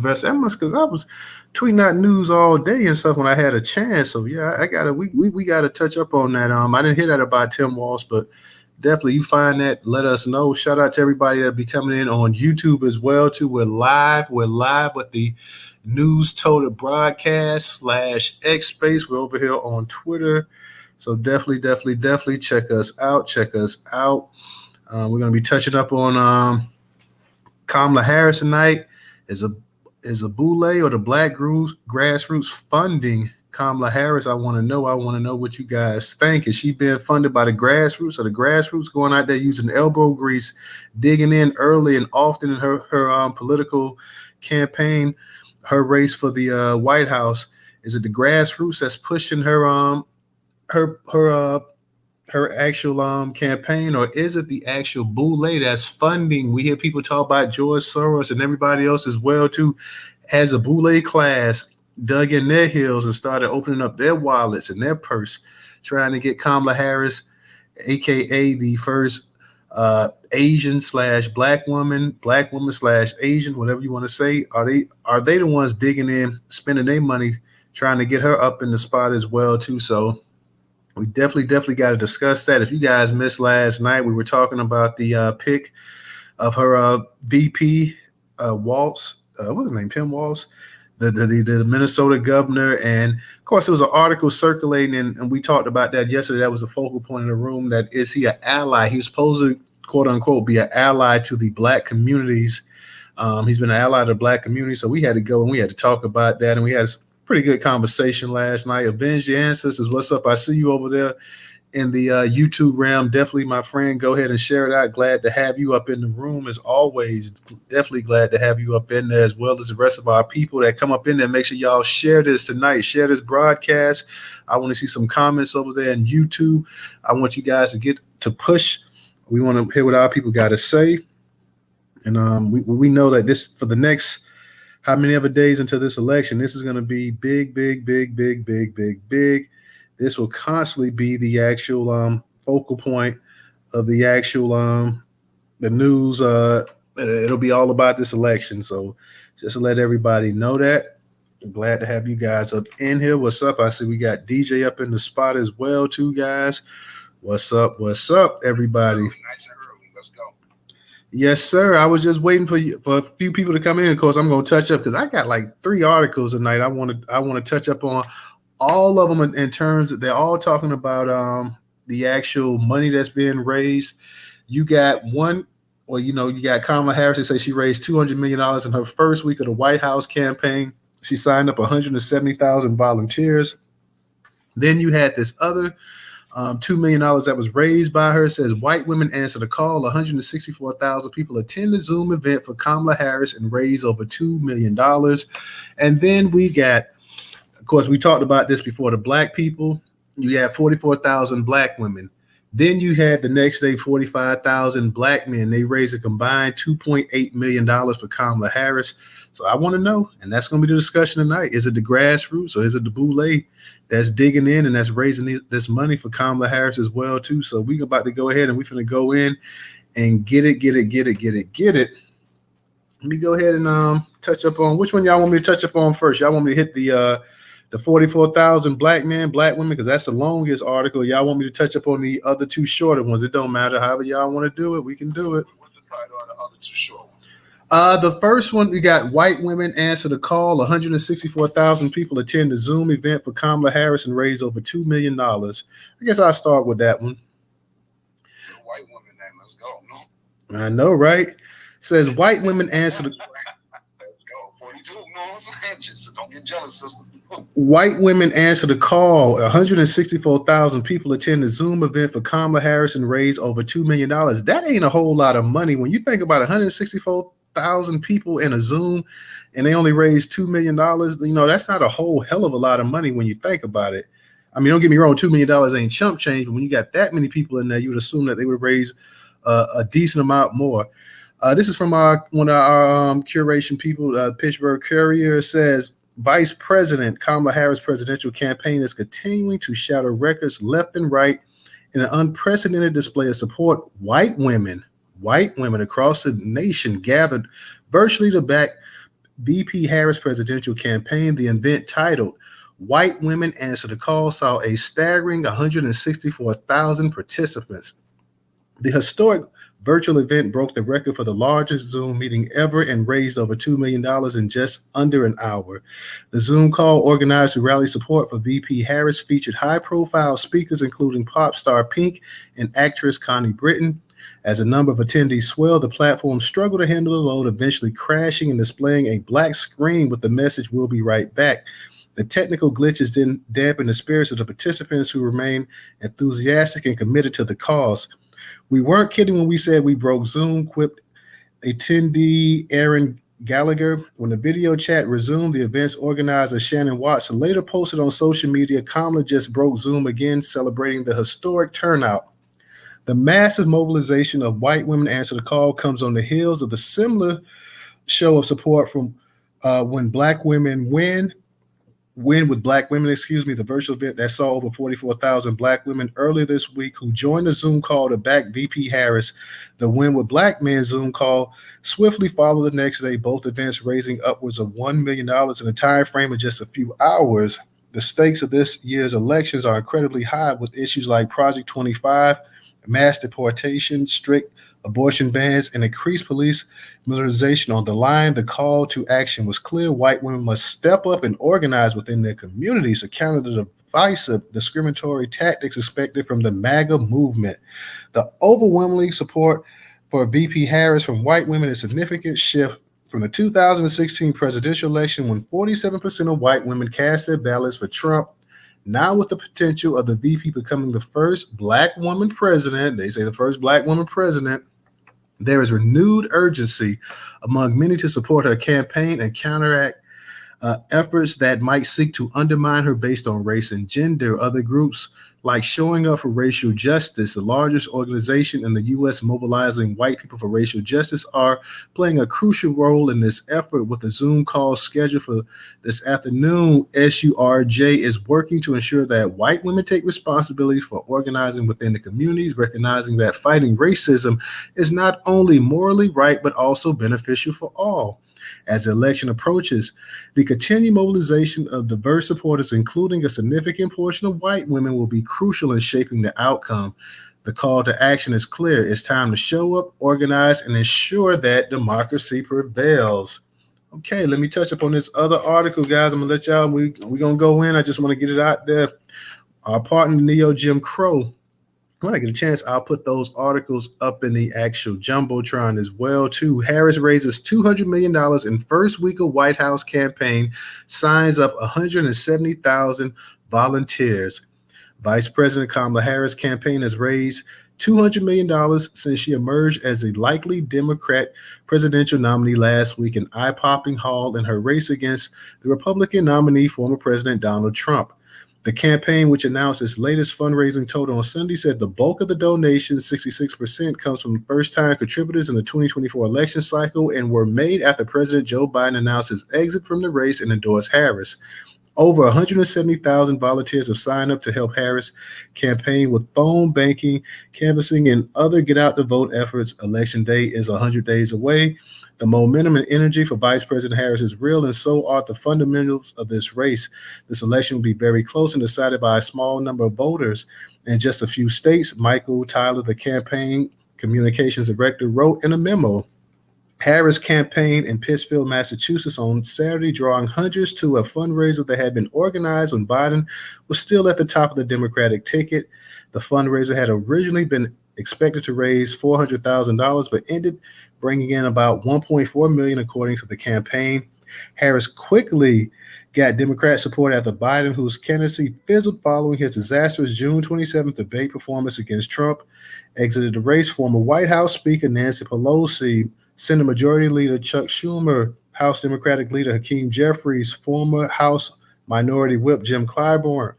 Professor. That must because I was tweeting out news all day and stuff when I had a chance. So yeah, I gotta we gotta touch up on that. I didn't hear that about Tim Walz, but definitely you find that, let us know. Shout out to everybody that'll be coming in on YouTube as well too. We're live with the Newstoter broadcast /X space. We're over here on Twitter. So definitely check us out. We're going to be touching up on Kamala Harris tonight. Is a Boule or the Black Grassroots funding Kamala Harris? I want to know what you guys think. Is she being funded by the grassroots, or the grassroots going out there using elbow grease, digging in early and often in her political campaign, her race for the White House? Is it the grassroots that's pushing her actual campaign, or is it the actual Boule that's funding? We hear people talk about George Soros and everybody else as well too. Has a Boule class dug in their heels and started opening up their wallets and their purse, trying to get Kamala Harris, aka the first Asian / black woman / Asian, whatever you want to say? Are they the ones digging in, spending their money, trying to get her up in the spot as well too? So we definitely got to discuss that. If you guys missed last night, we were talking about the pick of her VP Walz. What's his name? Tim Walz, the Minnesota governor. And of course, there was an article circulating, and we talked about that yesterday. That was the focal point in the room. That is he an ally? He was supposed to, quote unquote, be an ally to the black communities. He's been an ally to the black community. So we had to go and we had to talk about that. And we had pretty good conversation last night. Avenge the Ancestors, what's up? I see you over there in the YouTube realm. Definitely, my friend, go ahead and share it out. Glad to have you up in the room as always. Definitely glad to have you up in there, as well as the rest of our people that come up in there. Make sure y'all share this tonight. Share this broadcast. I want to see some comments over there in YouTube. I want you guys to get to push. We want to hear what our people got to say. And we know that this, for the next how many other days until this election, this is going to be big. This will constantly be the actual focal point of the actual the news. It'll be all about this election. So just to let everybody know that. I'm glad to have you guys up in here. What's up? I see we got DJ up in the spot as well too, guys. What's up, everybody? Nice and early. Let's go. Yes, sir. I was just waiting for a few people to come in. Of course, I'm going to touch up because I got like 3 articles tonight. I want to touch up on all of them in terms that they're all talking about the actual money that's being raised. You got one, or you got Kamala Harris. They say she raised $200 million in her first week of the White House campaign. She signed up 170,000 volunteers. Then you had this other $2 million that was raised by her. It says white women answer the call. 164,000 people attend the Zoom event for Kamala Harris and raise over $2 million. And then we got, of course, we talked about this before, the black people. You had 44,000 black women. Then you had the next day 45,000 black men. They raised a combined $2.8 million for Kamala Harris. So I want to know, and that's going to be the discussion tonight. Is it the grassroots or is it the Boule that's digging in and that's raising this money for Kamala Harris as well too? So we're about to go ahead and we're going to go in and get it. Let me go ahead and touch up on, which one y'all want me to touch up on first? Y'all want me to hit the 44,000 black men, black women, because that's the longest article. Y'all want me to touch up on the other 2 shorter ones? It don't matter. However y'all want to do it, we can do it. What's the title on the other 2 short ones? The first one, we got white women answer the call. 164,000 people attend the Zoom event for Kamala Harris and raise over $2 million. I guess I'll start with that one. The white women name. Let's go. No. I know, right? It says white women answer the. Let's go. 42. No, I'm saying, just don't get jealous, sisters. White women answer the call. 164,000 people attend the Zoom event for Kamala Harris and raise over $2 million. That ain't a whole lot of money when you think about 164,000 people in a Zoom and they only raised $2 million. That's not a whole hell of a lot of money when you think about it. I mean, don't get me wrong, $2 million ain't chump change, but when you got that many people in there, you would assume that they would raise a decent amount more. This is from one of our curation people, Pittsburgh Courier. Says, Vice President Kamala Harris' presidential campaign is continuing to shatter records left and right in an unprecedented display of support. White women across the nation gathered virtually to back VP Harris presidential campaign. The event, titled White Women Answer the Call, saw a staggering 164,000 participants. The historic virtual event broke the record for the largest Zoom meeting ever and raised over $2 million in just under an hour. The Zoom call, organized to rally support for VP Harris, featured high-profile speakers including pop star Pink and actress Connie Britton. As the number of attendees swelled, the platform struggled to handle the load, eventually crashing and displaying a black screen with the message, "We'll be right back." The technical glitches didn't dampen the spirits of the participants, who remained enthusiastic and committed to the cause. "We weren't kidding when we said we broke Zoom," quipped attendee Aaron Gallagher. When the video chat resumed, the event's organizer Shannon Watson later posted on social media, "Kamala just broke Zoom again," celebrating the historic turnout. The massive mobilization of White Women Answer the Call comes on the heels of the similar show of support from When Black Women Win with Black Women, the virtual event that saw over 44,000 Black women earlier this week who joined the Zoom call to back VP Harris. The Win with Black Men Zoom call swiftly followed the next day, both events raising upwards of $1 million in a time frame of just a few hours. The stakes of this year's elections are incredibly high, with issues like Project 25, mass deportation, strict abortion bans, and increased police militarization on the line. The call to action was clear. White women must step up and organize within their communities to counter the divisive, discriminatory tactics expected from the MAGA movement. The overwhelming support for VP Harris from white women is a significant shift from the 2016 presidential election, when 47% of white women cast their ballots for Trump. Now, with the potential of the VP becoming the first Black woman president, they say the first Black woman president, there is renewed urgency among many to support her campaign and counteract efforts that might seek to undermine her based on race and gender. Other groups, like Showing Up for Racial Justice, the largest organization in the U.S. mobilizing white people for racial justice, are playing a crucial role in this effort. With a Zoom call scheduled for this afternoon, SURJ is working to ensure that white women take responsibility for organizing within the communities, recognizing that fighting racism is not only morally right, but also beneficial for all. As the election approaches, the continued mobilization of diverse supporters, including a significant portion of white women, will be crucial in shaping the outcome. The call to action is clear. It's time to show up, organize, and ensure that democracy prevails. Okay, let me touch upon this other article, guys. I'm going to let y'all, we're going to go in. I just want to get it out there. Our partner, Neo Jim Crow, when I get a chance, I'll put those articles up in the actual Jumbotron as well, too. Harris raises $200 million in first week of White House campaign, signs up 170,000 volunteers. Vice President Kamala Harris' campaign has raised $200 million since she emerged as the likely Democrat presidential nominee last week, an eye-popping haul in her race against the Republican nominee, former President Donald Trump. The campaign, which announced its latest fundraising total on Sunday, said the bulk of the donations, 66%, comes from first-time contributors in the 2024 election cycle and were made after President Joe Biden announced his exit from the race and endorsed Harris. Over 170,000 volunteers have signed up to help Harris campaign with phone banking, canvassing, and other get-out-the-vote efforts. Election day is 100 days away. The momentum and energy for Vice President Harris is real, and so are the fundamentals of this race. This election will be very close and decided by a small number of voters in just a few states. Michael Tyler, the campaign communications director, wrote in a memo. Harris campaigned in Pittsfield, Massachusetts on Saturday, drawing hundreds to a fundraiser that had been organized when Biden was still at the top of the Democratic ticket. The fundraiser had originally been expected to raise $400,000, but ended bringing in about $1.4 million, according to the campaign. Harris quickly got Democrat support after Biden, whose candidacy fizzled following his disastrous June 27th debate performance against Trump, exited the race. Former White House Speaker Nancy Pelosi, Senate Majority Leader Chuck Schumer, House Democratic Leader Hakeem Jeffries, former House Minority Whip Jim Clyburn,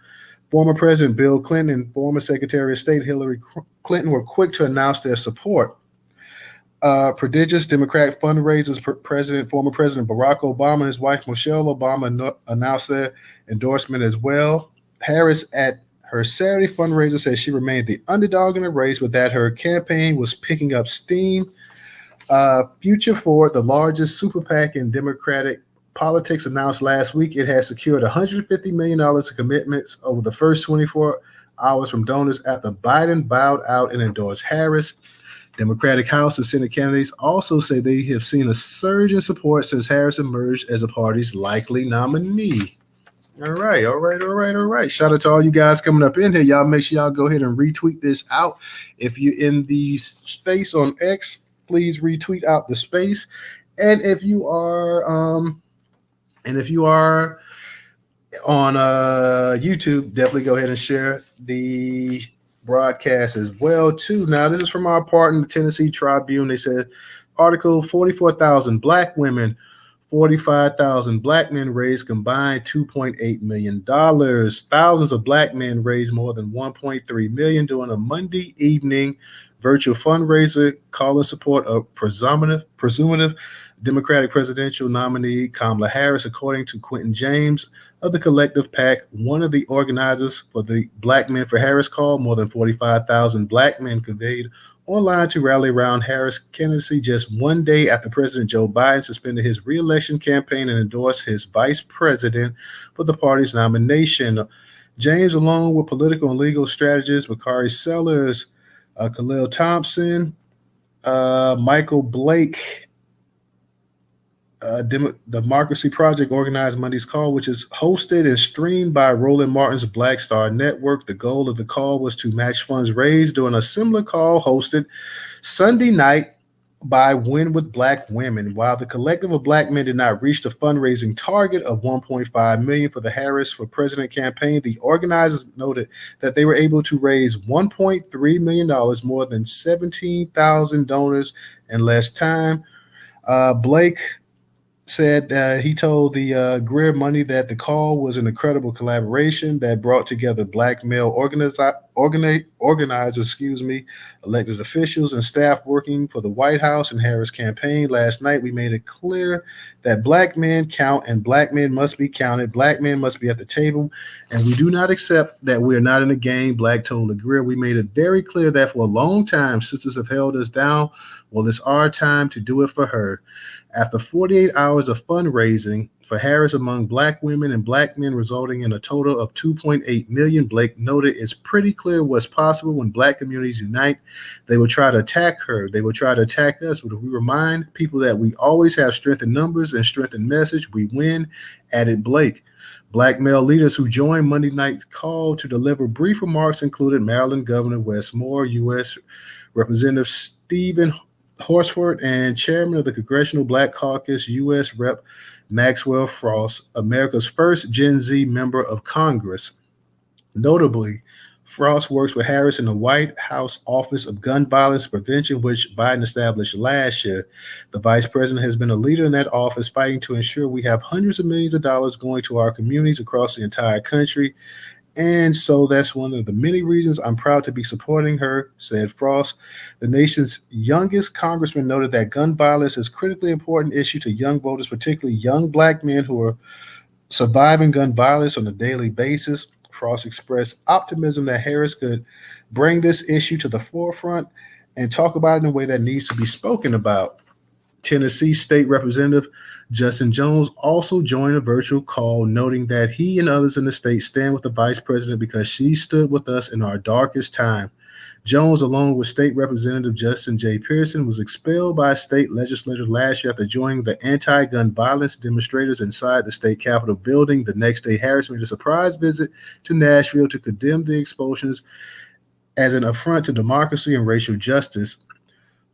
former President Bill Clinton, and former Secretary of State Hillary Clinton were quick to announce their support. Prodigious Democratic fundraisers, former President Barack Obama and his wife Michelle Obama announced their endorsement as well. Harris, at her Saturday fundraiser, said she remained the underdog in the race, but that her campaign was picking up steam. Future Forward, the largest super PAC in Democratic Politics announced last week it has secured $150 million in commitments over the first 24 hours from donors after Biden bowed out and endorsed Harris. Democratic House and Senate candidates also say they have seen a surge in support since Harris emerged as the party's likely nominee. All right. Shout out to all you guys coming up in here. Y'all make sure y'all go ahead and retweet this out. If you're in the space on X, please retweet out the space. And if you are on YouTube, definitely go ahead and share the broadcast as well too. Now, this is from our partner, the Tennessee Tribune. They said, article 44,000 black women, 45,000 black men raised combined $2.8 million. Thousands of black men raised more than $1.3 million during a Monday evening virtual fundraiser calling support of presumptive Democratic presidential nominee Kamala Harris, according to Quentin James of the Collective PAC, one of the organizers for the Black Men for Harris call. More than 45,000 black men conveyed online to rally around Harris' candidacy just one day after President Joe Biden suspended his re-election campaign and endorsed his vice president for the party's nomination. James, along with political and legal strategist Bakari Sellers, Khalil Thompson, Michael Blake, Democracy Project organized Monday's call, which is hosted and streamed by Roland Martin's Black Star Network. The goal of the call was to match funds raised during a similar call hosted Sunday night by Win with Black Women. While the collective of black men did not reach the fundraising target of $1.5 million for the Harris for President campaign, the organizers noted that they were able to raise $1.3 million, more than 17,000 donors in less time. Blake said he told the Greer Money that the call was an incredible collaboration that brought together black male organizers, elected officials, and staff working for the White House and Harris campaign. Last night, we made it clear that black men count and black men must be counted. Black men must be at the table, and we do not accept that we are not in the game, Black told the Greer. We made it very clear that for a long time, sisters have held us down. Well, it's our time to do it for her. After 48 hours of fundraising for Harris among black women and black men, resulting in a total of $2.8 million, Blake noted it's pretty clear what's possible when black communities unite. They will try to attack her. They will try to attack us. But if we remind people that we always have strength in numbers and strength in message, we win, added Blake. Black male leaders who joined Monday night's call to deliver brief remarks included Maryland Governor Wes Moore, U.S. Representative Stephen Horsford, and chairman of the Congressional Black Caucus, U.S. Rep. Maxwell Frost, America's first Gen Z member of Congress. Notably, Frost works with Harris in the White House Office of Gun Violence Prevention, which Biden established last year. The vice president has been a leader in that office, fighting to ensure we have hundreds of millions of dollars going to our communities across the entire country. And so that's one of the many reasons I'm proud to be supporting her, said Frost. The nation's youngest congressman noted that gun violence is a critically important issue to young voters, particularly young black men who are surviving gun violence on a daily basis. Frost expressed optimism that Harris could bring this issue to the forefront and talk about it in a way that needs to be spoken about. Tennessee State Representative Justin Jones also joined a virtual call, noting that he and others in the state stand with the vice president because she stood with us in our darkest time. Jones, along with State Representative Justin J. Pearson, was expelled by a state legislature last year after joining the anti-gun violence demonstrators inside the state capitol building. The next day, Harris made a surprise visit to Nashville to condemn the expulsions as an affront to democracy and racial justice.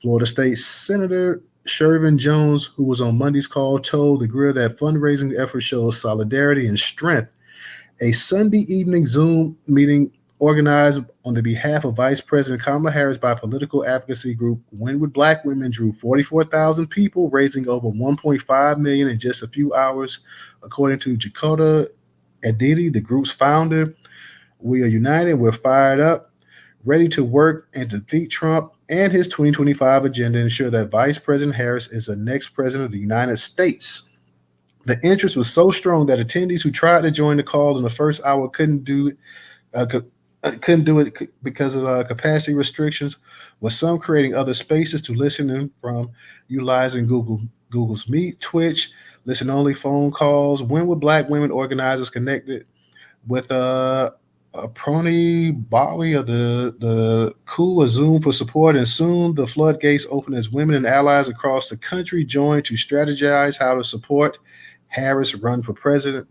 Florida State Senator Shervin Jones, who was on Monday's call, told the Greer that fundraising effort shows solidarity and strength. A Sunday evening Zoom meeting organized on the behalf of Vice President Kamala Harris by political advocacy group Win with Black Women drew 44,000 people, raising over $1.5 million in just a few hours, according to Jakota Aditi, the group's founder. We are united. We're fired up, ready to work and defeat Trump and his 2025 agenda, ensure that Vice President Harris is the next president of the United States. The interest was so strong that attendees who tried to join the call in the first hour couldn't do it because of capacity restrictions, with some creating other spaces to listen in from, utilizing Google's Meet, Twitch, listen only phone calls. When would Black women organizers connected with Prony Bowie of the coup, a Zoom for support, and soon the floodgates open as women and allies across the country join to strategize how to support Harris run for president.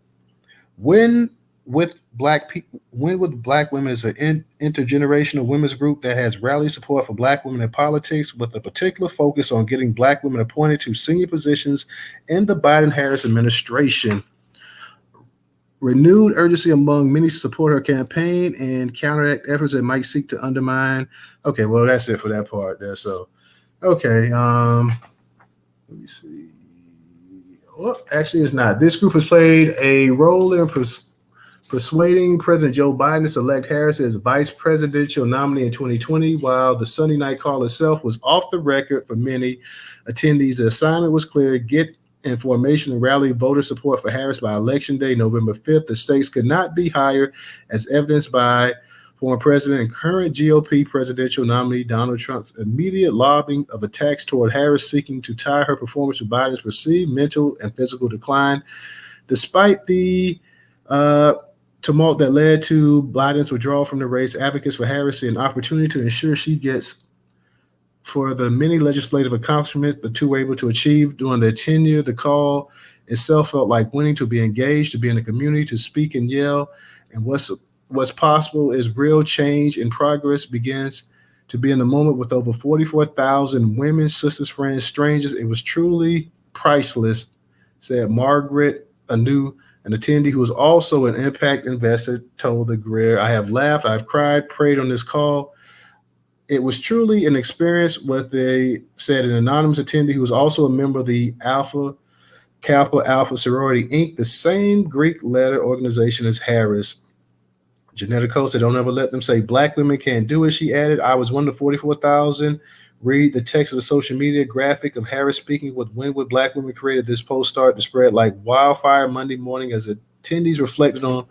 When with when with Black women is an intergenerational women's group that has rallied support for Black women in politics, with a particular focus on getting Black women appointed to senior positions in the Biden-Harris administration. Renewed urgency among many to support her campaign and counteract efforts that might seek to undermine. Okay, well, that's it for that part there. So, okay, let me see. Well, actually, it's not. This group has played a role in persuading President Joe Biden to select Harris as vice presidential nominee in 2020, while the Sunday night call itself was off the record for many attendees. The assignment was clear: get information and rally voter support for Harris by Election Day, November 5th. The stakes could not be higher, as evidenced by former president and current GOP presidential nominee Donald Trump's immediate lobbying of attacks toward Harris, seeking to tie her performance to Biden's perceived mental and physical decline. Despite the tumult that led to Biden's withdrawal from the race, advocates for Harris see an opportunity to ensure she gets for the many legislative accomplishments the two were able to achieve during their tenure. The call itself felt like winning, to be engaged, to be in the community, to speak and yell. And what's possible is real change and progress begins to be in the moment with over 44,000 women, sisters, friends, strangers. It was truly priceless, said Margaret Anu, an attendee who was also an impact investor, told the Greer. I have laughed, I've cried, prayed on this call. It was truly an experience, what they said. An anonymous attendee who was also a member of the Kappa Alpha Sorority Inc., the same Greek letter organization as Harris. Janetta Cole said, don't ever let them say Black women can't do it, she added. I was one of the 44,000. Read the text of the social media graphic of Harris speaking with When Would Black Women created. This post started to spread like wildfire Monday morning as attendees reflected on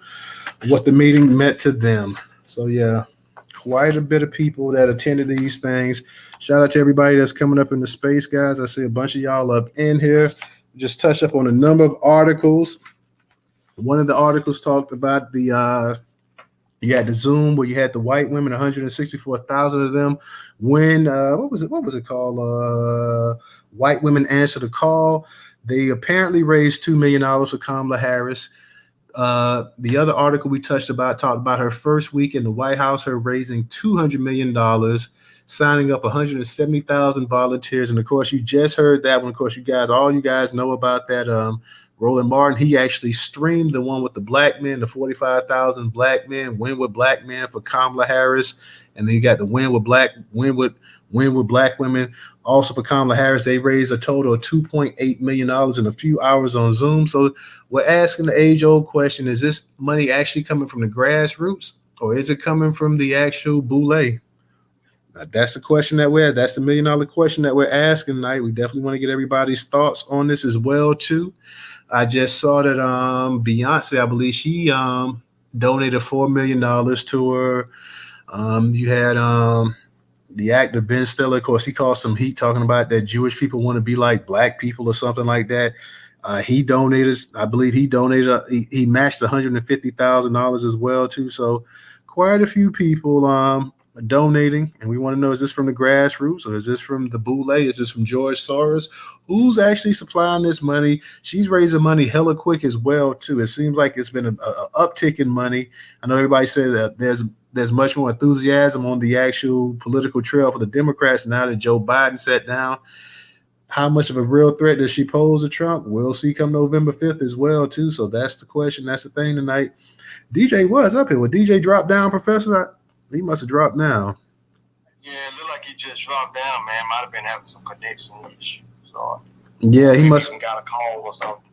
what the meeting meant to them. So, yeah. Quite a bit of people that attended these things. Shout out to everybody that's coming up in the space, guys. I see a bunch of y'all up in here. Just touch up on a number of articles. One of the articles talked about the you had the Zoom where you had the white women, 164,000 of them. When what was it called? White women answer the call. They apparently raised $2 million for Kamala Harris. The other article we talked about her first week in the White House, her raising $200 million, signing up 170,000 volunteers. And of course, you just heard that one. Of course, all you guys know about that. Roland Martin, he actually streamed the one with the black men, the 45,000 black men, Win with Black Men for Kamala Harris. And then you got the Win with Black Women also for Kamala Harris. They raised a total of $2.8 million in a few hours on Zoom. So we're asking the age-old question, is this money actually coming from the grassroots, or is it coming from the actual Boule? Now, that's the question that's the $1 million question that we're asking tonight. We definitely want to get everybody's thoughts on this as well, too. I just saw that Beyonce, I believe she donated $4 million to her. You had the actor Ben Stiller. Of course, he caused some heat talking about that Jewish people want to be like black people or something like that. He donated, I believe he matched $150,000 as well, too. So quite a few people donating, and we want to know, is this from the grassroots, or is this from the Boule? Is this from George Soros? Who's actually supplying this money? She's raising money hella quick as well, too. It seems like it's been an uptick in money. I know everybody said that there's much more enthusiasm on the actual political trail for the Democrats now that Joe Biden sat down. How much of a real threat does she pose to Trump? We'll see come November 5th as well, too. So that's the question. That's the thing tonight. DJ was up here. Would DJ drop down, Professor? He must have dropped down. Yeah, it looked like he just dropped down, man. Might have been having some connection issues. So yeah, he must have got a call or something.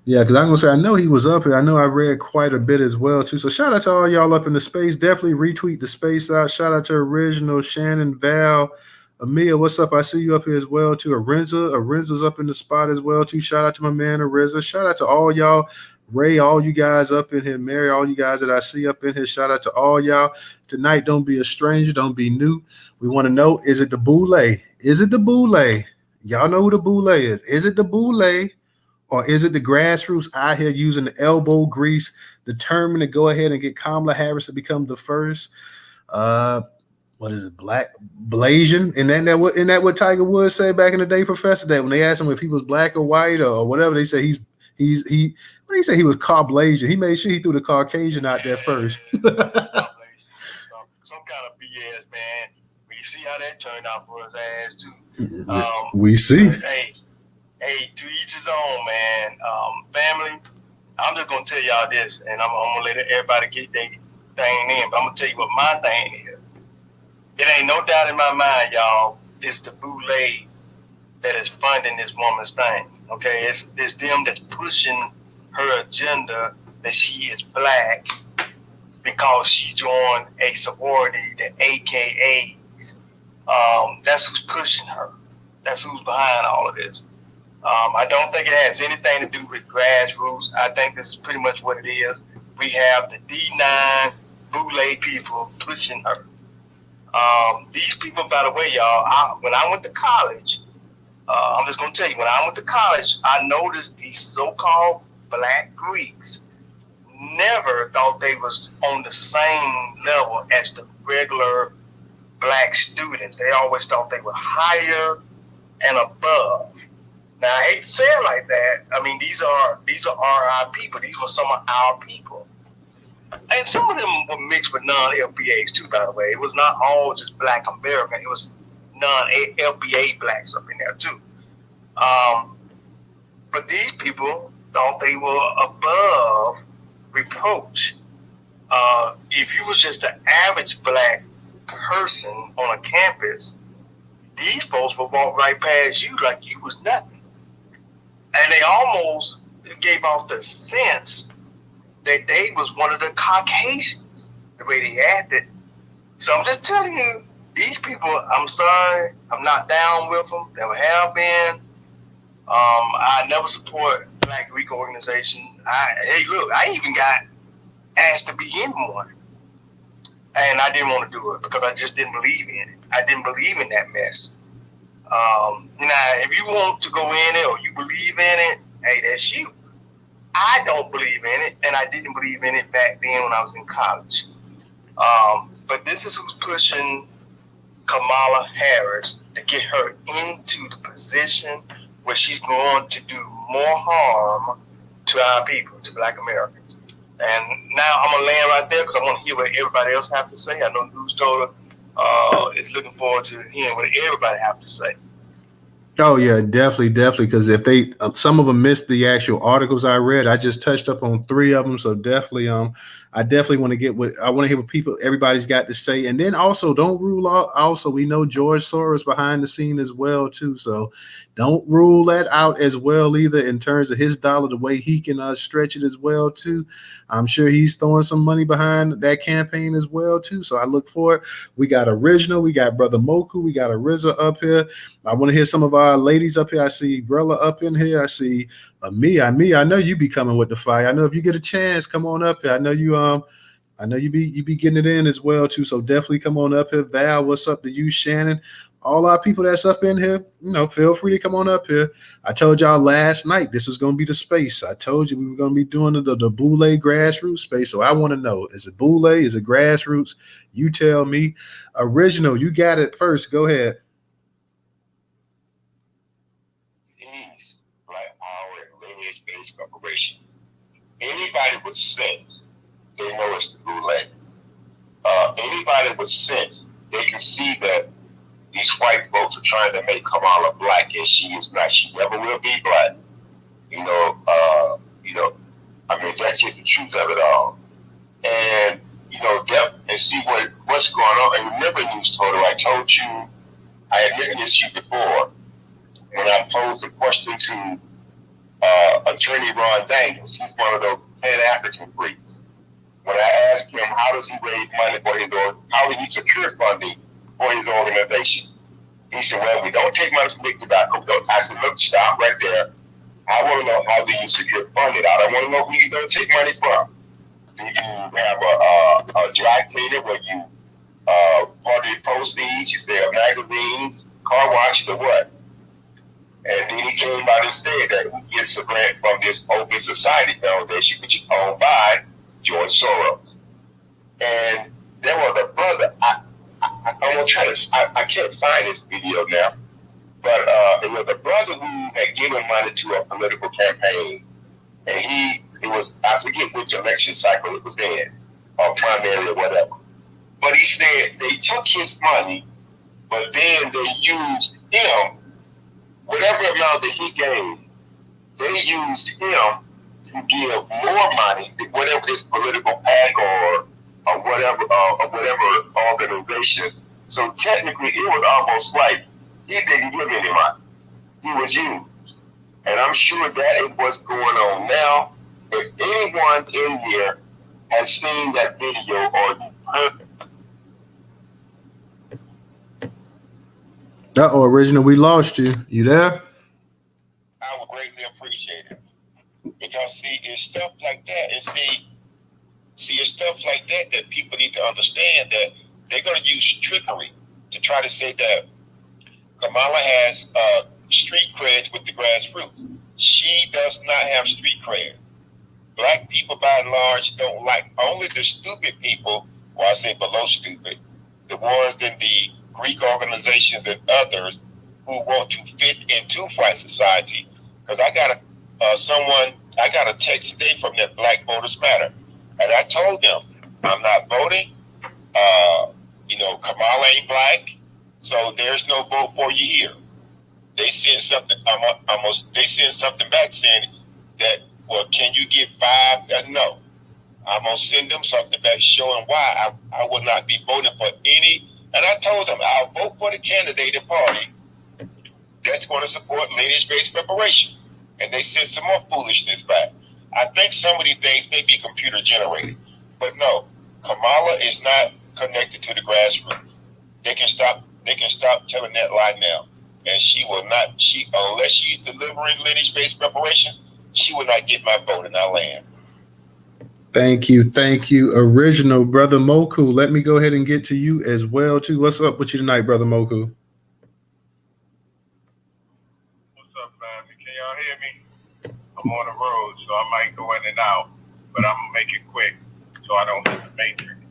Yeah, because I'm going to say, I know he was up here. I know I read quite a bit as well, too. So shout out to all y'all up in the space. Definitely retweet the space out. Shout out to Original, Shannon, Val, Amia, what's up? I see you up here as well, too. Arenza's up in the spot as well, too. Shout out to my man, Arenza. Shout out to all y'all. Ray, all you guys up in here. Mary, all you guys that I see up in here. Shout out to all y'all. Tonight, don't be a stranger. Don't be new. We want to know, is it the Boule? Is it the Boule? Y'all know who the Boule is. Is it the Boule, Or is it the grassroots out here using the elbow grease, determined to go ahead and get Kamala Harris to become the first? What is it, black Blasian? And that what Tiger Woods said back in the day, Professor? That when they asked him if he was black or white or whatever, they said he what did he say? He was Caucasian. He made sure he threw the Caucasian out there first. Some kind of BS, man. You see how that turned out for his ass too. We see. Hey, to each his own, man. Family, I'm just gonna tell y'all this, and I'm gonna let everybody get their thing in. But I'm gonna tell you what my thing is. It ain't no doubt in my mind, y'all. It's the Boule that is funding this woman's thing. Okay, it's them that's pushing her agenda that she is black because she joined a sorority, the AKAs. That's who's pushing her. That's who's behind all of this. I don't think it has anything to do with grassroots. I think this is pretty much what it is. We have the D9 Boule people pushing her. These people, by the way, y'all, when I went to college, I'm just going to tell you, when I went to college, I noticed these so-called black Greeks never thought they was on the same level as the regular black students. They always thought they were higher and above. Now, I hate to say it like that. I mean, these are our people. These were some of our people. And some of them were mixed with non-LPAs too, by the way. It was not all just black American. It was non-LPA blacks up in there too. But these people thought they were above reproach. If you was just an average black person on a campus, these folks would walk right past you like you was nothing. And they almost gave off the sense that they was one of the Caucasians, the way they acted. So I'm just telling you, these people, I'm sorry, I'm not down with them, never have been. I never support Black Greek organization. Hey, look, I even got asked to be in one. And I didn't want to do it because I just didn't believe in it. I didn't believe in that mess. Now, if you want to go in it or you believe in it, hey, that's you. I don't believe in it, and I didn't believe in it back then when I was in college. But this is who's pushing Kamala Harris to get her into the position where she's going to do more harm to our people, to Black Americans. And now I'm going to land right there because I want to hear what everybody else have to say. I know Newstoter is looking forward to hearing what everybody have to say. Oh yeah, definitely. Because if they, some of them missed the actual articles I read, I just touched up on 3 of them. So definitely, I definitely want to get what I want to hear what everybody's got to say, and then also don't rule out. Also, we know George Soros behind the scene as well too. So don't rule that out as well either in terms of his dollar, the way he can stretch it as well too. I'm sure he's throwing some money behind that campaign as well too. So I look for it. We got Original, we got Brother Moku, we got Ariza up here. I want to hear some of our ladies up here. I see Grella up in here. I see me. I know you be coming with the fire. I know if you get a chance, come on up here. I know you be getting it in as well too. So definitely come on up here. Val, what's up to you, Shannon? All our people that's up in here, feel free to come on up here. I told y'all last night this was going to be the space. I told you we were going to be doing the Boule grassroots space. So I want to know, is it Boule? Is it grassroots? You tell me. Original, you got it first. Go ahead. Lineage-based preparation. Anybody with sense, they know it's the Boule. Anybody with sense, they can see that these white folks are trying to make Kamala black, and she is not. She never will be black. I mean, that's just the truth of it all. And and see what's going on. And remember, Newstoter, I told you, I had written this to you before when I posed a question to Attorney Ron Daniels. He's one of those Pan-African freaks. When I asked him how does he raise money for his how does he secure funding for his organization, he said, well, we don't take money from big tobacco. I said, look, stop right there. I want to know how do you secure funding. I don't want to know who you don't take money from. Do you have a dry cleaner where you part of your proceeds, you sell magazines, car washes, or what? And then he came out and said that he gets a grant from this Open Society Foundation, which is owned by George Soros. And there was a brother, I can't find this video now, but it was a brother who had given money to a political campaign. And I forget which election cycle it was in, or primary or whatever. But he said they took his money, but then they used him, whatever amount that he gave, they used him to give more money to whatever this political PAC or whatever organization. So technically, it was almost like he didn't give any money. He was used. And I'm sure that is what's going on now. If anyone in here has seen that video or heard. Uh-oh, Original, we lost you. You there? I would greatly appreciate it. Because, see, it's stuff like that. And see, it's stuff like that that people need to understand that they're going to use trickery to try to say that Kamala has street creds with the grassroots. She does not have street creds. Black people, by and large, don't like only the stupid people, or I say below stupid, the ones in the Greek organizations and others who want to fit into white society. Because I got a text today from that Black Voters Matter, and I told them I'm not voting. Kamala ain't black, so there's no vote for you here. They sent something. They sent something back saying that, well, can you get 5? No. I'm gonna send them something back showing why I will not be voting for any. And I told them I'll vote for the candidate and party that's going to support lineage-based preparation. And they sent some more foolishness back. I think some of these things may be computer generated, but no, Kamala is not connected to the grassroots. They can stop telling that lie now. And she will not, unless she's delivering lineage-based preparation, she will not get my vote in our land. Thank you. Original, Brother Moku. Let me go ahead and get to you as well, too. What's up with you tonight, Brother Moku? What's up, family? Can y'all hear me? I'm on the road, so I might go in and out, but I'm going to make it quick so I don't hit the matrix.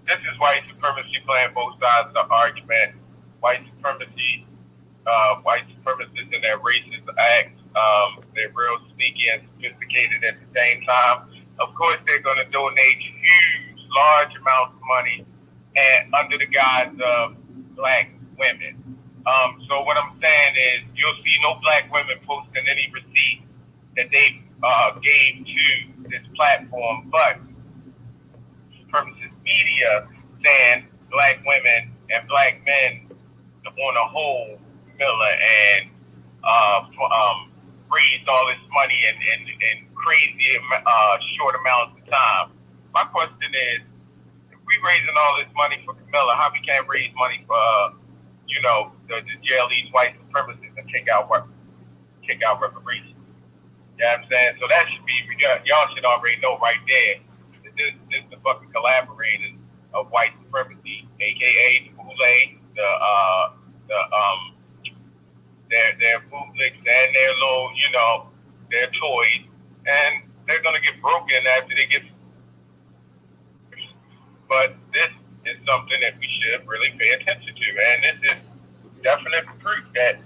This is white supremacy playing both sides of the argument. White supremacists and their racist acts, they're real sneaky and sophisticated at the same time. Of course, they're going to donate huge, large amounts of money and under the guise of black women. So what I'm saying is you'll see no black women posting any receipt that they gave to this platform, but supremacist media saying black women and black men on a whole Miller and raised all this money in crazy short amounts of time. My question is, if we raising all this money for Kamala, how we can't raise money for the jail these white supremacists and kick out reparations? You know what I'm saying? So that should be, y'all should already know right there that this is the fucking collaborators of white supremacy, aka the Boule, their bootlicks and their little, their toys, and they're gonna get broken after they get. But this is something that we should really pay attention to, and this is definite proof that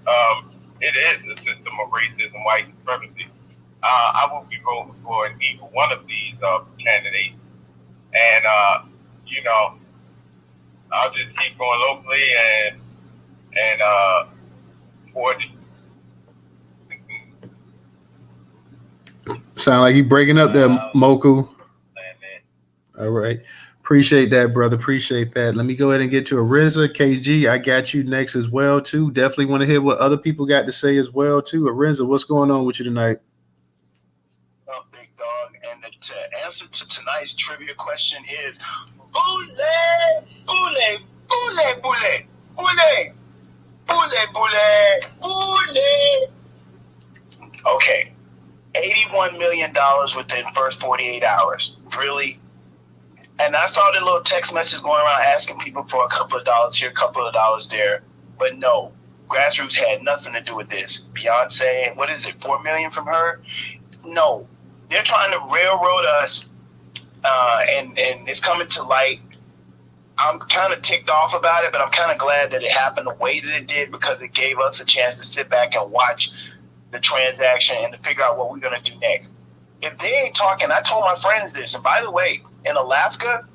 it is a system of racism, white supremacy. I will be voting for either one of these candidates, and I'll just keep going locally and forge. Sound like you breaking up there, Moku. All right. Appreciate that, brother. Appreciate that. Let me go ahead and get to Arinza. KG, I got you next as well, too. Definitely want to hear what other people got to say as well, too. Arinza, what's going on with you tonight? Oh, big dog. And the answer to tonight's trivia question is Boule, Boule, Boule, Boule, Boule, Boule, Boule, Boule. Okay. $81 million within the first 48 hours. Really? And I saw the little text message going around asking people for a couple of dollars here, a couple of dollars there. But no, Grassroots had nothing to do with this. Beyonce, what is it, 4 million from her? No, they're trying to railroad us, and it's coming to light. I'm kind of ticked off about it, but I'm kind of glad that it happened the way that it did, because it gave us a chance to sit back and watch the transaction and to figure out what we're going to do next. If they ain't talking, I told my friends this, and by the way, in Alaska,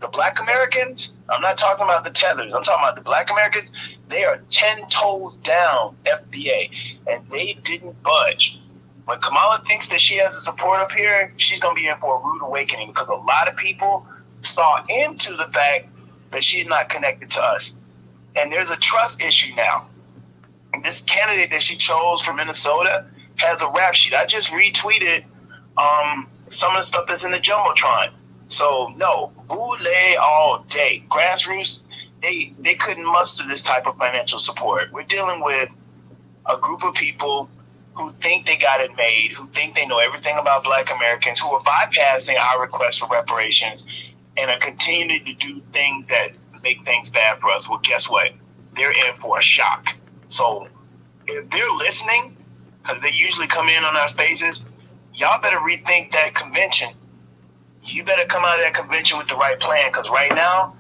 the Black Americans, I'm not talking about the tethers, I'm talking about the Black Americans, they are 10 toes down FBA, and they didn't budge. When Kamala thinks that she has a support up here, she's going to be in for a rude awakening, because a lot of people saw into the fact that she's not connected to us. And there's a trust issue now. And this candidate that she chose for Minnesota has a rap sheet. I just retweeted some of the stuff that's in the Jumbotron. So, no, Boule all day. Grassroots, they couldn't muster this type of financial support. We're dealing with a group of people who think they got it made, who think they know everything about Black Americans, who are bypassing our request for reparations and are continuing to do things that make things bad for us. Well, guess what? They're in for a shock. So if they're listening, because they usually come in on our spaces, y'all better rethink that convention. You better come out of that convention with the right plan, because right now,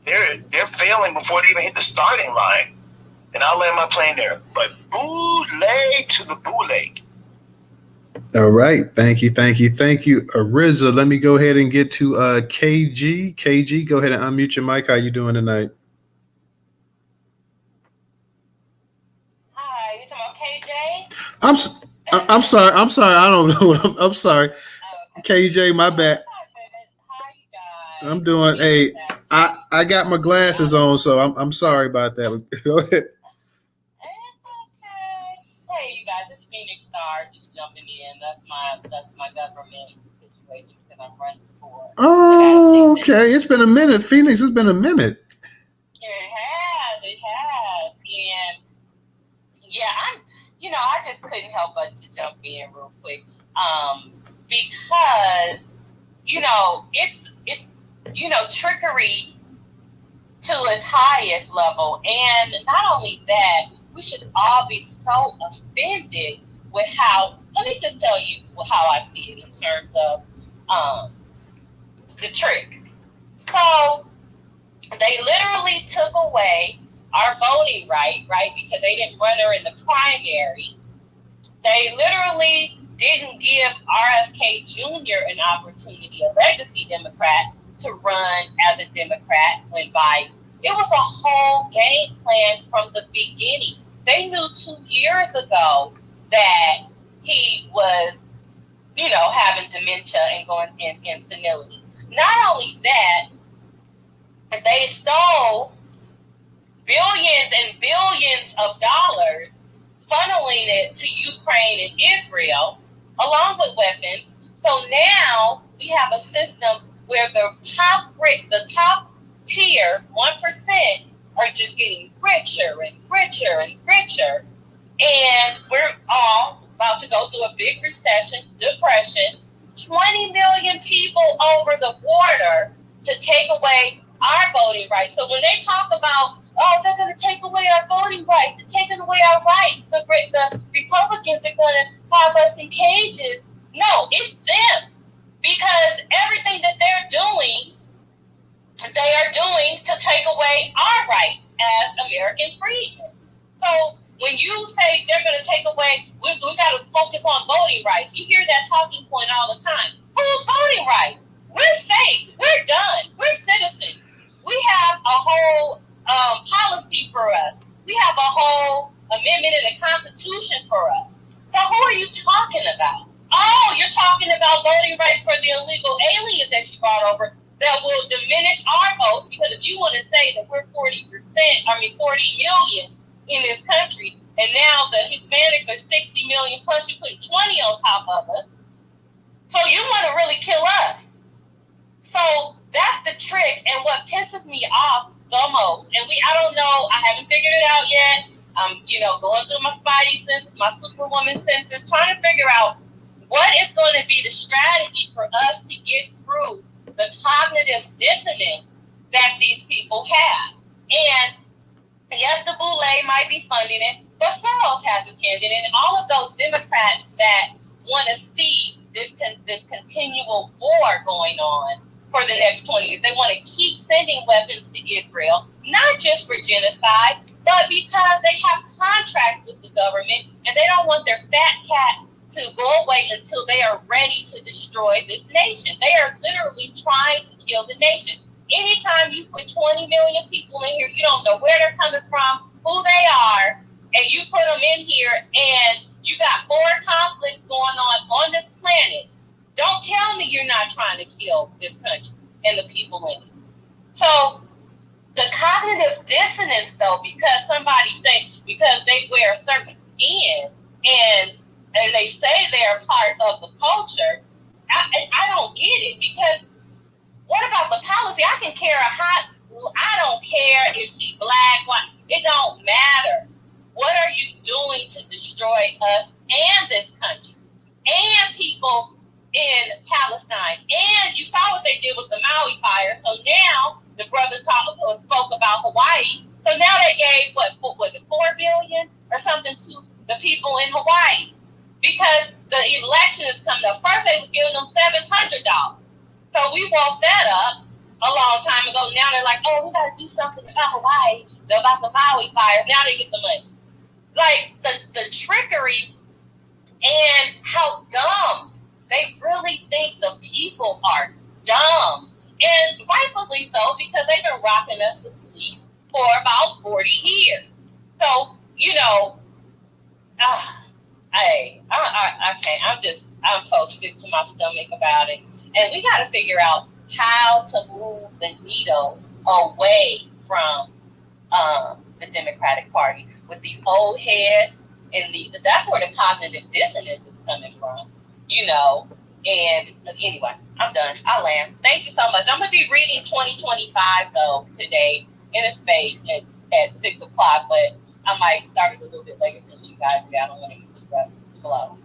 they're failing before they even hit the starting line. And I'll land my plane there. But Boule to the Boule. All right. Thank you. Ariza, let me go ahead and get to KG. KG, go ahead and unmute your mic. How you doing tonight? Hi, you talking about KJ? I'm sorry. I don't know. I'm sorry. KJ, my bad. How you guys? I'm doing. Hey, I got my glasses on, so I'm sorry about that. Go ahead. It's okay. Hey, you guys, it's Phoenix Star just jumping in. That's my government situation because I'm running for. Oh, okay. It's been a minute, Phoenix. It's been a minute. It has, and yeah, I just couldn't help but to jump in real quick, because it's trickery to its highest level, and not only that, we should all be so offended with how. Let me just tell you how I see it in terms of the trick. So they literally took away our voting right, because they didn't run her in the primary. They literally didn't give RFK Jr. an opportunity, a legacy Democrat, to run as a Democrat when Biden. It was a whole game plan from the beginning. They knew 2 years ago that he was, having dementia and going in senility. Not only that, they stole billions and billions of dollars, funneling it to Ukraine and Israel, along with weapons. So now we have a system where the top tier, 1%, are just getting richer and richer and richer. And we're all about to go through a big recession, depression, 20 million people over the border to take away our voting rights. So when they talk about, they're going to take away our voting rights, they're taking away our rights, the Republicans are going to have us in cages. No, it's them. Because everything that they're doing, they are doing to take away our rights as American freedmen. So when you say they're going to take away, we got to focus on voting rights. You hear that talking point all the time. Who's voting rights? We're safe. We're done. We're citizens. We have a whole policy for us. We have a whole amendment in the Constitution for us. So who are you talking about? Oh, you're talking about voting rights for the illegal aliens that you brought over that will diminish our votes, because if you want to say that we're 40 million in this country, and now the Hispanics are 60 million plus, you put 20 on top of us, so you want to really kill us. So that's the trick, and what pisses me off the most, and I don't know, I haven't figured it out yet. I'm, going through my spidey senses, my superwoman senses, trying to figure out what is going to be the strategy for us to get through the cognitive dissonance that these people have. And Yes, the Boule might be funding it, but Soros has his hand in it. And all of those Democrats that want to see this continual war going on for the next 20 years, they want to keep sending weapons to Israel, not just for genocide, but because they have contracts with the government and they don't want their fat cat to go away until they are ready to destroy this nation. They are literally trying to kill the nation. Anytime you put 20 million people in here, you don't know where they're coming from, who they are, and you put them in here and you got 4 conflicts going on this planet. Don't tell me you're not trying to kill this country and the people in it. So the cognitive dissonance, though, because because they wear a certain skin and they say they're part of the culture, I don't get it. Because what about the policy? I don't care if she's black, white. It don't matter. What are you doing to destroy us and this country and people in Palestine? And you saw what they did with the Maui fire. So now the brother spoke about Hawaii. So now they gave, what was it, $4 billion or something to the people in Hawaii because the election is coming up. First they was giving them $700. So we woke that up a long time ago. Now they're like, oh, we got to do something about Hawaii, about the Maui fires. Now they get the money. Like the trickery and how dumb. They really think the people are dumb. And rightfully so, because they've been rocking us to sleep for about 40 years. So, I'm so sick to my stomach about it. And we got to figure out how to move the needle away from the Democratic Party with these old heads. And that's where the cognitive dissonance is coming from, And anyway, I'm done. I'll land. Thank you so much. I'm going to be reading 2025, though, today in a space at 6 o'clock, but I might start it a little bit later since you guys I don't want to get too slow.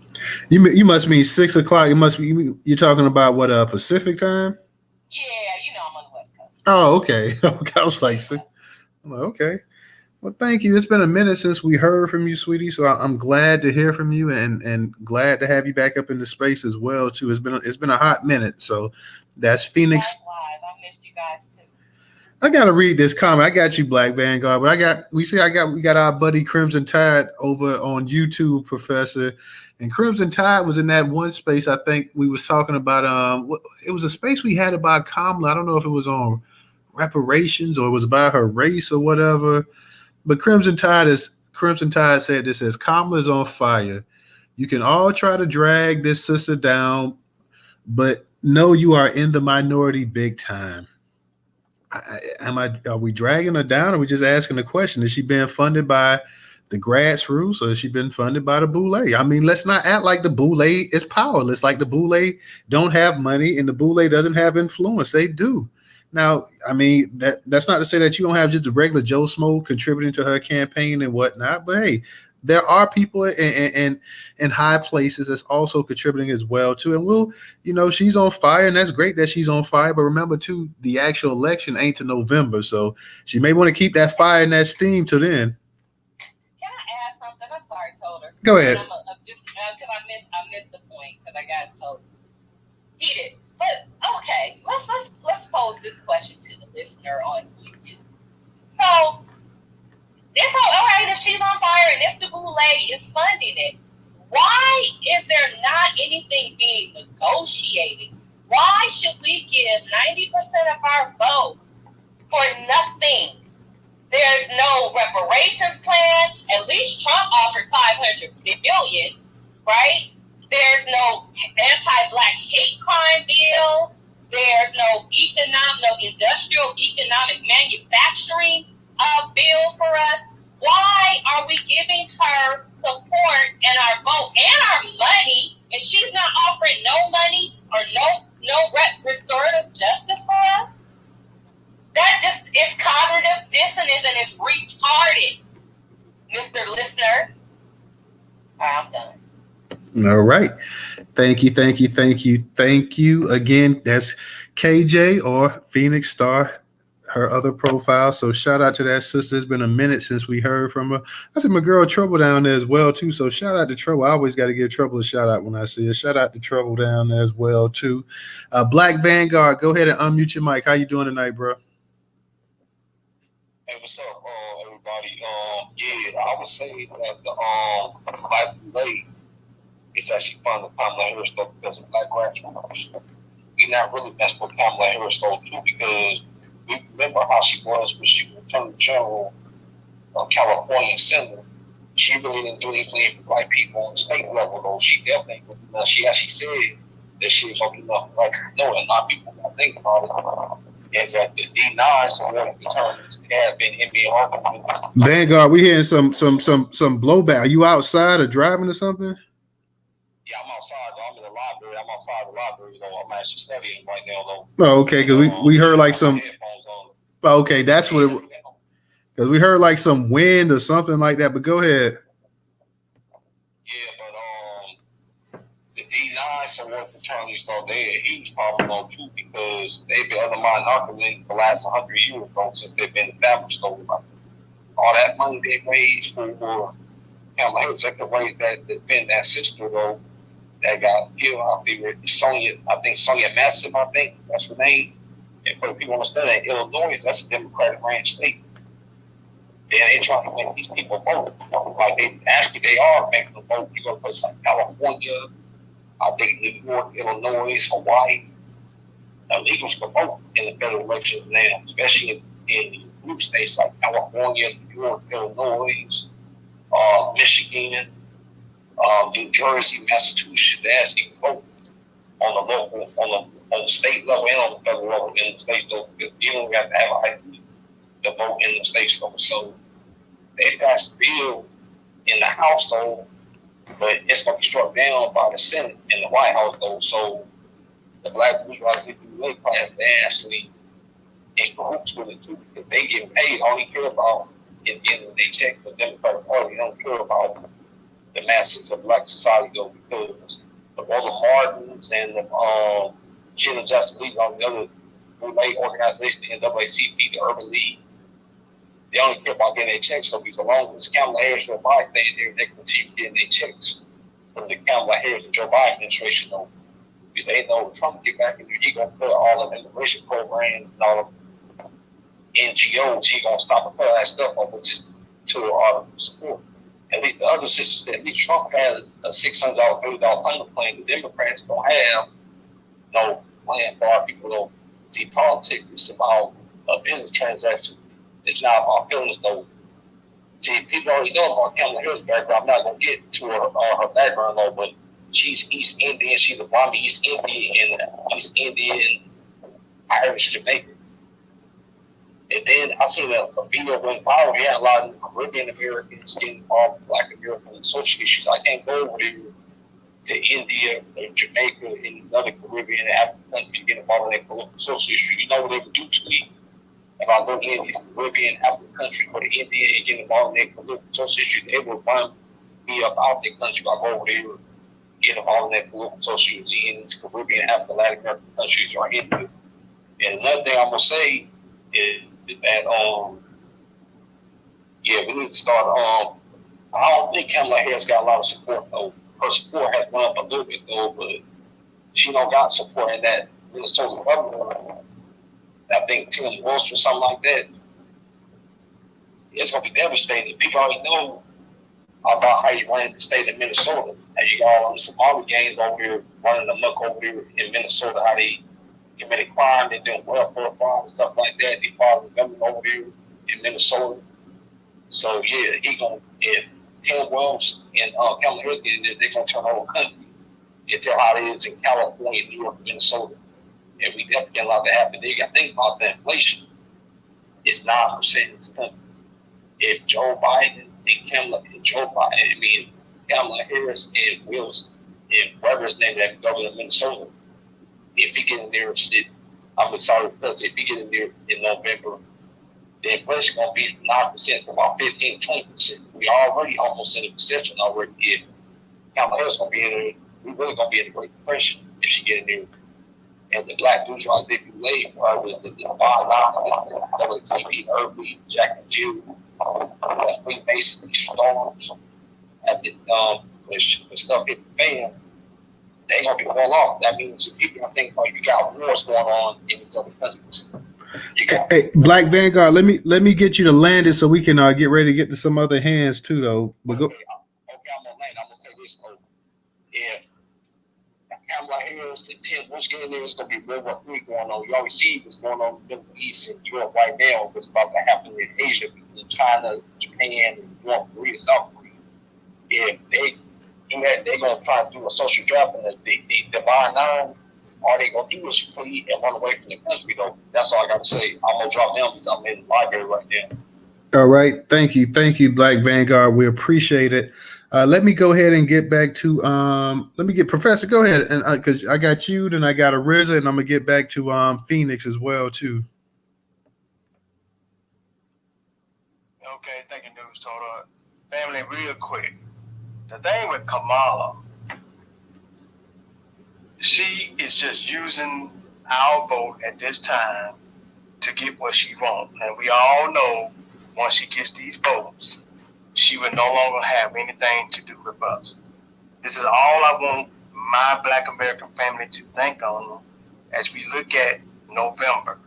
You must mean 6 o'clock. It must be you're talking about what Pacific time? Yeah, I'm on the West Coast. Oh, okay. I was like, okay. Well, thank you. It's been a minute since we heard from you, sweetie. So I'm glad to hear from you and glad to have you back up in the space as well too. It's been a hot minute. So that's Phoenix. Likewise. I missed you guys too. I gotta read this comment. I got you, Black Vanguard, but we got our buddy Crimson Tide over on YouTube, Professor. And Crimson Tide was in that one space. I think we was talking about it was a space we had about Kamala. I don't know if it was on reparations or it was about her race or whatever. But Crimson Tide said this as Kamala is on fire. You can all try to drag this sister down, but know you are in the minority big time. Are we dragging her down? Or are we just asking the question? Is she being funded by the Grassroots or has she been funded by the Boule? I mean, let's not act like the Boule is powerless, like the Boule don't have money and the Boule doesn't have influence. They do. Now, I mean, that's not to say that you don't have just a regular Joe Smo contributing to her campaign and whatnot, but hey, there are people in high places that's also contributing as well too. And she's on fire, and that's great that she's on fire. But remember too, the actual election ain't to November, so she may want to keep that fire and that steam till then. Can I add something? I'm sorry, Toter. Go ahead. Just because I missed the point because I got so heated. But okay, let's pose this question to the listener on YouTube. So it's all right if she's on fire and if the Boule is funding it. Why is there not anything being negotiated? Why should we give 90% of our vote for nothing? There's no reparations plan. At least Trump offered $500 billion, right? There's no anti-Black hate crime bill. There's no industrial economic manufacturing bill for us. Why are we giving her support and our vote and our money, and she's not offering no money or no restorative justice for us? That just is cognitive dissonance and it's retarded, Mr. Listener. All right, I'm done. All right. Thank you again. That's KJ or Phoenix Star her other profile. So shout out to that sister. It's been a minute since we heard from her. I see my girl Trouble down there as well too. So shout out to Trouble. I always got to give Trouble a shout out when I see her. Shout out to Trouble down there as well too. Black Vanguard, go ahead and unmute your mic. How you doing tonight, bro? Hey, what's up, everybody? Yeah, I would say that the Black Boule is actually fun to Kamala Harris though because of Black Grassroots. We're not really messing with Kamala Harris though too because we remember how she was when she was Attorney General of California Senator. She really didn't do anything for black people on the state level though. She definitely was enough. She actually said that she was going to do enough for black people. No, and a lot of people don't think about it. Is that the D9 supporting attorneys have been NBA arguments. Vanguard, we hearing some blowback. Are you outside or driving or something? Yeah, I'm outside though. I'm in the library. I'm outside the library though. I'm actually studying right now though. Oh, okay, because we heard like some. Okay, that's what it. Because we heard like some wind or something like that. But go ahead. Yeah, but the D9 supporting attorneys though, they're a huge problem though too because they've been undermining narcotics for the last 100 years though since they've been established though. All that money they raised for Kamala Harris, they could raise that defend that sister though that got killed. I think Sonia Massive, I think that's her name. And for the people understand that Illinois, that's a Democratic ran state. They're trying to make these people vote. Like they are making them vote. You go to places like California, I think New York, Illinois, Hawaii. Illegals can vote in the federal elections now, especially in blue states like California, New York, Illinois, Michigan, New Jersey, Massachusetts. They actually vote on the local, on the state level and on the federal level in the state level. Because you don't have to have an ID to vote in the state level. So they passed the bill in the House though, but it's going to be struck down by the Senate and the White House though. So the Black bourgeoisie class, they actually in groups with it too because they get paid. All they care about is getting their check for the Democratic Party. They don't care about the masses of black society though because the Rosa Martins and the Children Justice League, all the other relay organizations, the NAACP, the Urban League, they only care about getting their checks. So because as long as Kamala Harris and Joe Biden stay there, they continue getting their checks from the Kamala Harris and Joe Biden administration though. Because they know Trump get back in there, he gonna put all of the immigration programs and all of NGOs, he gonna stop and put that stuff up, which is to our support. At least the other sisters said at least Trump had a $600, $30 funding plan. The Democrats don't have no plan for our people though. See, politics is about a business transaction. It's not about feelings though. See, people already know about Kamala Harris' background. I'm not gonna get to her background though, but she's East Indian. She's a Bombay East Indian and East Indian Irish Jamaican. And then I seen a video went viral. We had a lot of Caribbean Americans getting involved with Black American social issues. I can't go over there to India or Jamaica and another Caribbean and African country get involved in their political social issues. You know what they would do to me if I go in these Caribbean, African countries or the India and get involved in their political social issues. They will run me up out their country if I go over there get involved in their political social issues in these Caribbean, African, Latin American countries or India. And another thing I'm gonna say is that we need to start I don't think Kamala Harris got a lot of support though. Her support has went up a little bit though, but she don't got support in that Minnesota governor. I think Tim Walz or something like that. It's gonna be devastating. People already know about how you ran the state of Minnesota. How you got all the Somali gangs over here running amok over here in Minnesota, how they committed crime, they doing welfare fraud and stuff like that. They following the government over here in Minnesota. So yeah, if Tim Walz and Kamala Harris get in there, they're gonna turn the whole country into how it is in California, New York, Minnesota. And we definitely get a lot to happen. They got to think about the inflation. It's 9% in this country. If Joe Biden and Kamala Harris and Wilson and whatever's name that governor of Minnesota, if he get in there, I'm sorry, because if he get in there in November, the inflation going to be 9% to about 15, 20%. We already almost in a recession already. If Kamala Harris going to be in there, we really going to be in a Great Depression if she get in there. And the black bourgeois debut with the Boule, the WCP, Irby, Jack and Jill, the Freemasonry storms, and when stuff hit the fan, they ain't gonna be well off. That means if people think, oh, you got wars going on in these other countries. Hey, Black Vanguard, let me get you to land it so we can get ready to get to some other hands too, though. But go. Okay, I'm gonna land. I'm gonna say this though. If Kamala Harris and Tim Bush get in there, it's gonna be World War III going on. You always see what's going on in the Middle East and Europe right now. What's about to happen in Asia, in China, Japan, and North Korea, South Korea. If they're gonna try to do a social draft and the Divine Nine, all they gonna do is flee and run away from the country. Though that's all I gotta say. I'm gonna drop down because I'm in the library right now. All right, thank you, Black Vanguard. We appreciate it. Let me go ahead and get back to let me get Professor. Go ahead, and because I got you, then I got Ariza, and I'm gonna get back to Phoenix as well too. Okay, thank you, Newstoter. Family, real quick. The thing with Kamala, she is just using our vote at this time to get what she wants. And we all know once she gets these votes, she will no longer have anything to do with us. This is all I want my Black American family to think on as we look at November.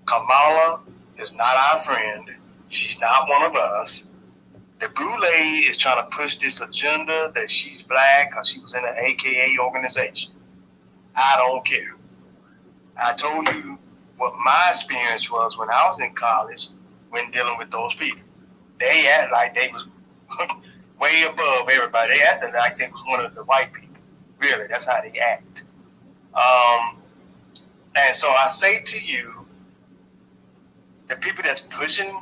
Kamala is not our friend. She's not one of us. The Boule is trying to push this agenda that she's black or she was in an AKA organization. I don't care. I told you what my experience was when I was in college when dealing with those people. They act like they was way above everybody. They acted like they was one of the white people. Really, that's how they act. And so I say to you, the people that's pushing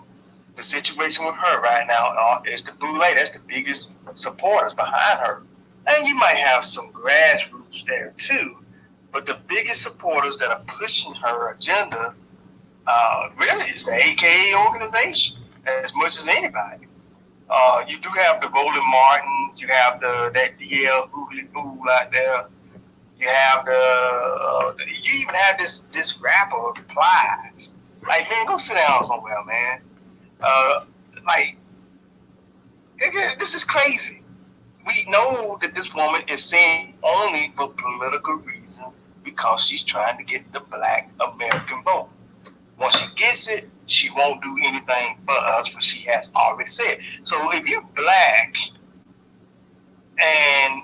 the situation with her right now is the Boule. That's the biggest supporters behind her. And you might have some grassroots there too, but the biggest supporters that are pushing her agenda really is the AKA organization as much as anybody. You do have the Roland Martin, you have that DL Boule out there. You have you even have this rapper Plies. Like, man, go sit down somewhere, man. This is crazy. We know that this woman is saying only for political reasons because she's trying to get the Black American vote. Once she gets it, she won't do anything for us, for she has already said. So if you're black, and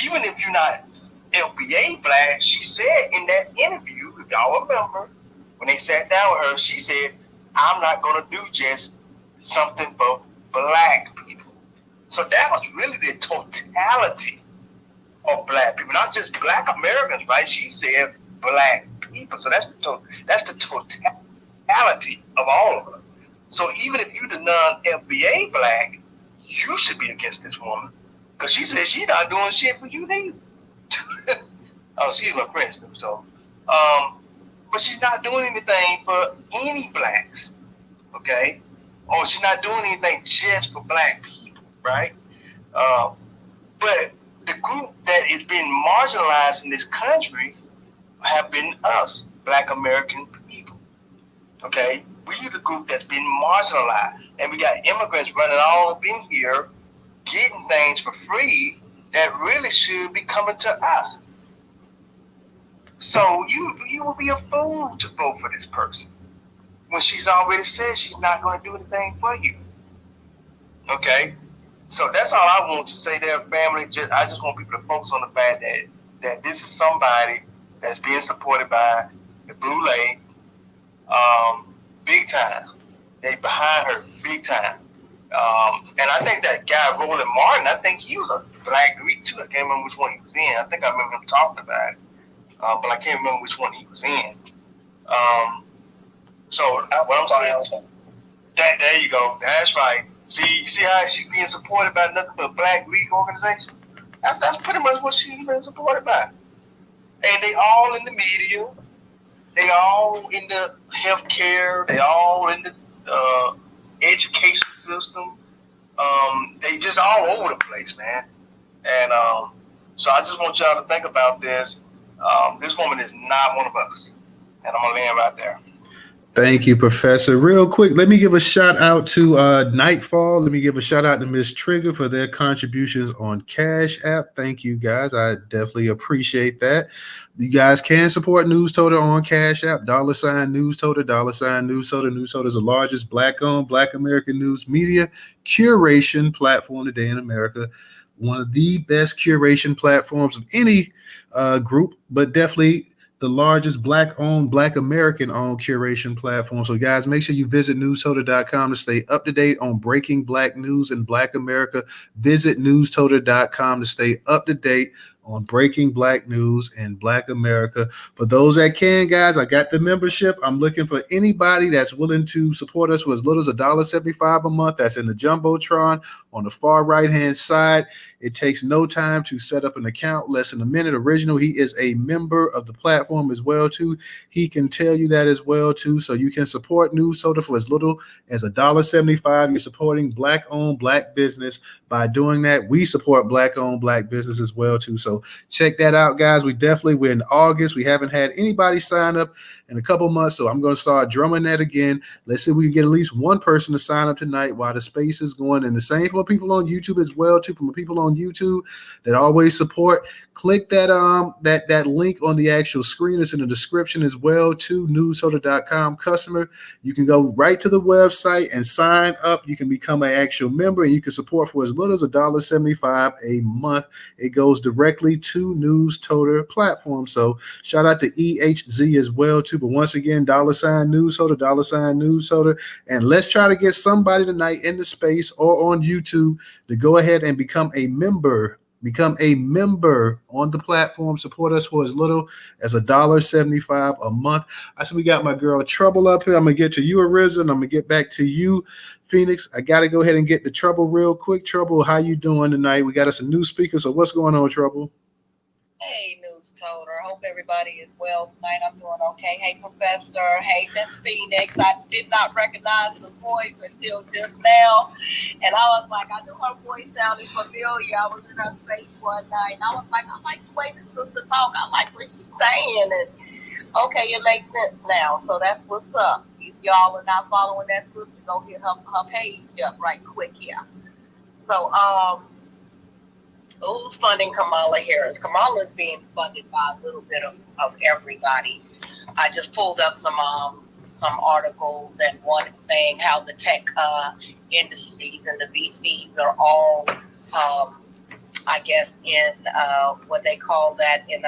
even if you're not LBA black, she said in that interview, if y'all remember, when they sat down with her, she said, I'm not going to do just something for black people. So that was really the totality of black people, not just black Americans, right? She said black people. So that's the totality of all of us. So even if you're the non-FBA black, you should be against this woman because she said she's not doing shit for you neither. Oh, she's my friend, so. But she's not doing anything for any blacks, okay? Or she's not doing anything just for black people, right? But the group that is being marginalized in this country have been us, Black American people, okay? We're the group that's been marginalized. And we got immigrants running all up in here, getting things for free that really should be coming to us. So you will be a fool to vote for this person when she's already said she's not going to do anything for you. Okay? So that's all I want to say there, family. I just want people to focus on the fact that this is somebody that's being supported by the Boule, big time. They behind her big time. And I think that guy, Roland Martin, I think he was a black Greek too. I can't remember which one he was in. I think I remember him talking about it. But I can't remember which one he was in. So what I'm saying, there you go. That's right. See how she's being supported by nothing but black Greek organizations? That's pretty much what she's been supported by. And they all in the media. They all in the healthcare. They all in the education system. They just all over the place, man. And so I just want y'all to think about this. This woman is not one of us. And I'm going to land right there. Thank you, Professor. Real quick, let me give a shout out to Nightfall. Let me give a shout out to Miss Trigger for their contributions on Cash App. Thank you, guys. I definitely appreciate that. You guys can support Newstoter on Cash App, $Newstoter, $Newstoter. Newstoter is the largest Black-owned, Black American news media curation platform today in America. One of the best curation platforms of any group, but definitely the largest Black-owned, Black American-owned curation platform. So, guys, make sure you visit Newstoter.com to stay up to date on breaking Black news in Black America. Visit Newstoter.com to stay up to date on breaking Black news in Black America. For those that can, guys, I got the membership. I'm looking for anybody that's willing to support us for as little as $1.75 a month. That's in the Jumbotron on the far right-hand side. It takes no time to set up an account, less than a minute. Original, he is a member of the platform as well, too. He can tell you that as well, too. So you can support Newstoter for as little as $1.75. You're supporting Black-owned, Black business. By doing that, we support Black-owned, Black business as well, too. So check that out, guys. We're in August. We haven't had anybody sign up in a couple months, so I'm going to start drumming that again. Let's see if we can get at least one person to sign up tonight while the space is going. And the same for people on YouTube as well, too. From the people on YouTube that always support, click that that link on the actual screen. It's in the description as well, to Newstoter.com customer. You can go right to the website and sign up. You can become an actual member, and you can support for as little as $1.75 a month. It goes directly to Newstoter platform. So shout out to EHZ as well, too. But once again, $Newstoter, $Newstoter. And let's try to get somebody tonight in the space or on YouTube to go ahead and become a member. Become a member on the platform. Support us for as little as $1.75 a month. I said we got my girl Trouble up here. I'm gonna get to you, Ariza, and I'm gonna get back to you, Phoenix. I gotta go ahead and get the Trouble real quick. Trouble, how you doing tonight? We got us a new speaker. So what's going on, Trouble? Hey, Newstoter. Hope everybody is well tonight. I'm doing okay. Hey, Professor. Hey, Miss Phoenix. I did not recognize the voice until just now. And I was like, I knew her voice sounded familiar. I was in her space one night. And I was like, I like the way the sister talk. I like what she's saying. And okay, it makes sense now. So that's what's up. If y'all are not following that sister, go hit her page up right quick here. So, who's funding Kamala Harris? Kamala is being funded by a little bit of everybody. I just pulled up some articles, and one thing how the tech industries and the VCs are all, I guess, in what they call that in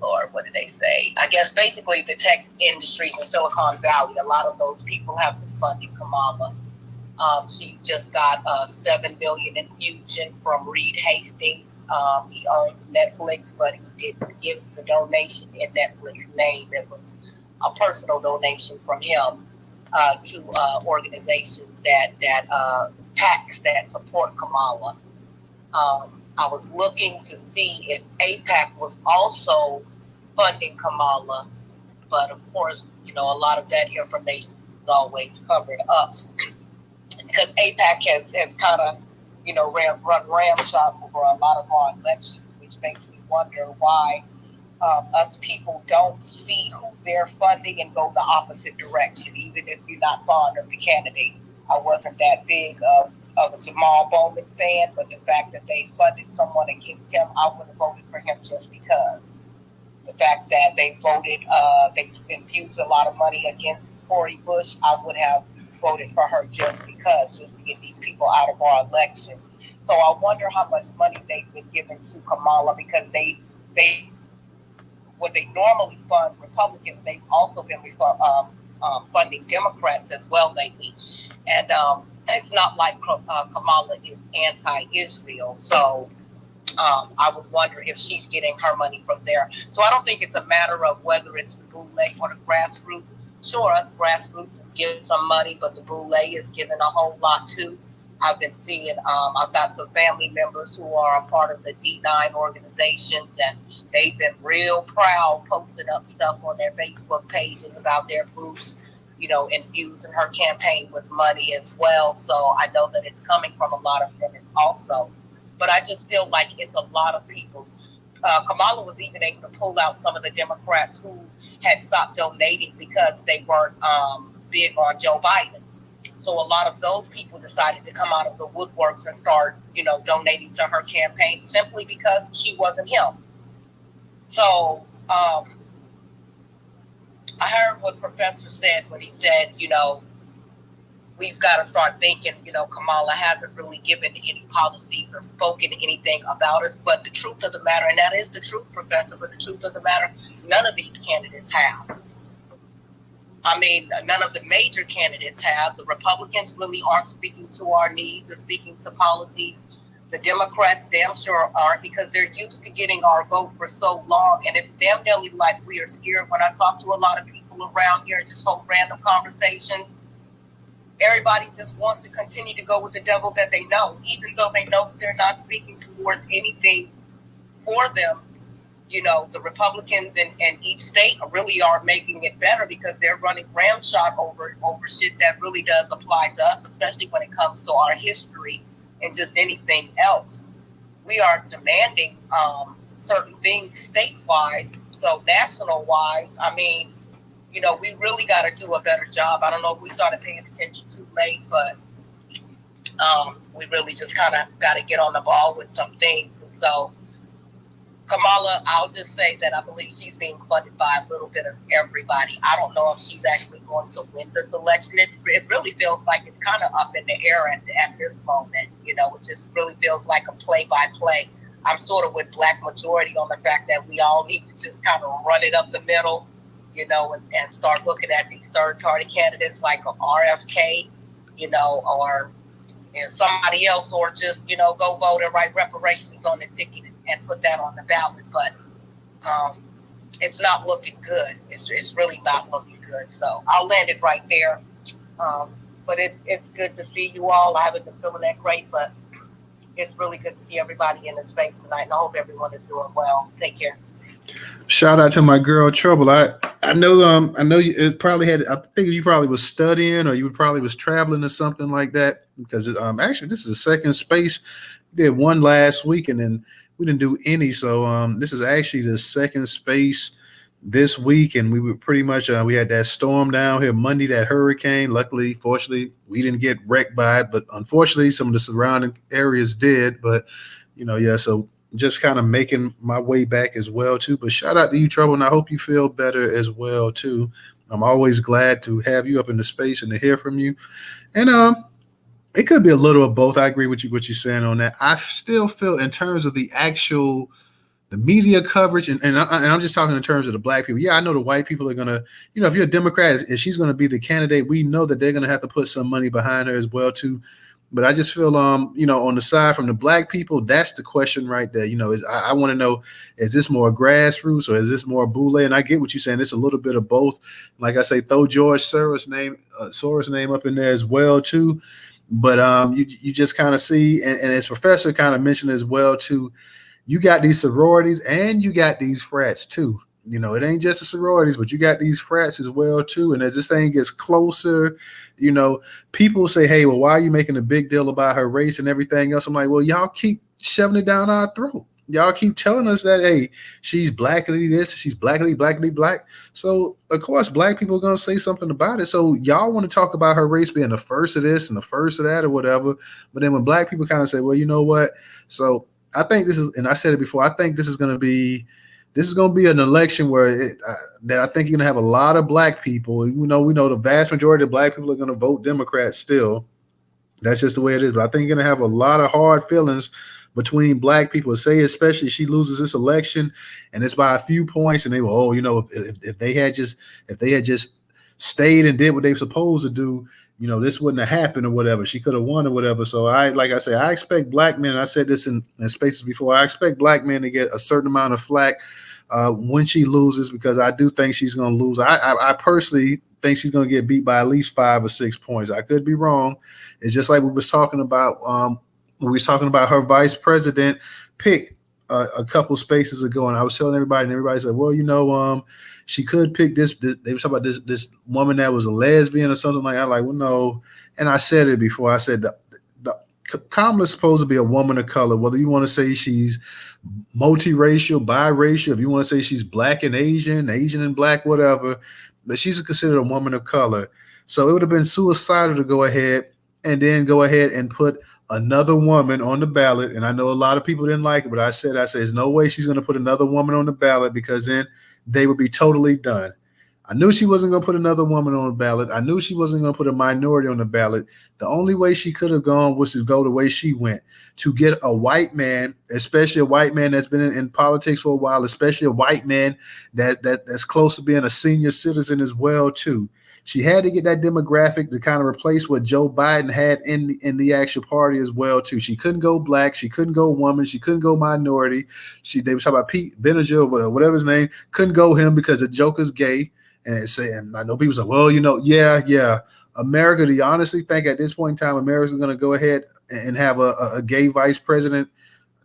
Lord, what did they say? I guess basically the tech industries in Silicon Valley, a lot of those people have been funding Kamala. She's just got a $7 billion infusion from Reed Hastings. He owns Netflix, but he didn't give the donation in Netflix's name. It was a personal donation from him to organizations that PACs that support Kamala. I was looking to see if AIPAC was also funding Kamala, but of course, a lot of that information is always covered up. Because AIPAC has kind of, run ramshot over a lot of our elections, which makes me wonder why us people don't see who they're funding and go the opposite direction, even if you're not fond of the candidate. I wasn't that big of a Jamal Bowman fan, but the fact that they funded someone against him, I would have voted for him just because. The fact that they voted, they infused a lot of money against Cori Bush, I would have voted for her just because, just to get these people out of our elections. So I wonder how much money they've been giving to Kamala, because they when they normally fund Republicans, they've also been funding Democrats as well lately. And it's not like Kamala is anti-Israel. So I would wonder if she's getting her money from there. So I don't think it's a matter of whether it's the Boule or the Grassroots. Sure, us Grassroots is giving some money, but the Boule is giving a whole lot too. I've been seeing, I've got some family members who are a part of the D9 organizations, and they've been real proud posting up stuff on their Facebook pages about their groups, infusing her campaign with money as well. So I know that it's coming from a lot of them also. but I just feel like it's a lot of people. Kamala was even able to pull out some of the Democrats who had stopped donating because they weren't big on Joe Biden. So a lot of those people decided to come out of the woodworks and start, donating to her campaign simply because she wasn't him. So I heard what Professor said when he said, we've got to start thinking, Kamala hasn't really given any policies or spoken anything about us. But the truth of the matter, and that is the truth, Professor, but the truth of the matter, none of these candidates have. I mean, none of the major candidates have. The Republicans really aren't speaking to our needs or speaking to policies. The Democrats damn sure aren't, because they're used to getting our vote for so long. And it's damn nearly like we are scared. When I talk to a lot of people around here, just hold random conversations, everybody just wants to continue to go with the devil that they know, even though they know that they're not speaking towards anything for them. The Republicans in each state really are making it better because they're running ramshot over shit that really does apply to us, especially when it comes to our history and just anything else. We are demanding certain things state-wise, so national-wise, I mean, we really got to do a better job. I don't know if we started paying attention too late, but we really just kind of got to get on the ball with some things. And so Kamala, I'll just say that I believe she's being funded by a little bit of everybody. I don't know if she's actually going to win this election. It really feels like it's kind of up in the air at this moment. It just really feels like a play-by-play. I'm sort of with Black Majority on the fact that we all need to just kind of run it up the middle, and start looking at these third-party candidates like RFK, or somebody else, or just, go vote and write reparations on the ticket and put that on the ballot. But it's not looking good. It's really not looking good. So I'll land it right there. But it's good to see you all. I haven't been feeling that great, but it's really good to see everybody in the space tonight. And I hope everyone is doing well. Take care. Shout out to my girl Trouble. I know you it probably had. I think you probably was studying, or you probably was traveling or something like that. Because actually, this is the second space. We did one last week, and then we didn't do any. So this is actually the second space this week, and we were pretty much we had that storm down here Monday, that hurricane. Luckily, fortunately, we didn't get wrecked by it, but unfortunately, some of the surrounding areas did. But so just kind of making my way back as well too. But shout out to you, Trouble, and I hope you feel better as well too. I'm always glad to have you up in the space and to hear from you. And it could be a little of both. I agree with you what you're saying on that. I still feel in terms of the media coverage, and I'm just talking in terms of the Black people. Yeah, I know the white people are gonna, if you're a Democrat and she's gonna be the candidate, we know that they're gonna have to put some money behind her as well too. But I just feel, on the side from the Black people, that's the question right there. I want to know, is this more grassroots or is this more Boule? And I get what you're saying. It's a little bit of both. Like I say, throw George Soros' name up in there as well too. But you just kind of see, and as Professor kind of mentioned as well too, you got these sororities and you got these frats too. It ain't just the sororities, but you got these frats as well too. And as this thing gets closer, people say, hey, well, why are you making a big deal about her race and everything else? I'm like, well, y'all keep shoving it down our throat. Y'all keep telling us that, hey, she's blackity this, she's blackity black. So, of course, Black people are going to say something about it. So y'all want to talk about her race being the first of this and the first of that or whatever. But then when Black people kind of say, well, you know what? So I think this is, and I said it before, I think this is going to be an election where that I think you're going to have a lot of Black people. We know the vast majority of Black people are going to vote Democrat still. That's just the way it is. But I think you're going to have a lot of hard feelings between Black people. Say, especially if she loses this election and it's by a few points, and they will, if they had just stayed and did what they were supposed to do, this wouldn't have happened or whatever. She could have won or whatever. So I expect Black men, and I said this in spaces before, I expect Black men to get a certain amount of flack when she loses, because I do think she's going to lose. I personally think she's going to get beat by at least 5 or 6 points. I could be wrong. It's just like we was talking about when we was talking about her vice president pick a couple spaces ago, and I was telling everybody, and everybody said, well, she could pick this. They were talking about this woman that was a lesbian or something like that. Like, well, no. And I said it before. I said Kamala's supposed to be a woman of color, whether you want to say she's multiracial, biracial, if you want to say she's black and Asian, Asian and black, whatever, but she's considered a woman of color. So it would have been suicidal to go ahead and put another woman on the ballot. And I know a lot of people didn't like it, but I said, there's no way she's going to put another woman on the ballot, because then they would be totally done. I knew she wasn't going to put another woman on the ballot. I knew she wasn't going to put a minority on the ballot. The only way she could have gone was to go the way she went, to get a white man, especially a white man that's been in politics for a while, especially a white man that's close to being a senior citizen as well too. She had to get that demographic to kind of replace what Joe Biden had in the actual party as well too. She couldn't go black, she couldn't go woman, she couldn't go minority. They were talking about Pete Buttigieg, whatever his name, couldn't go him because the Joker's gay. And I know people say, well, yeah. America, do you honestly think at this point in time America's going to go ahead and have a gay vice president?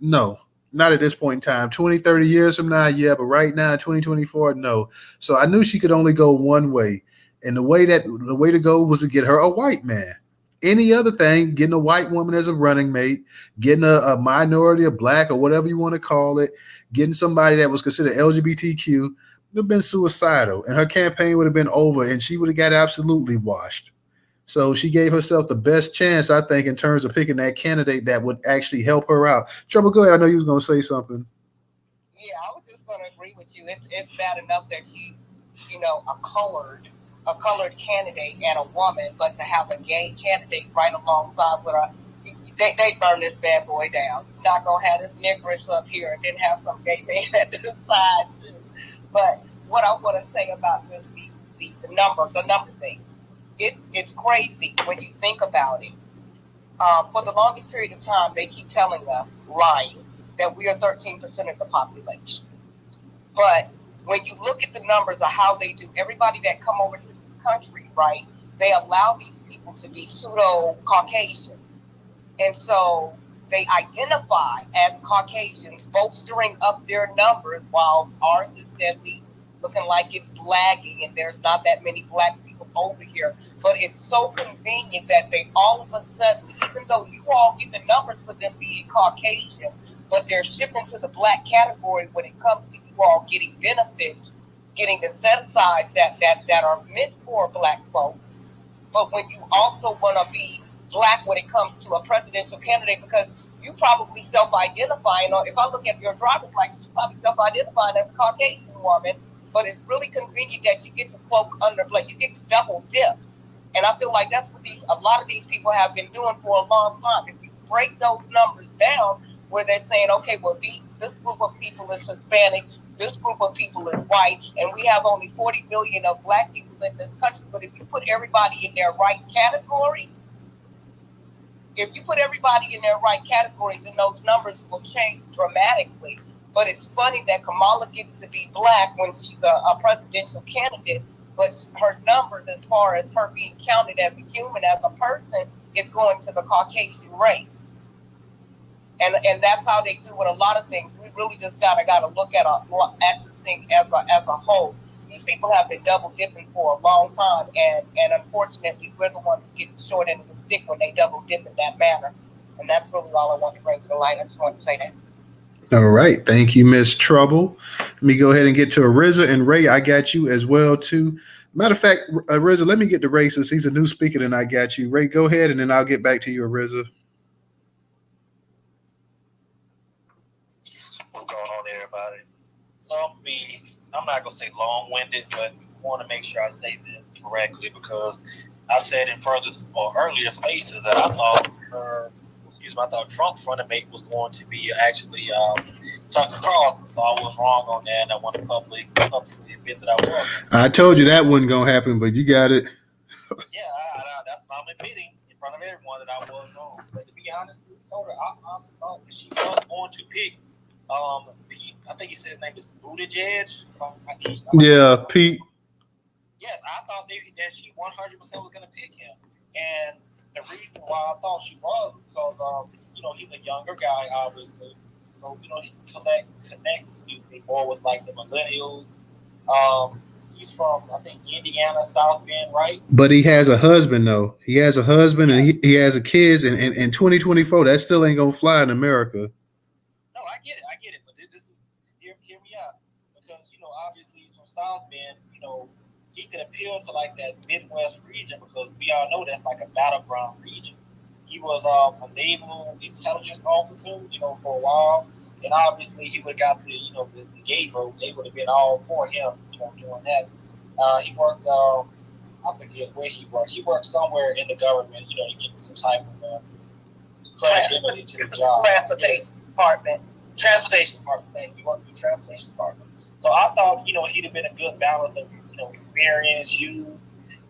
No, not at this point in time. 20, 30 years from now, yeah, but right now, 2024, no. So I knew she could only go one way. And the way to go was to get her a white man. Any other thing, getting a white woman as a running mate, getting a minority, a black, or whatever you want to call it, getting somebody that was considered LGBTQ, would have been suicidal, and her campaign would have been over, and she would have got absolutely washed. So she gave herself the best chance, I think, in terms of picking that candidate that would actually help her out. Trouble, go ahead. I know you was going to say something. Yeah, I was just going to agree with you. It's bad enough that she's, a colored candidate and a woman, but to have a gay candidate right alongside with her, they burn this bad boy down. You're not going to have this niggerish up here and then have some gay man at the side too. But what I want to say about this, the number things, it's crazy when you think about it. For the longest period of time, they keep telling us, lying, that we are 13% of the population. But when you look at the numbers of how they do, everybody that come over to this country, right, they allow these people to be pseudo-Caucasians. And so they identify as Caucasians, bolstering up their numbers, while ours is steadily looking like it's lagging and there's not that many black people over here. But it's so convenient that they all of a sudden, even though you all get the numbers for them being Caucasian, but they're shipping to the black category when it comes to you all getting benefits, getting the set-asides that are meant for black folks. But when you also want to be black when it comes to a presidential candidate, because you probably self-identifying, or if I look at your driver's license, you probably self-identifying as a Caucasian woman, but it's really convenient that you get to cloak under, like you get to double dip. And I feel like that's what a lot of these people have been doing for a long time. If you break those numbers down, where they're saying, okay, well, this group of people is Hispanic, this group of people is white, and we have only 40 million of black people in this country. But if you put everybody in their right categories, then those numbers will change dramatically. But it's funny that Kamala gets to be black when she's a presidential candidate, but her numbers, as far as her being counted as a human, as a person, is going to the Caucasian race. And that's how they do with a lot of things. We really just gotta look at this thing as a whole. These people have been double dipping for a long time, and unfortunately, we're the ones who get the short end of the stick when they double dip in that manner. And that's really all I want to bring to the light. I just want to say that. All right, thank you, Miss Trouble. Let me go ahead and get to Ariza, and Ray, I got you as well too. Matter of fact, Ariza, let me get to Ray since he's a new speaker, and I got you. Ray, go ahead, and then I'll get back to you, Ariza. What's going on, everybody? So I'm not gonna say long-winded, but I want to make sure I say this correctly, because I said in earlier spaces that I thought Trump's running mate was going to be actually Tucker Carlson. So I was wrong on that, and I want to publicly admit that I was. I told you that wasn't gonna happen, but you got it. Yeah, that's what I'm admitting in front of everyone that I was wrong. But to be honest, I honestly thought that she was going to pick Pete. I think you said his name is Buttigieg. Yeah, Pete. Yes, I thought that she 100% was going to pick him, and the reason why I thought she was because he's a younger guy, obviously, so he connect more with like the millennials. He's from, I think, Indiana, South Bend, right? But he has a husband, though. He has a husband, and he has a kids. And in 2024, that still ain't gonna fly in America. No, I get it. But this is hear me out, because obviously he's from South Bend. He could appeal to like that Midwest region, because we all know that's like a battleground region. He was a naval intelligence officer, for a while, and obviously he would have got the gay vote. They would have been all for him, doing that. He worked, I forget where he worked. He worked somewhere in the government, to get some type of credibility to the job. Transportation department. Transportation department. He worked in the transportation department. So I thought, he'd have been a good balance of, experience, youth,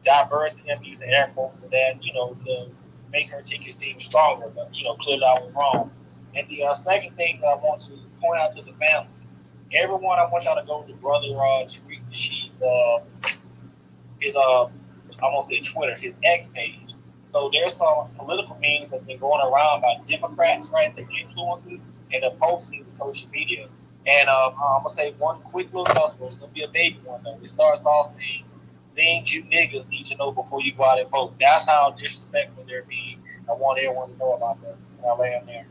diversity. I'm using air quotes for that, to make her ticket seem stronger. But, clearly I was wrong. And the second thing that I want to point out to the family, everyone, I want y'all to go to Brother Tariq Nasheed's, I won't say Twitter, his X page. So there's some political memes that's been going around by Democrats, right, the influencers, and the postings on social media. And I'm going to say one quick little cuss word. It's going to be a baby one, though. It starts off saying, things you niggas need to know before you go out and vote. That's how disrespectful they're being. I want everyone to know about that. And I land there.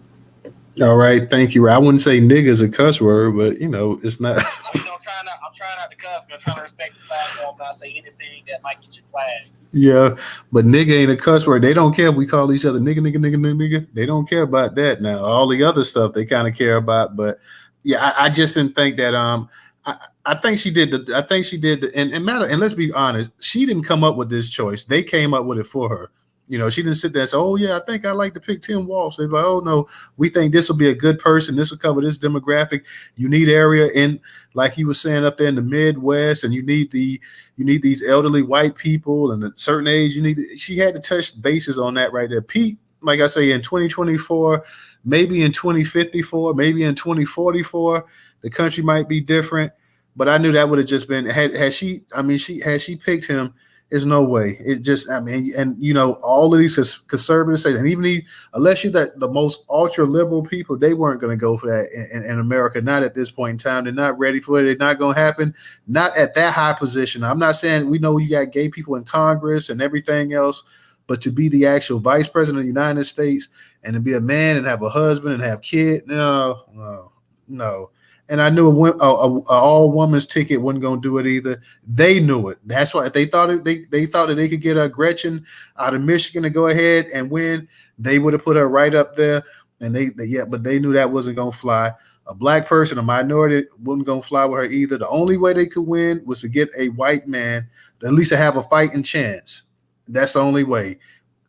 All right, thank you. I wouldn't say nigga's a cuss word, but it's not. I'm trying not to cuss, but I'm trying to respect the platform, not say anything that might get you flagged. Yeah, but nigga ain't a cuss word. They don't care if we call each other nigga. They don't care about that now. All the other stuff they kind of care about, but yeah, I just didn't think that. I think she did. And matter. And let's be honest, she didn't come up with this choice. They came up with it for her. She didn't sit there and say, "Oh yeah, I think I like to pick Tim Walz." They're like, "Oh no, we think this will be a good person. This will cover this demographic. You need area in, like you were saying, up there in the Midwest, and you need these elderly white people and a certain age. She had to touch bases on that right there. Pete, like I say, in 2024, maybe in 2054, maybe in 2044, the country might be different. But I knew that would have just been had she picked him. There's no way. It just, all of these conservatives say, and even unless you're the most ultra liberal people, they weren't going to go for that in America. Not at this point in time. They're not ready for it. It's not going to happen. Not at that high position. I'm not saying we know you got gay people in Congress and everything else, but to be the actual vice president of the United States and to be a man and have a husband and have kids, no. And I knew a all woman's ticket wasn't going to do it either. They knew it. That's why they thought they thought that they could get a Gretchen out of Michigan to go ahead and win. They would have put her right up there, and but they knew that wasn't going to fly. A black person, a minority, wasn't going to fly with her either. The only way they could win was to get a white man, at least to have a fighting chance. That's the only way.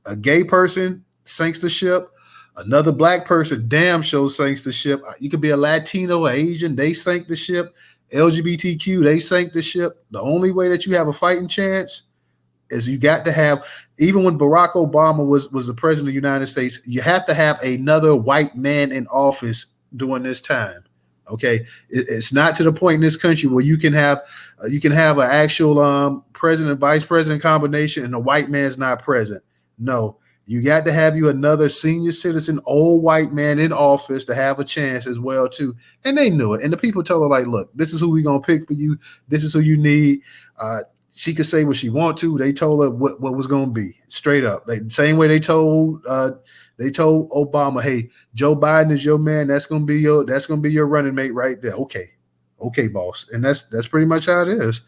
A gay person sinks the ship. Another black person damn sure sinks the ship. You could be a Latino or Asian, they sank the ship. LGBTQ, they sank the ship. The only way that you have a fighting chance is you got to have, even when Barack Obama was the president of the United States, you have to have another white man in office during this time. Okay, it's not to the point in this country where you can have an actual president, vice president combination and the white man's not present. No. You got to have you another senior citizen, old white man in office to have a chance as well, too. And they knew it. And the people told her, like, look, this is who we're going to pick for you. This is who you need. She could say what she want to. They told her what was going to be straight up. Same way they told Obama, hey, Joe Biden is your man. That's going to be your running mate right there. Okay, boss. And that's pretty much how it is.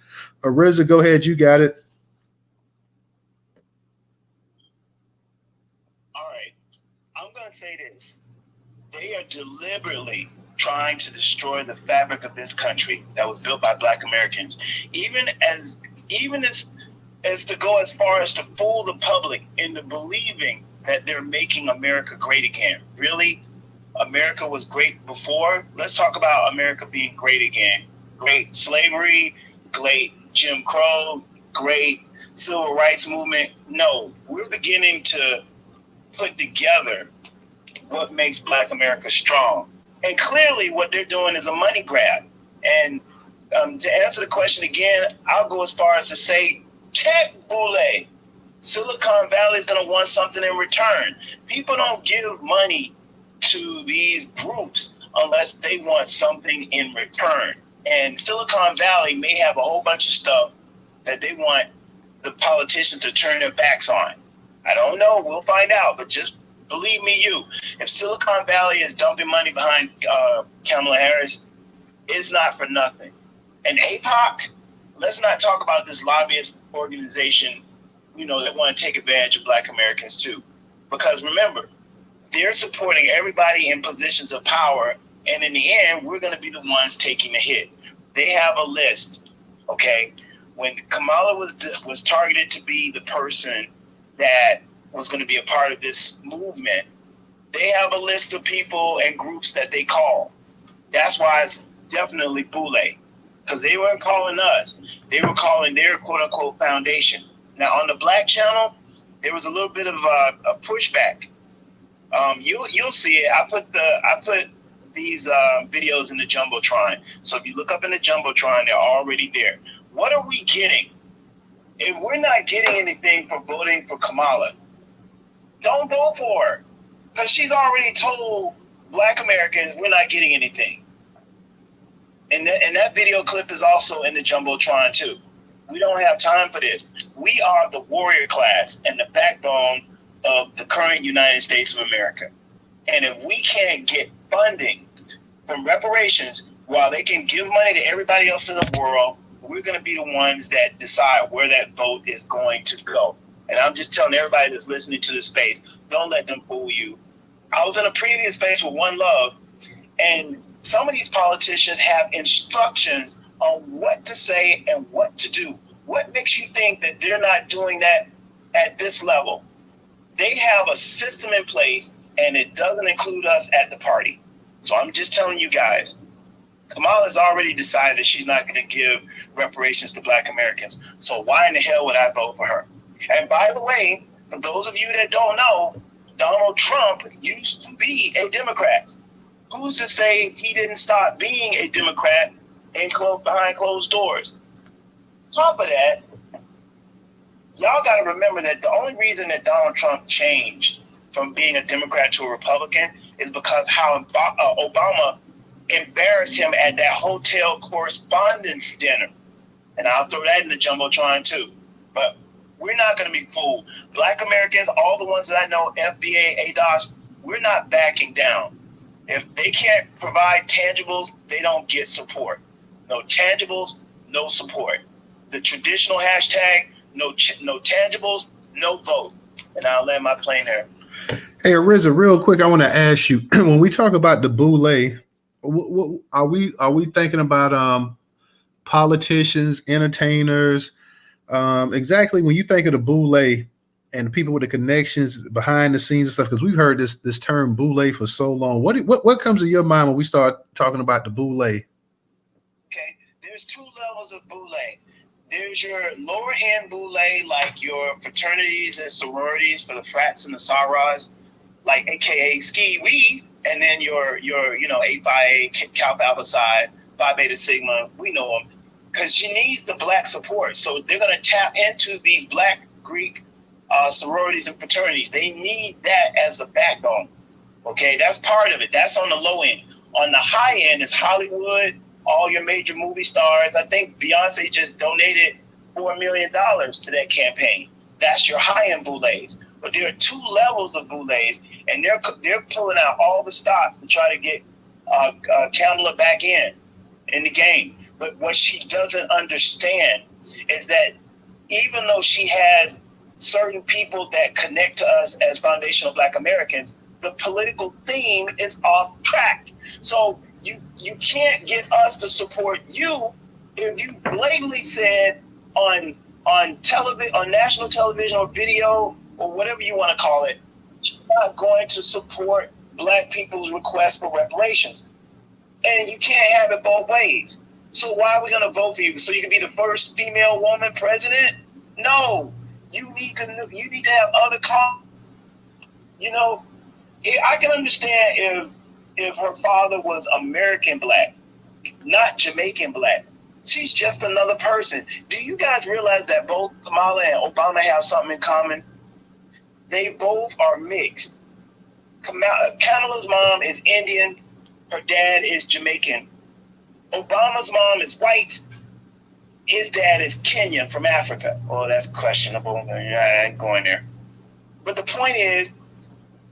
Ariza, go ahead. You got it. Say this: they are deliberately trying to destroy the fabric of this country that was built by Black Americans, even as to go as far as to fool the public into believing that they're making America great again. Really, America was great before. Let's talk about America being great again. Great slavery, great Jim Crow, great civil rights movement. No, we're beginning to put together what makes Black America strong. And clearly what they're doing is a money grab. And to answer the question again, I'll go as far as to say, check Boule. Silicon Valley is going to want something in return. People don't give money to these groups unless they want something in return. And Silicon Valley may have a whole bunch of stuff that they want the politicians to turn their backs on. I don't know. We'll find out. But just believe me, if Silicon Valley is dumping money behind Kamala Harris, it's not for nothing. And AIPAC, let's not talk about this lobbyist organization, that want to take advantage of Black Americans too. Because remember, they're supporting everybody in positions of power. And in the end, we're going to be the ones taking the hit. They have a list, okay? When Kamala was targeted to be the person that was going to be a part of this movement, they have a list of people and groups that they call. That's why it's definitely Boule, because they weren't calling us. They were calling their quote-unquote foundation. Now, on the Black channel, there was a little bit of a pushback. You'll see it. I put these videos in the Jumbotron. So if you look up in the Jumbotron, they're already there. What are we getting? If we're not getting anything for voting for Kamala, don't vote for her. Because she's already told Black Americans we're not getting anything. And that video clip is also in the Jumbotron too. We don't have time for this. We are the warrior class and the backbone of the current United States of America. And if we can't get funding from reparations while they can give money to everybody else in the world, we're going to be the ones that decide where that vote is going to go. And I'm just telling everybody that's listening to this space, don't let them fool you. I was in a previous space with One Love, and some of these politicians have instructions on what to say and what to do. What makes you think that they're not doing that at this level? They have a system in place, and it doesn't include us at the party. So I'm just telling you guys, Kamala's already decided that she's not going to give reparations to Black Americans. So why in the hell would I vote for her? And by the way, for those of you that don't know, Donald Trump used to be a Democrat. Who's to say he didn't stop being a Democrat and behind closed doors? On top of that, y'all got to remember that the only reason that Donald Trump changed from being a Democrat to a Republican is because how Obama embarrassed him at that hotel correspondence dinner. And I'll throw that in the Jumbotron too. But we're not going to be fooled. Black Americans, all the ones that I know, FBA, ADOS, we're not backing down. If they can't provide tangibles, they don't get support. No tangibles, no support. The traditional hashtag, no tangibles, no vote. And I'll land my plane there. Hey, Ariza, real quick, I want to ask you, when we talk about the Boule, what are we thinking about politicians, entertainers? Exactly when you think of the Boule and the people with the connections behind the scenes and stuff, because we've heard this term Boule for so long. What comes to your mind when we start talking about the Boule? Okay, there's two levels of Boule. There's your lower end Boule, like your fraternities and sororities for the frats and the sorors, like AKA Ski Wee, and then your A Phi A, Kappa Alpha Psi, Phi Beta Sigma, we know them, because she needs the Black support. So they're going to tap into these Black Greek sororities and fraternities. They need that as a backbone. Okay, that's part of it. That's on the low end. On the high end is Hollywood, all your major movie stars. I think Beyonce just donated $4 million to that campaign. That's your high-end Boules. But there are two levels of Boules, and they're pulling out all the stops to try to get Kamala back in the game. But what she doesn't understand is that even though she has certain people that connect to us as foundational Black Americans, the political theme is off track. So you can't get us to support you if you blatantly said on television, on national television or video or whatever you want to call it, you're not going to support Black people's request for reparations. And you can't have it both ways. So why are we going to vote for you? So you can be the first female woman president? No, you need to have other I can understand if her father was American Black, not Jamaican Black. She's just another person. Do you guys realize that both Kamala and Obama have something in common? They both are mixed. Kamala's mom is Indian. Her dad is Jamaican. Obama's mom is white. his dad is Kenyan from Africa. Oh, that's questionable. I ain't going there. But the point is,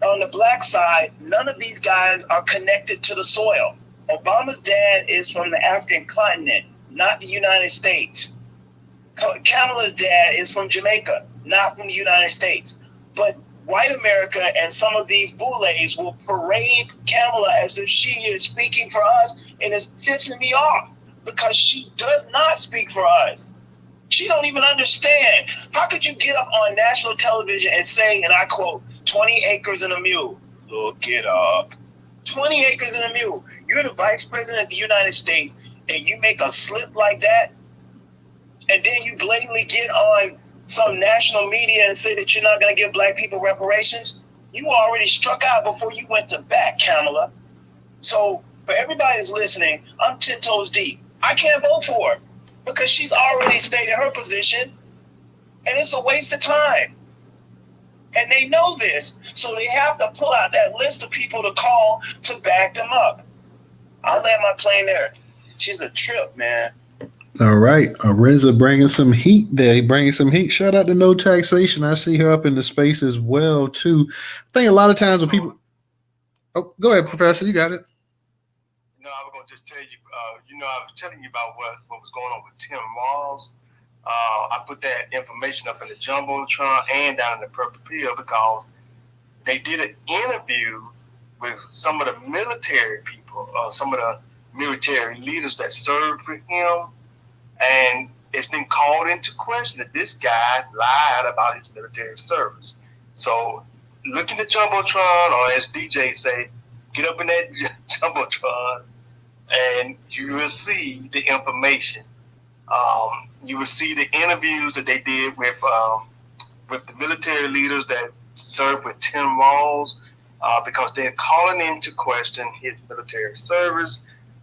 on the black side, none of these guys are connected to the soil. Obama's dad is from the African continent, not the United States. Kamala's dad is from Jamaica, not from the United States. But white America and some of these boules will parade Kamala as if she is speaking for us, and it's pissing me off because she does not speak for us. She don't even understand. How could you get up on national television and say, and I quote, 20 acres and a mule? Look it up. 20 acres and a mule. You're the vice president of the United States, and you make a slip like that, and then you blatantly get on some national media and say that you're not going to give black people reparations? You already struck out before you went to bat, Kamala. So for everybody that's listening, I'm 10 toes deep. I can't vote for her because she's already stated her position, and it's a waste of time. And they know this, so they have to pull out that list of people to call to back them up. I'll land my plane there. She's a trip, man. All right. Arinza bringing some heat there. Bringing some heat. Shout out to No Taxation. I see her up in the space as well, too. I think a lot of times when people... Oh, go ahead, Professor. You got it. No, I was going to just tell you, I was telling you about what was going on with Tim Walz. I put that information up in the Jumbotron and down in the Purple Pill because they did an interview with some of the military people, some of the military leaders that served for him. And it's been called into question that this guy lied about his military service. So look in the Jumbotron, or as DJ say, get up in that Jumbotron and you will see the information. You will see the interviews that they did with the military leaders that served with Tim Walz, because they're calling into question his military service.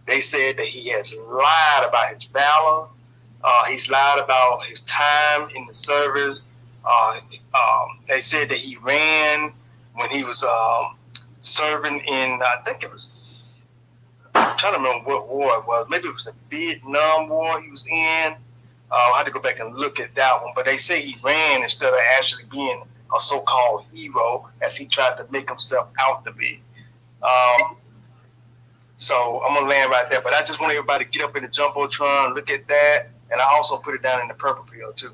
They said that he has lied about his valor. He's lied about his time in the service. They said that he ran when he was serving in, I think it was, I'm trying to remember what war it was. Maybe it was the Vietnam War he was in. I had to go back and look at that one. But they say he ran instead of actually being a so-called hero, as he tried to make himself out to be. So I'm going to land right there. But I just want everybody to get up in the Jumbotron, look at that. And I also put it down in the Purple Pill, too.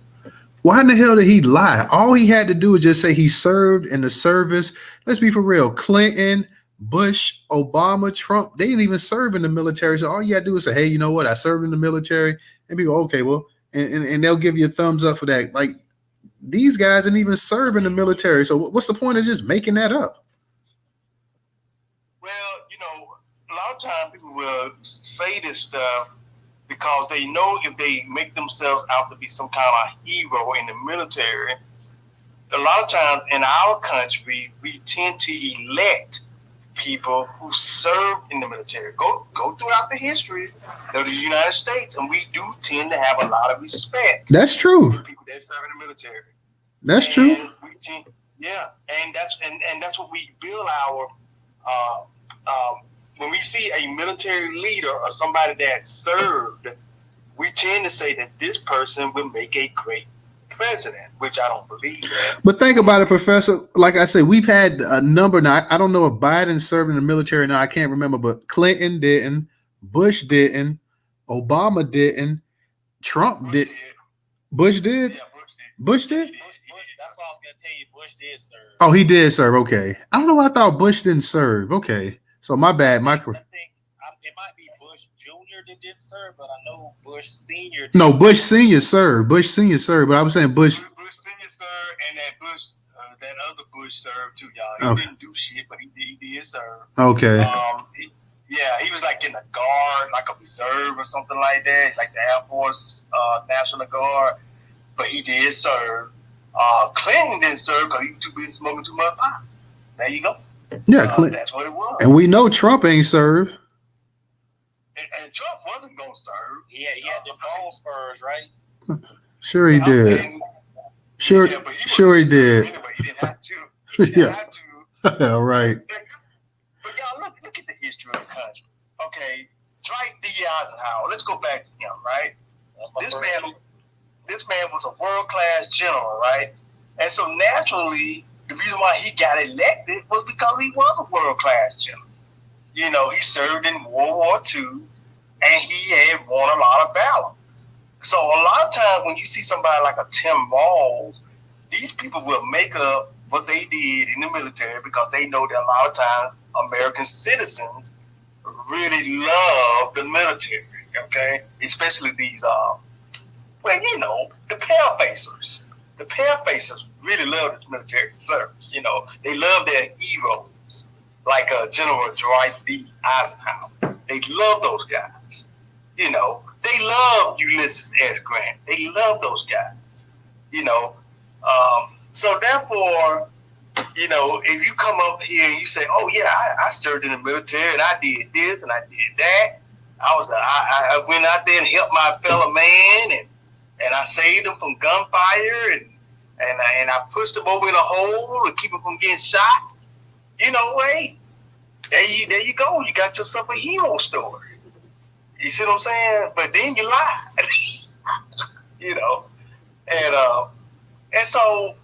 Why in the hell did he lie? All he had to do was just say he served in the service. Let's be for real. Clinton, Bush, Obama, Trump, they didn't even serve in the military. So all you had to do is say, hey, you know what? I served in the military. And people, okay, well, and they'll give you a thumbs up for that. Like, these guys didn't even serve in the military. So what's the point of just making that up? Well, a lot of times people will say this stuff because they know if they make themselves out to be some kind of hero in the military, a lot of times in our country, we tend to elect people who serve in the military. Go throughout the history of the United States, and we do tend to have a lot of respect. That's true. For people that serve in the military. That's true. And that's what we build our when we see a military leader or somebody that served, we tend to say that this person will make a great president, which I don't believe that. But think about it, Professor. Like I said, we've had a number. Now, I don't know if Biden served in the military. Now, I can't remember, but Clinton didn't. Bush didn't. Obama didn't. Trump did. Bush did? Yeah, Bush did? That's what I was going to tell you. Bush did serve. Oh, he did serve. Okay. I don't know why I thought Bush didn't serve. Okay. So my bad. I think it might be Bush Jr. that didn't serve, but I know Bush Sr. No, Bush Sr. served. Bush Sr. served, but I was saying Bush. Bush Sr. served, and that other Bush served too, y'all. He didn't do shit, but he did serve. Okay. He was like in the guard, like a reserve or something like that, like the Air Force National Guard, but he did serve. Clinton didn't serve because he was too busy smoking too much pot. There you go. Yeah, Clinton. That's what it was. And we know Trump ain't served. And Trump wasn't going to serve. He had them bone spurs, right? Sure he did. Sure he did. Anyway, he didn't have to. He didn't have to. All right. But y'all, look at the history of the country. Okay, Dwight D. Eisenhower. Let's go back to him, right? This man was a world-class general, right? And so naturally, the reason why he got elected was because he was a world-class general. You know, he served in World War II, and he had won a lot of battles. So a lot of times when you see somebody like a Tim Walz, these people will make up what they did in the military because they know that a lot of times American citizens really love the military, okay? Especially these, well, you know, the pale-facers. The pale-facers really love this military service, you know. They love their heroes, like General Dwight D. Eisenhower. They love those guys, you know. They love Ulysses S. Grant. They love those guys, you know. So therefore, you know, if you come up here and you say, "Oh yeah, I served in the military and I did this and I did that," I went out there and helped my fellow man and I saved him from gunfire and I pushed him over in a hole to keep him from getting shot. You know, wait, there you go. You got yourself a hero story. You see what I'm saying? But then you lied, you know, and so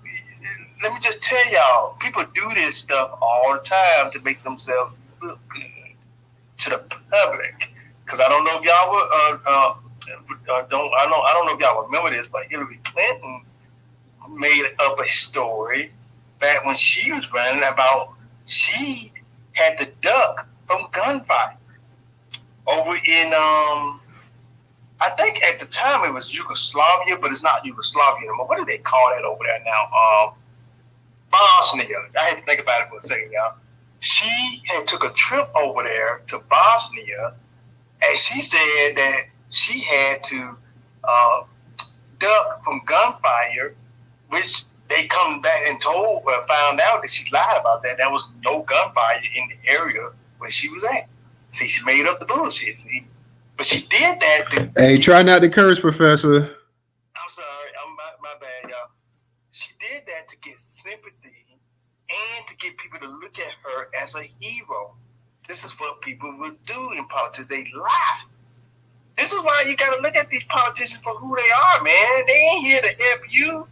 let me just tell y'all, people do this stuff all the time to make themselves look good to the public. Because I don't know if y'all I don't know if y'all remember this, but Hillary Clinton made up a story back when she was running about she had to duck from gunfire over in I think at the time it was Yugoslavia, but it's not Yugoslavia anymore. What do they call that over there now? Bosnia. I had to think about it for a second, y'all. She had took a trip over there to Bosnia, and she said that she had to duck from gunfire, which they come back and found out that she lied about that. There was no gunfire in the area where she was at. See, she made up the bullshit, see? But she did that. Hey, try not to curse, Professor. I'm sorry. My bad, y'all. She did that to get sympathy and to get people to look at her as a hero. This is what people would do in politics. They lie. This is why you got to look at these politicians for who they are, man. They ain't here to help you.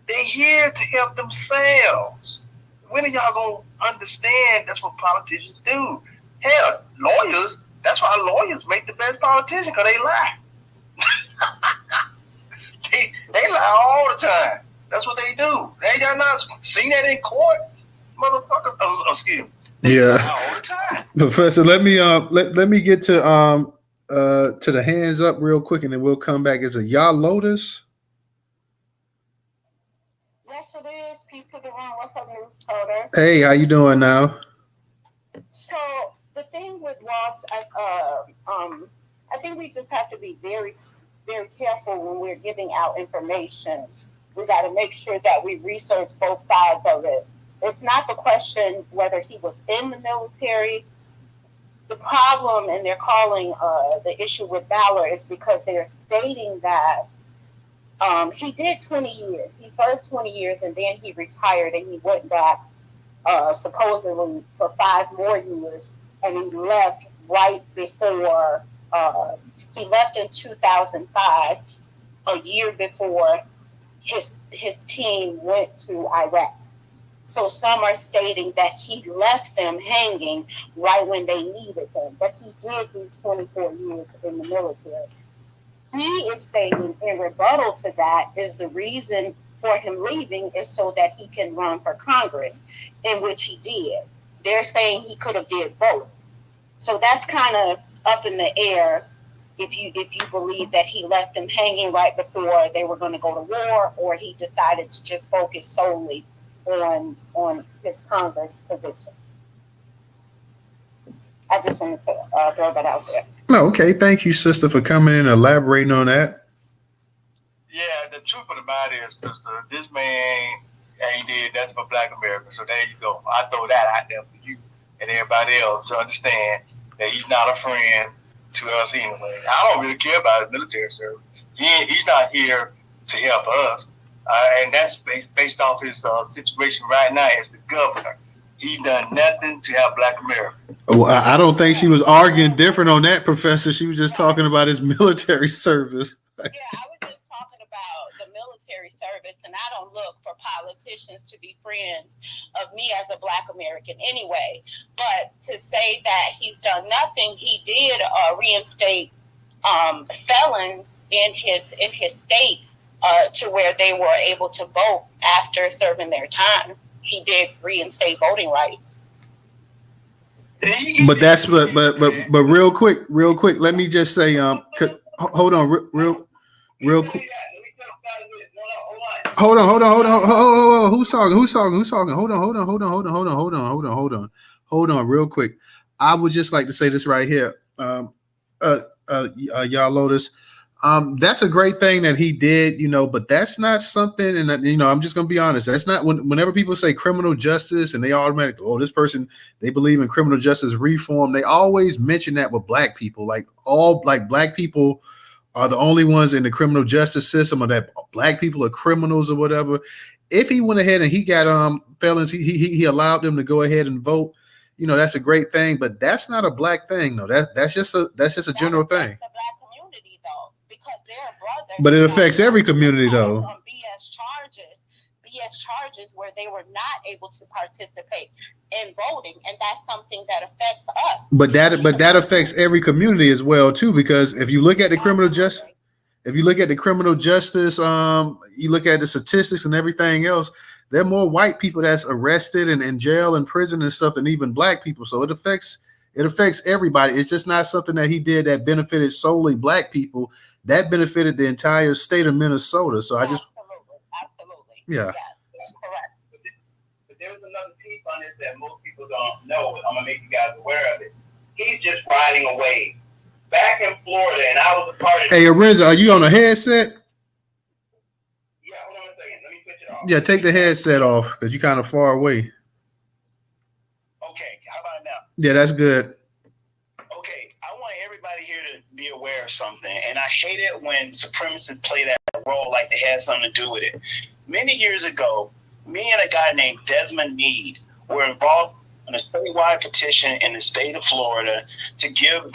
They here to help themselves. When are y'all going to understand that's what politicians do? Hell, lawyers, that's why lawyers make the best politicians, because they lie. they lie all the time. That's what they do. Hey, y'all not seen that in court? Motherfucker. Oh, excuse me. Yeah. All the time. Professor, let me get to the hands up real quick, and then we'll come back. Is it y'all Lotus? Yes, it is. Peace to the room. What's up, Newstoter? Hey, how you doing now? So the thing with Walz, I think we just have to be very, very careful when we're giving out information. We got to make sure that we research both sides of it. It's not the question whether he was in the military. The problem, and they're calling the issue with Valor, is because they're stating that he did 20 years. He served 20 years, and then he retired, and he went back supposedly for 5 more years, and he left right before, he left in 2005, a year before his team went to Iraq. So some are stating that he left them hanging right when they needed him, but he did do 24 years in the military. He is stating in rebuttal to that is the reason for him leaving is so that he can run for Congress, in which he did. They're saying he could have did both. So that's kind of up in the air if you believe that he left them hanging right before they were going to go to war, or he decided to just focus solely on his Congress position. I just wanted to throw that out there. Oh, okay. Thank you, sister, for coming in and elaborating on that. Yeah, the truth of the matter is, sister, this man ain't did nothing for Black Americans. So there you go. I throw that out there for you and everybody else to understand that he's not a friend to us anyway. I don't really care about his military service. He's not here to help us. And that's based off his situation right now as the governor. He's done nothing to help Black America. Well, I don't think she was arguing different on that, Professor. She was just talking about his military service. I was just talking about the military service, and I don't look for politicians to be friends of me as a Black American anyway. But to say that he's done nothing, he did reinstate felons in his state to where they were able to vote after serving their time. He did reinstate voting rights. But that's but real quick, let me just say hold on real quick. Hold on. Who's talking? Hold on real quick. I would just like to say this right here. Y'all Lotus. That's a great thing that he did, but that's not something, and I'm just gonna be honest. That's not whenever people say criminal justice and they automatically, this person, they believe in criminal justice reform. They always mention that with Black people, like Black people are the only ones in the criminal justice system, or that Black people are criminals or whatever. If he went ahead and he got felons, he allowed them to go ahead and vote. That's a great thing, but that's not a Black thing, though. That's just a general thing. But it affects every community, though. BS charges where they were not able to participate in voting, and that's something that affects us. But that affects every community as well, too, because if you look at the criminal justice, you look at the statistics and everything else, there are more white people that's arrested and in jail and prison and stuff than even Black people. So it affects everybody. It's just not something that he did that benefited solely Black people. That benefited the entire state of Minnesota. So absolutely. Yeah. That's correct. But there's another piece on this that most people don't know. I'm gonna make you guys aware of it. He's just riding a wave. Back in Florida, and I was a part of. Hey, Arinza, are you on a headset? Yeah, hold on a second. Let me switch it off. Yeah, take the headset off because you're kind of far away. Okay, how about now? Yeah, that's good. Okay, I want everybody here to be aware of something, and I hate it when supremacists play that role like they had something to do with it. Many years ago, me and a guy named Desmond Meade were involved in a statewide petition in the state of Florida to give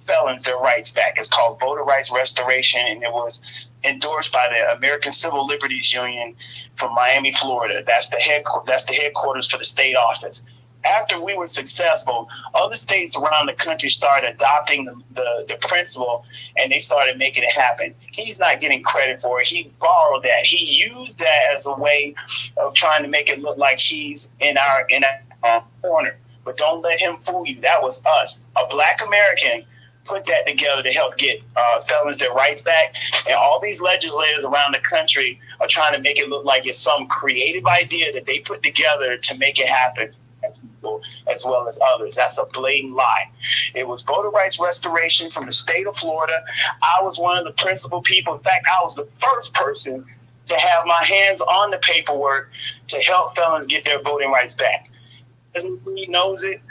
felons their rights back. It's called Voter Rights Restoration, and it was endorsed by the American Civil Liberties Union from Miami, Florida. That's the headquarters for the state office. After we were successful, other states around the country started adopting the principle, and they started making it happen. He's not getting credit for it. He borrowed that. He used that as a way of trying to make it look like he's in our corner. But don't let him fool you. That was us. A Black American put that together to help get felons their rights back. And all these legislators around the country are trying to make it look like it's some creative idea that they put together to make it happen. People as well as others. That's a blatant lie. It was voter rights restoration from the state of Florida. I was one of the principal people. In fact, I was the first person to have my hands on the paperwork to help felons get their voting rights back. He knows it.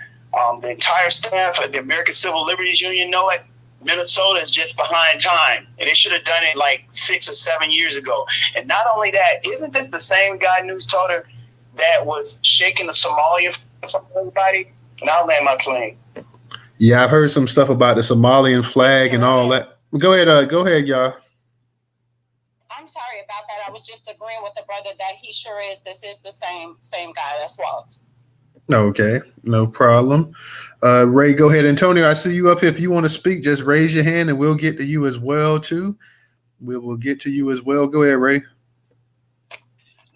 The entire staff of the American Civil Liberties Union know it. Minnesota is just behind time, and they should have done it like 6 or 7 years ago. And not only that, isn't this the same guy, Newstoter, that was shaking the Somalian from everybody? And I'll land my plane. Yeah, I've heard some stuff about the Somalian flag and all that. Go ahead, y'all. I'm sorry about that. I was just agreeing with the brother that he sure is. This is the same guy. That's Walz. Okay, no problem. Ray, go ahead. Antonio, I see you up here. If you want to speak, just raise your hand and we'll get to you as well, too. We will get to you as well. Go ahead, Ray.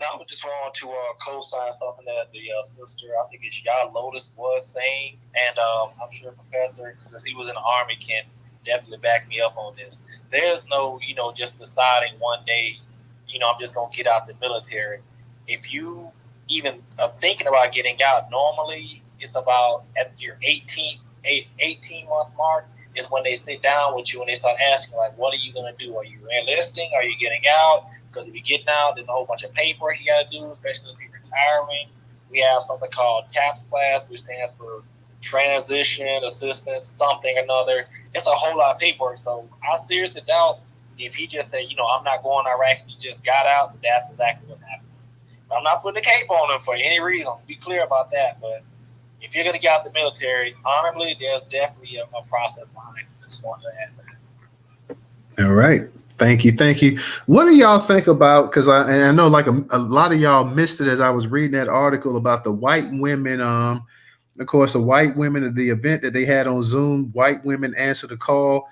No, I just want to co-sign something that the sister, I think it's Y'all Lotus, was saying. And I'm sure Professor, since he was in the Army, can definitely back me up on this. There's no, just deciding one day, I'm just going to get out the military. If you even thinking about getting out, normally it's about at your 18-month mark is when they sit down with you and they start asking, like, what are you going to do? Are you enlisting? Are you getting out? Because if you're getting out, there's a whole bunch of paperwork you got to do, especially if you're retiring. We have something called TAPS class, which stands for Transition Assistance, something or another. It's a whole lot of paperwork. So I seriously doubt if he just said, I'm not going to Iraq and he just got out, that's exactly what happens. I'm not putting a cape on him for any reason. Be clear about that. But if you're going to get out the military, honorably, there's definitely a process behind it. Just wanted to add that. All right. Thank you, thank you. What do y'all think about? Because I know like a lot of y'all missed it as I was reading that article about the white women. Of course, the white women at the event that they had on Zoom. White women answered the call.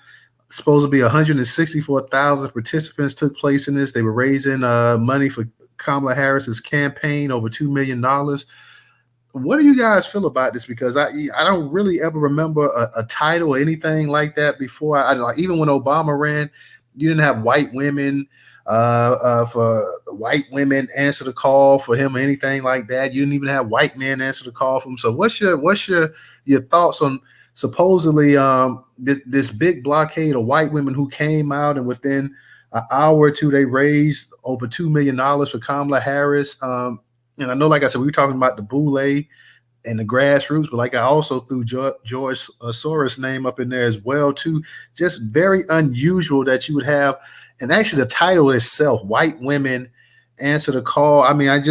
Supposed to be 164,000 participants took place in this. They were raising money for Kamala Harris's campaign, over $2 million. What do you guys feel about this? Because I don't really ever remember a title or anything like that before. Like even when Obama ran, you didn't have white women for white women answer the call for him or anything like that. You didn't even have white men answer the call for him. So what's your thoughts on supposedly this big blockade of white women who came out and within an hour or two they raised over $2 million for Kamala Harris? And I know, like I said, we were talking about the Boule and the Grassroots, but like I also threw George Soros' name up in there as well too. Just very unusual that you would have, and actually the title itself, "White Women Answer the Call." I mean,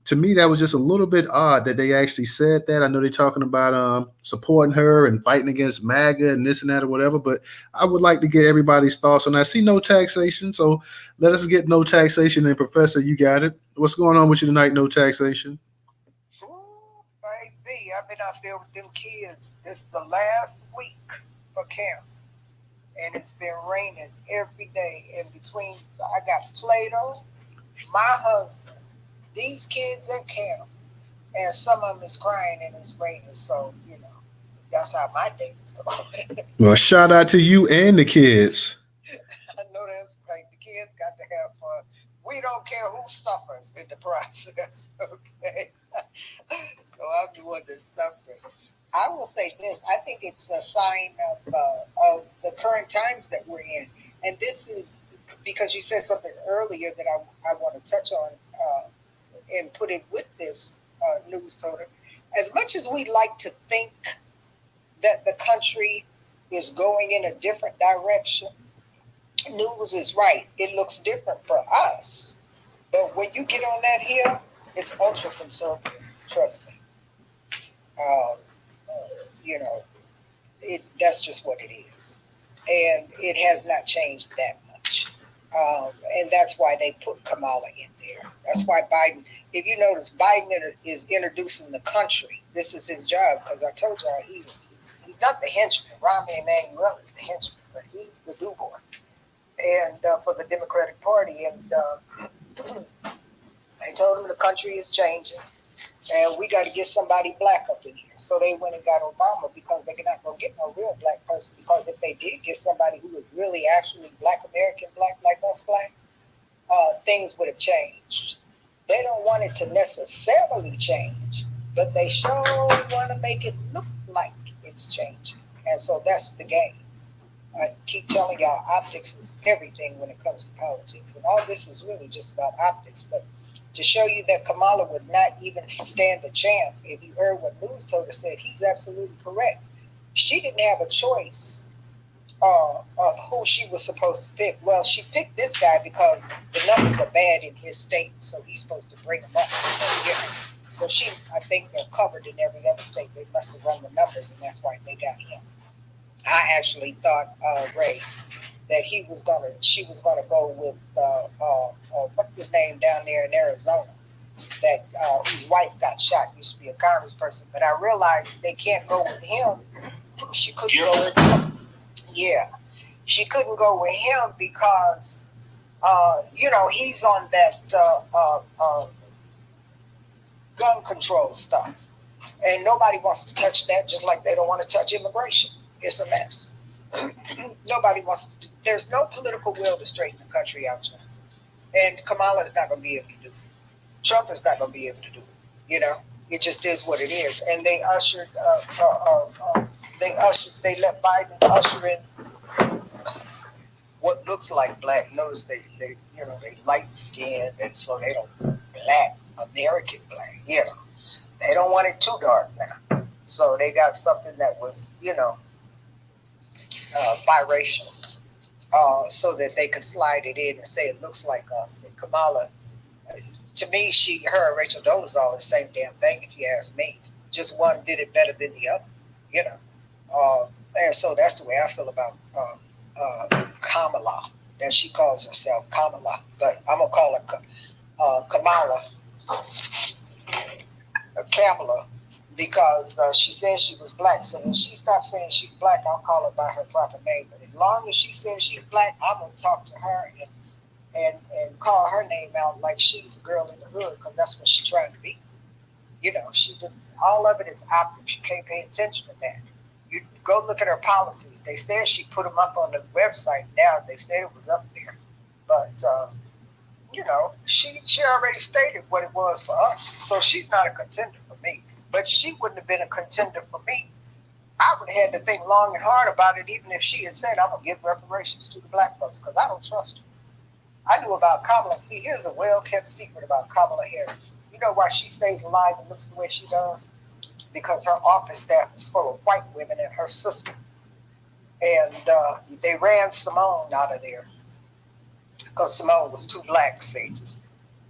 to me that was just a little bit odd that they actually said that. I know they're talking about supporting her and fighting against MAGA and this and that or whatever, but I would like to get everybody's thoughts on that. I see no taxation, so let us get no taxation. And Professor, you got it. What's going on with you tonight? No taxation. Ooh, baby, I've been out there with them kids. This is the last week for camp, and it's been raining every day. In between, I got Plato, my husband, these kids at camp, and some of them is crying and it's raining. So, that's how my day is going. Well, shout out to you and the kids. I know that's right. The kids got to have fun. We don't care who suffers in the process, okay? So I'm the one that's suffering. I will say this. I think it's a sign of the current times that we're in. And this is because you said something earlier that I want to touch on and put it with this Newstoter. As much as we like to think that the country is going in a different direction, news is right. It looks different for us. But when you get on that hill, it's ultra conservative. Trust me. That's just what it is. And it has not changed that much. And that's why they put Kamala in there. That's why Biden, if you notice, Biden is introducing the country. This is his job, because I told y'all he's not the henchman. Rahm Emanuel is the henchman, but he's the do-boy. And for the Democratic Party. And I told him the country is changing, and we got to get somebody black up in here. So they went and got Obama, because they cannot go get no real black person. Because if they did get somebody who was really actually black American, black like us black, things would have changed. They don't want it to necessarily change, but they sure want to make it look like it's changing. And so that's the game. I keep telling y'all, optics is everything when it comes to politics. And all this is really just about optics. But to show you that Kamala would not even stand a chance, if you heard what Newstoter said, he's absolutely correct. She didn't have a choice of who she was supposed to pick. Well, she picked this guy because the numbers are bad in his state, so he's supposed to bring them up. So I think they're covered in every other state. They must have run the numbers, and that's why they got him. I actually thought, Ray, that she was gonna go with what's his name down there in Arizona, that whose wife got shot, used to be a congressperson. But I realized they can't go with him. She couldn't go with him. Yeah, she couldn't go with him because he's on that gun control stuff, and nobody wants to touch that. Just like they don't want to touch immigration. It's a mess. Nobody wants to. There's no political will to straighten the country out, and Kamala is not going to be able to do it. Trump is not going to be able to do it. It just is what it is. And they ushered. They let Biden usher in what looks like black. Notice they light skinned, and so they don't black American black. They don't want it too dark now. So they got something that was biracial, so that they could slide it in and say it looks like us. And Kamala, to me, her and Rachel Dolezal are the same damn thing, if you ask me. Just one did it better than the other, and so that's the way I feel about Kamala. that she calls herself Kamala, but I'm gonna call her Kamala, Kamala, because she says she was black. So when she stops saying she's black, I'll call her by her proper name. But as long as she says she's black, I'm gonna talk to her and call her name out like she's a girl in the hood, because that's what she's trying to be. You know, she just, all of it is optics. You can't pay attention to that. You go look at her policies. They said she put them up on the website. Now they said it was up there, but you know, she already stated what it was for us. So she's not a contender for me. But she wouldn't have been a contender for me. I would have had to think long and hard about it, even if she had said, I'm going to give reparations to the black folks, because I don't trust her. I knew about Kamala. See, here's a well-kept secret about Kamala Harris. You know why she stays alive and looks the way she does? Because her office staff is full of white women and her sister. And they ran Simone out of there because Simone was too black, see.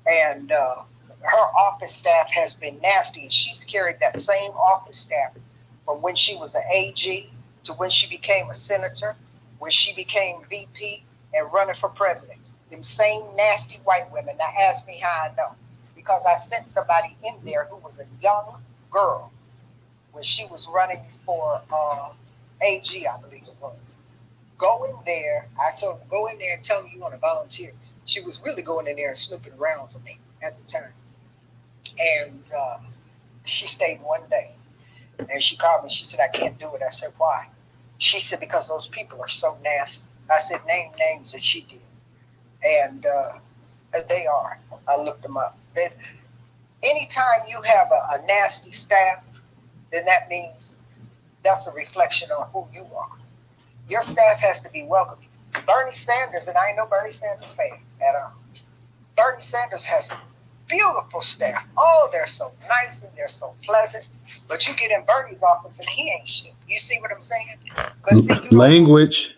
And her office staff has been nasty, and she's carried that same office staff from when she was an AG to when she became a senator, when she became VP and running for president. Them same nasty white women. Now ask me how I know. Because I sent somebody in there who was a young girl when she was running for AG, I believe it was. Go in there. I told her, go in there and tell me you want to volunteer. She was really going in there and snooping around for me at the time. And she stayed one day. And she called me. She said, I can't do it. I said, why? She said, because those people are so nasty. I said, name names, and she did. And they are. I looked them up. Anytime you have a nasty staff, then that means that's a reflection on who you are. Your staff has to be welcoming. Bernie Sanders, and I ain't no Bernie Sanders fan at all. Bernie Sanders has beautiful staff. Oh, they're so nice and they're so pleasant. But you get in Bernie's office and he ain't shit. You see what I'm saying? But see, language.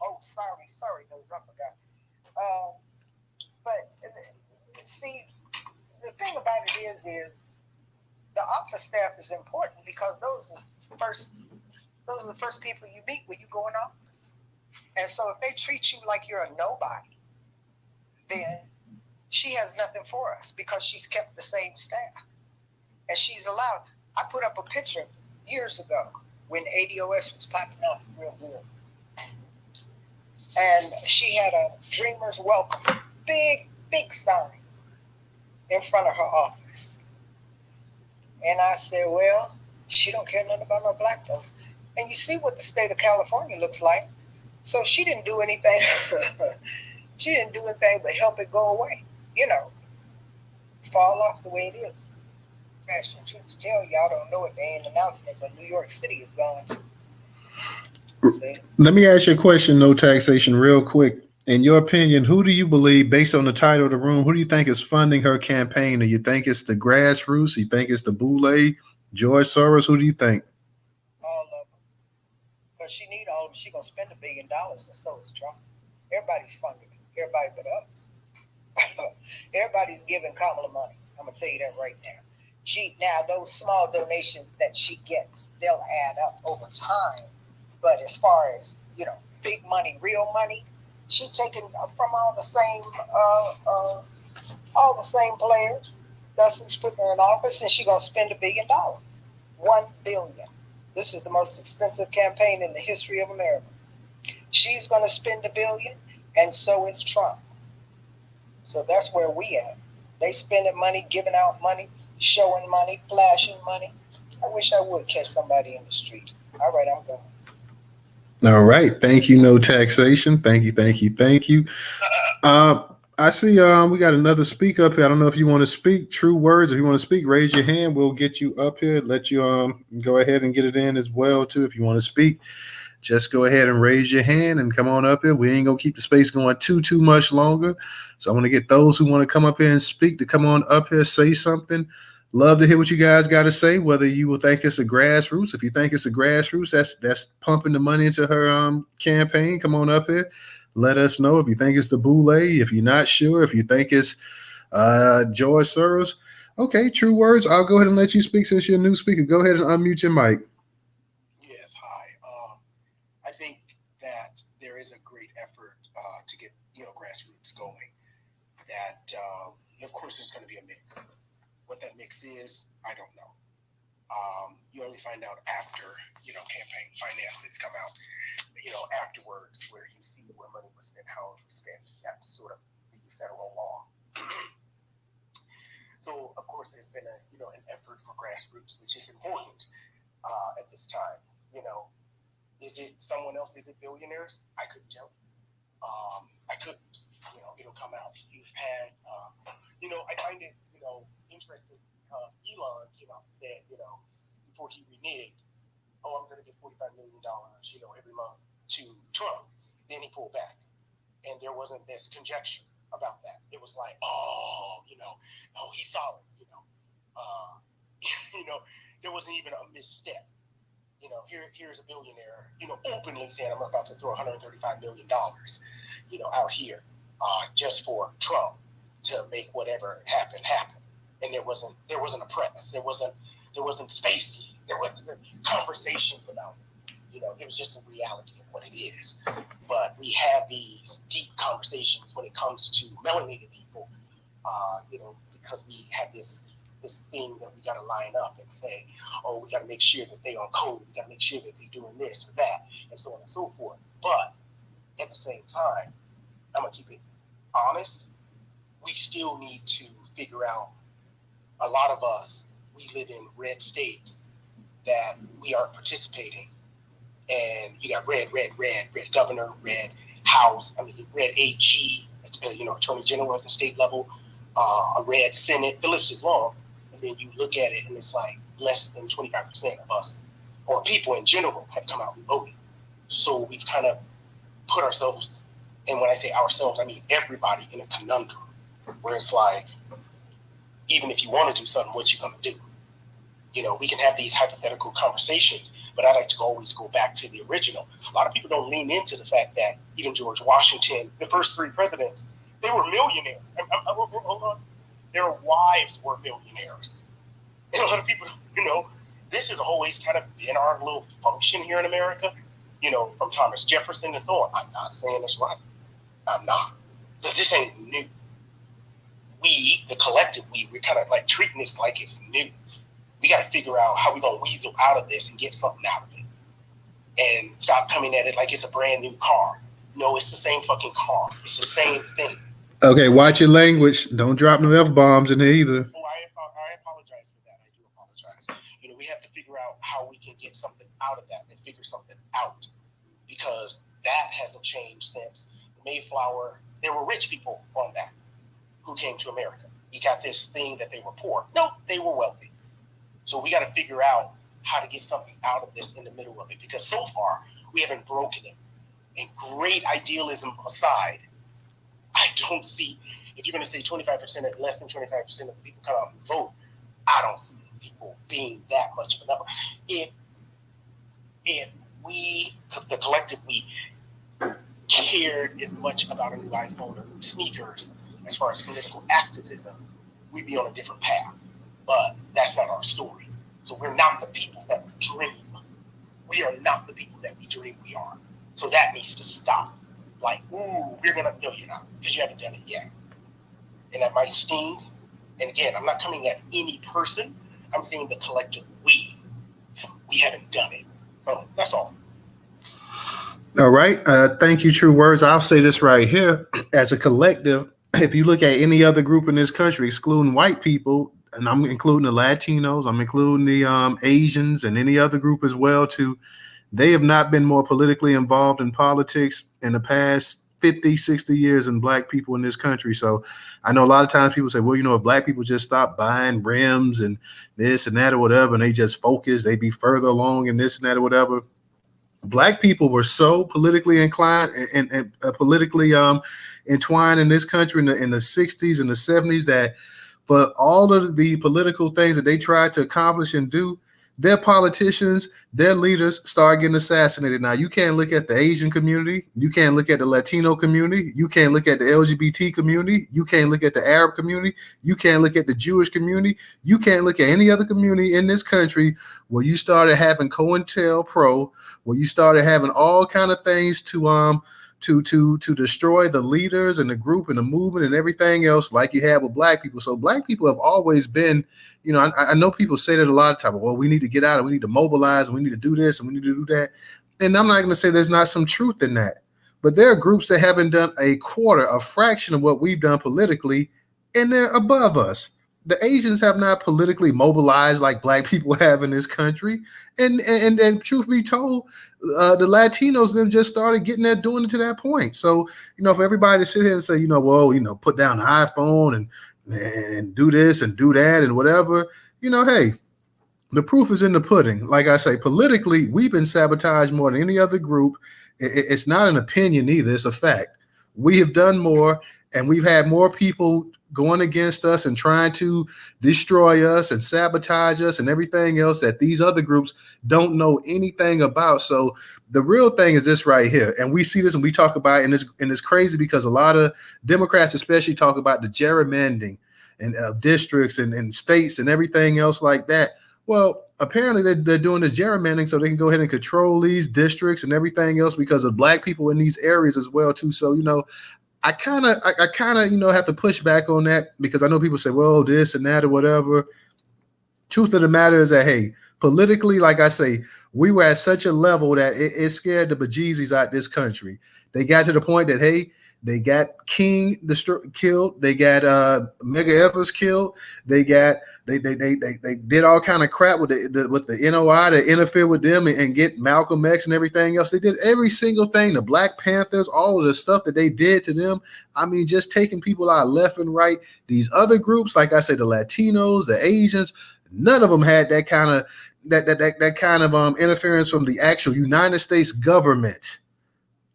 Oh, sorry, no, I forgot. But see, the thing about it is the office staff is important because those are the first people you meet when you go in office. And so if they treat you like you're a nobody, then she has nothing for us because she's kept the same staff. And she's allowed. I put up a picture years ago when ADOS was popping off real good. And she had a Dreamers Welcome, big sign in front of her office. And I said, well, she don't care nothing about no black folks. And you see what the state of California looks like. So she didn't do anything. She didn't do anything but help it go away. You know, fall off the way it is. Fashion, truth to tell, y'all don't know it. They ain't announcing it, but New York City is going to. See? Let me ask you a question, no taxation, real quick. In your opinion, who do you believe, based on the title of the room, who do you think is funding her campaign? Do you think it's the Grassroots? You think it's the Boule, George Soros? Who do you think? All of them. Because she need all of them. She going to spend $1 billion, and so is Trump. Everybody's funding it. Everybody but us. Everybody's giving Kamala money. I'm going to tell you that right now. Now, those small donations that she gets, they'll add up over time. But as far as, you know, big money, real money, she taking from all the same players. That's who's putting her in office, and she gonna spend $1 billion. $1 billion. This is the most expensive campaign in the history of America. She's gonna spend $1 billion, and so is Trump. So that's where we at. They spending money, giving out money, showing money, flashing money. I wish I would catch somebody in the street. All right, I'm going. All right. Thank you, no taxation. Thank you. I see we got another speaker up here. I don't know if you want to speak true words. If you want to speak, raise your hand. We'll get you up here. Let you go ahead and get it in as well, too. If you want to speak, just go ahead and raise your hand and come on up here. We ain't going to keep the space going too much longer. So I want to get those who want to come up here and speak to come on up here, say something. Love to hear what you guys got to say, whether you will think it's a Grassroots. If you think it's a Grassroots, that's pumping the money into her campaign. Come on up here. Let us know if you think it's the Boule. If you're not sure, if you think it's George Soros. Okay, true words. I'll go ahead and let you speak since you're a new speaker. Go ahead and unmute your mic. Yes, hi. I think that there is a great effort to get Grassroots going. That of course there's going to be a mix. What that mix is, I don't know. You only find out after campaign finances come out. Afterwards, where you see where money was spent, how it was spent. That's sort of the federal law. So of course there's been an effort for Grassroots, which is important at this time. Is it someone else? Is it billionaires? I couldn't tell you. I couldn't. It'll come out. You've had, I find it, interesting because Elon came out and said, before he reneged, I'm going to give $45 million, every month to Trump. Then he pulled back, and there wasn't this conjecture about that. It was like, he's solid, there wasn't even a misstep. Here's a billionaire, openly saying I'm about to throw $135 million, out here, just for Trump to make whatever happen. And there wasn't a press. There wasn't spaces. There wasn't conversations about it. It was just a reality of what it is. But we have these deep conversations when it comes to melanated people, because we have this thing that we got to line up and say, we got to make sure that they on code. We got to make sure that they're doing this or that, and so on and so forth. But at the same time, I'm going to keep it honest. We still need to figure out, a lot of us, we live in red states that we aren't participating. And you got red governor, red house, red AG, attorney general at the state level, a red Senate. The list is long. And then you look at it and it's like less than 25% of us, or people in general, have come out and voted. So we've kind of put ourselves, and when I say ourselves, I mean everybody, in a conundrum where it's like, even if you want to do something, what you gonna do? We can have these hypothetical conversations, but I like to always go back to the original. A lot of people don't lean into the fact that even George Washington, the first 3 presidents, they were millionaires. Hold on. Their wives were millionaires. And a lot of people, this has always kind of been our little function here in America, from Thomas Jefferson and so on. I'm not saying it's right. I'm not. But this ain't new. We, the collective we're kind of like treating this like it's new. We got to figure out how we're going to weasel out of this and get something out of it. And stop coming at it like it's a brand new car. No, it's the same fucking car. It's the same thing. Okay, watch your language. Don't drop no F-bombs in there either. Oh, I apologize for that. I do apologize. We have to figure out how we can get something out of that and figure something out. Because that hasn't changed since the Mayflower. There were rich people on that who came to America. We got this thing that they were poor. No, they were wealthy. So we got to figure out how to get something out of this in the middle of it. Because so far, we haven't broken it. And great idealism aside, I don't see, if you're going to say 25%, less than 25% of the people come out and vote, I don't see people being that much of a number. If we, the collective, we cared as much about a new iPhone or new sneakers as far as political activism, we'd be on a different path. But that's not our story. So we're not the people that we dream. We are not the people that we dream we are. So that needs to stop. Like, we're going to, no, you're not, because you haven't done it yet. And that might sting. And again, I'm not coming at any person. I'm saying the collective we haven't done it. So that's all. All right. Thank you, True Words. I'll say this right here. As a collective, if you look at any other group in this country, excluding white people, and I'm including the Latinos, I'm including the Asians and any other group as well, too, they have not been more politically involved in politics in the past 50, 60 years than black people in this country. So I know a lot of times people say, well, if black people just stop buying rims and this and that or whatever, and they just focus, they'd be further along in this and that or whatever. Black people were so politically inclined and politically entwined in this country in the 60s and the 70s that for all of the political things that they tried to accomplish and do, their politicians, their leaders start getting assassinated. Now, you can't look at the Asian community. You can't look at the Latino community. You can't look at the LGBT community. You can't look at the Arab community. You can't look at the Jewish community. You can't look at any other community in this country where you started having COINTELPRO, where you started having all kind of things to to destroy the leaders and the group and the movement and everything else, like you have with black people. So black people have always been, you know, I know people say that a lot of times. Well, we need to get out and we need to mobilize and we need to do this and we need to do that. And I'm not going to say there's not some truth in that, but there are groups that haven't done a fraction of what we've done politically, and they're above us. The Asians have not politically mobilized like black people have in this country. And truth be told, the Latinos them just started getting there, doing it to that point. So, you know, for everybody to sit here and say, you know, well, you know, put down the iPhone and do this and do that and whatever, you know, hey, the proof is in the pudding. Like I say, politically, we've been sabotaged more than any other group. It's not an opinion either. It's a fact. We have done more, and we've had more people going against us and trying to destroy us and sabotage us and everything else that these other groups don't know anything about. So the real thing is this right here. And we see this and we talk about it, and it's crazy because a lot of Democrats especially talk about the gerrymandering and districts and states and everything else like that. Well, apparently they're doing this gerrymandering so they can go ahead and control these districts and everything else because of black people in these areas as well too. So, you know, I kind of, you know, have to push back on that because I know people say, well, this and that or whatever. Truth of the matter is that, hey, politically, like I say, we were at such a level that it scared the bejesus out this country. They got to the point that, hey, they got King killed. They got Mega Evers killed. They did all kind of crap with the NOI to interfere with them and get Malcolm X and everything else. They did every single thing. The Black Panthers, all of the stuff that they did to them. I mean, just taking people out left and right. These other groups, like I said, the Latinos, the Asians, none of them had that kind of that kind of interference from the actual United States government.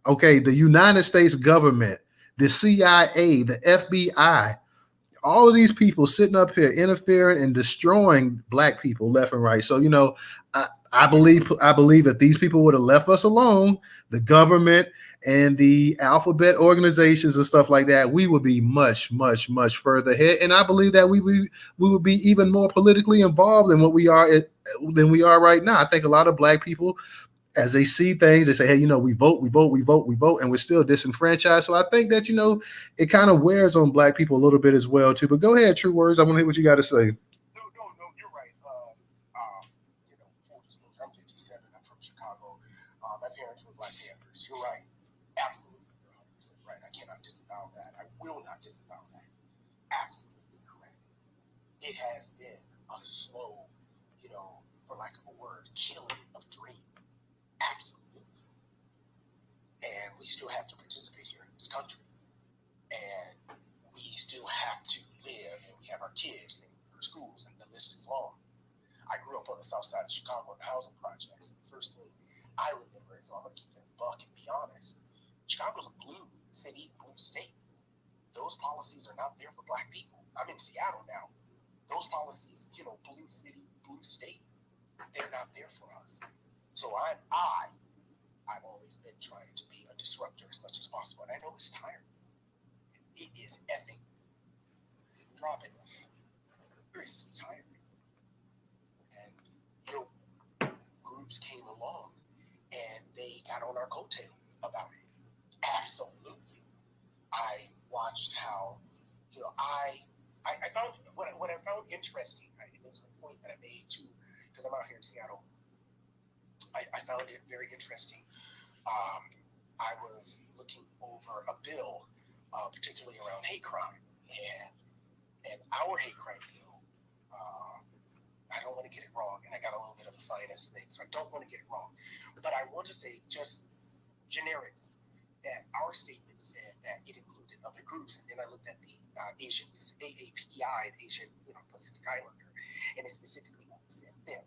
Okay, the United States government, the CIA, the FBI, all of these people sitting up here interfering and destroying black people left and right. So, you know, I believe that these people would have left us alone, the government and the alphabet organizations and stuff like that, we would be much, much, much further ahead. And I believe that we would be even more politically involved than what we are right now. I think a lot of black people, as they see things, they say, hey, you know, we vote, and we're still disenfranchised. So I think that, you know, it kind of wears on black people a little bit as well, too. But go ahead, True Words. I want to hear what you got to say. No, you're right. You know, full disclosure, I'm 57. I'm from Chicago. My parents were Black Panthers. You're right. Absolutely. You're 100% right. I cannot disavow that. I will not disavow that. Absolutely correct. It has been a slow, you know, for lack of a word, killing of dreams. Absolutely. And we still have to participate here in this country. And we still have to live, and we have our kids and our schools, and the list is long. I grew up on the south side of Chicago in the housing projects. And the first thing I remember is, I'm going to keep it a buck and be honest, Chicago's a blue city, blue state. Those policies are not there for black people. I'm in Seattle now. Those policies, you know, blue city, blue state, they're not there for us. So I've always been trying to be a disruptor as much as possible. And I know it's tiring. It is effing. Didn't drop it. It's tiring. And, you know, groups came along and they got on our coattails about it. Absolutely. I watched how, you know, I found what I found interesting, and it was the point that I made too, because I'm out here in Seattle. I found it very interesting. I was looking over a bill, particularly around hate crime, and our hate crime bill. I don't want to get it wrong, and I got a little bit of a sinus thing, so I don't want to get it wrong. But I want to say, just generically, that our statement said that it included other groups, and then I looked at the Asian AAPI, the Asian Pacific Islander, and it specifically only said them.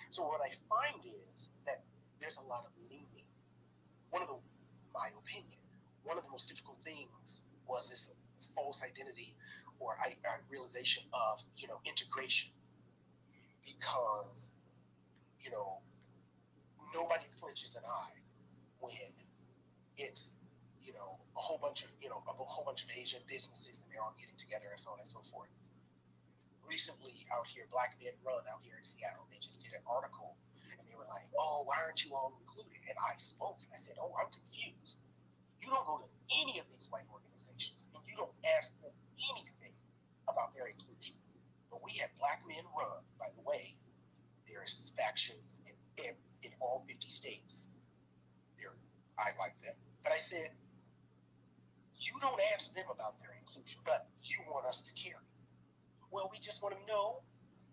So what I find is that there's a lot of leaning. My opinion, one of the most difficult things was this false identity or realization of, integration. Because, nobody flinches an eye when it's, a whole bunch of Asian businesses and they're all getting together and so on and so forth. Recently out here, Black Men Run out here in Seattle, they just did an article and they were like, oh, why aren't you all included? And I spoke and I said, oh, I'm confused. You don't go to any of these white organizations and you don't ask them anything about their inclusion. But we had black men run, by the way, there's factions in all 50 states. I like them. But I said, you don't ask them about their inclusion, but you want us to carry. Well, we just want to know.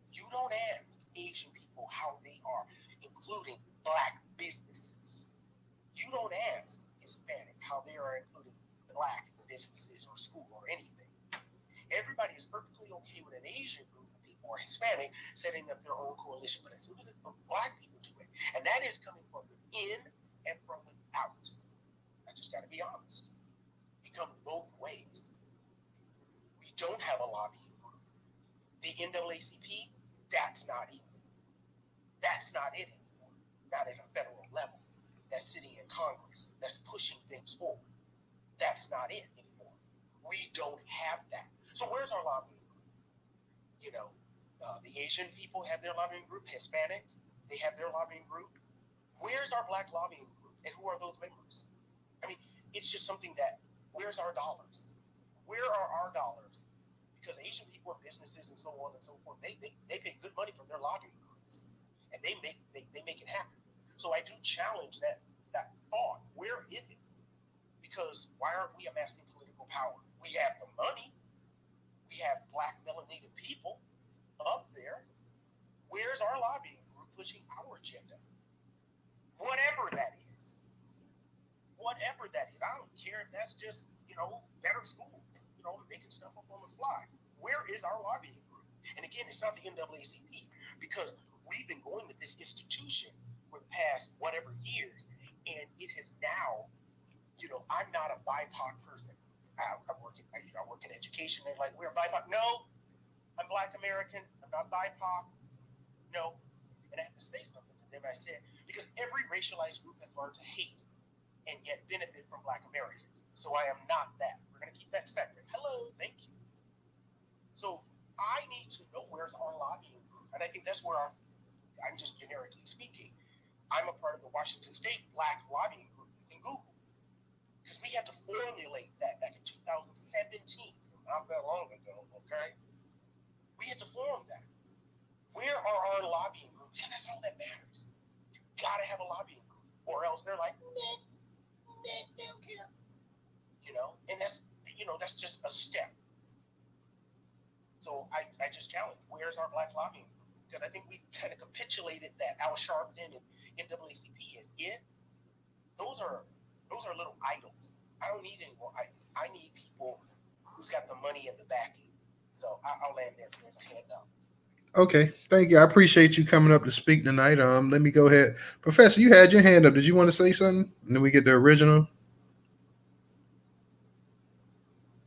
You don't ask Asian people how they are including black businesses. You don't ask Hispanic how they are including black businesses or school or anything. Everybody is perfectly okay with an Asian group of people or Hispanic setting up their own coalition. But as soon as black people do it, and that is coming from within and from without. I just got to be honest. It comes both ways. We don't have a lobbying group. The NAACP, that's not it. That's not it anymore. Not at a federal level. That's sitting in Congress. That's pushing things forward. That's not it anymore. We don't have that. So where's our lobbying group? You know, the Asian people have their lobbying group. Hispanics, they have their lobbying group. Where's our black lobbying group? And who are those members? I mean, it's just something that, where's our dollars? Where are our dollars? Because Asian people and businesses and so on and so forth, they pay good money from their lobbying groups. And they make it happen. So I do challenge that thought. Where is it? Because why aren't we amassing political power? We have the money. We have black melanated people up there. Where's our lobbying group pushing our agenda? Whatever that is. Whatever that is. I don't care if that's just, better schools, making stuff up on the fly. Where is our lobbying group? And again, it's not the NAACP, because we've been going with this institution for the past whatever years, and it has now, I'm not a BIPOC person. I work in education. They're like, we're BIPOC. No, I'm Black American. I'm not BIPOC. No. And I have to say something to them. I said, because every racialized group has learned to hate and yet benefit from Black Americans. So I am not that. We're going to keep that separate. Hello, thank you. So I need to know where's our lobbying group. And I think that's where I'm just generically speaking, I'm a part of the Washington State Black Lobbying Group. You can Google. Because we had to formulate that back in 2017, so not that long ago, okay? We had to form that. Where are our lobbying groups? Because that's all that matters. You gotta have a lobbying group, or else they're like, nah, they don't care. And that's just a step. So I just challenge, where's our black lobbying group? Because I think we kind of capitulated that Al Sharpton and NAACP is it. Those are little idols. I don't need any more idols. I need people who's got the money and the backing. So I'll land there. There's a hand up. Okay, thank you. I appreciate you coming up to speak tonight. Let me go ahead. Professor, you had your hand up. Did you want to say something? And then we get the original.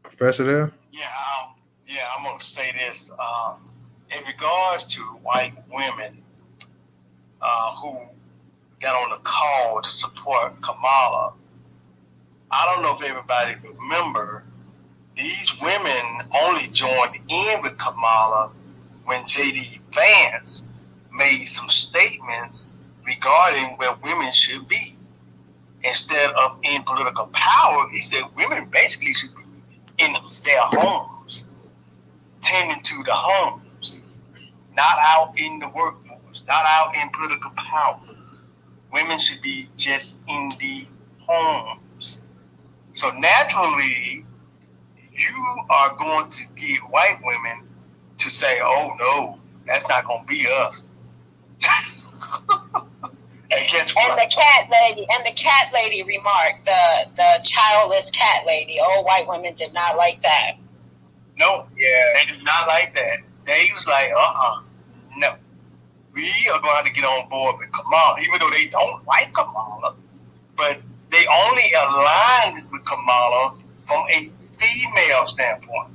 Professor there? Yeah, I'm going to say this. In regards to white women who got on the call to support Kamala, I don't know if everybody remember, these women only joined in with Kamala when J.D. Vance made some statements regarding where women should be. Instead of in political power, he said women basically should be in their homes, tending to the homes, not out in the workforce, not out in political power. Women should be just in the homes. So naturally, you are going to get white women to say, oh no, that's not going to be us. And guess what? And the cat lady remarked, the childless cat lady. All white women did not like that. No, they did not like that. They was like, no. We are going to have to get on board with Kamala, even though they don't like Kamala, but they only aligned with Kamala from a female standpoint.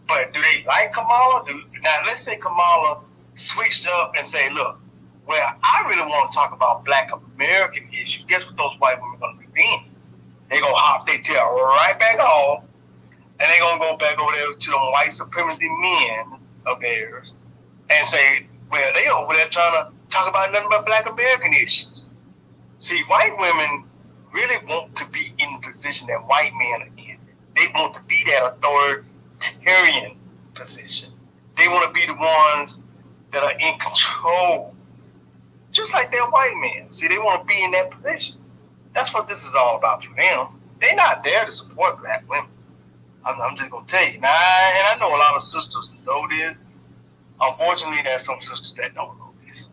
But do they like Kamala? Now, let's say Kamala switched up and say, look, well, I really want to talk about Black American issues. Guess what those white women are going to be doing? They're going to hop their tail right back off, and they're going to go back over there to the white supremacy men of theirs and say, well, they over there trying to talk about nothing but Black American issues. See, white women really want to be in the position that white men are in. They want to be that authoritarian position. They want to be the ones that are in control, just like that white men. See, they want to be in that position. That's what this is all about for them. They're not there to support black women. I'm just going to tell you. Now, and I know a lot of sisters know this. Unfortunately, there's some sisters that don't know this.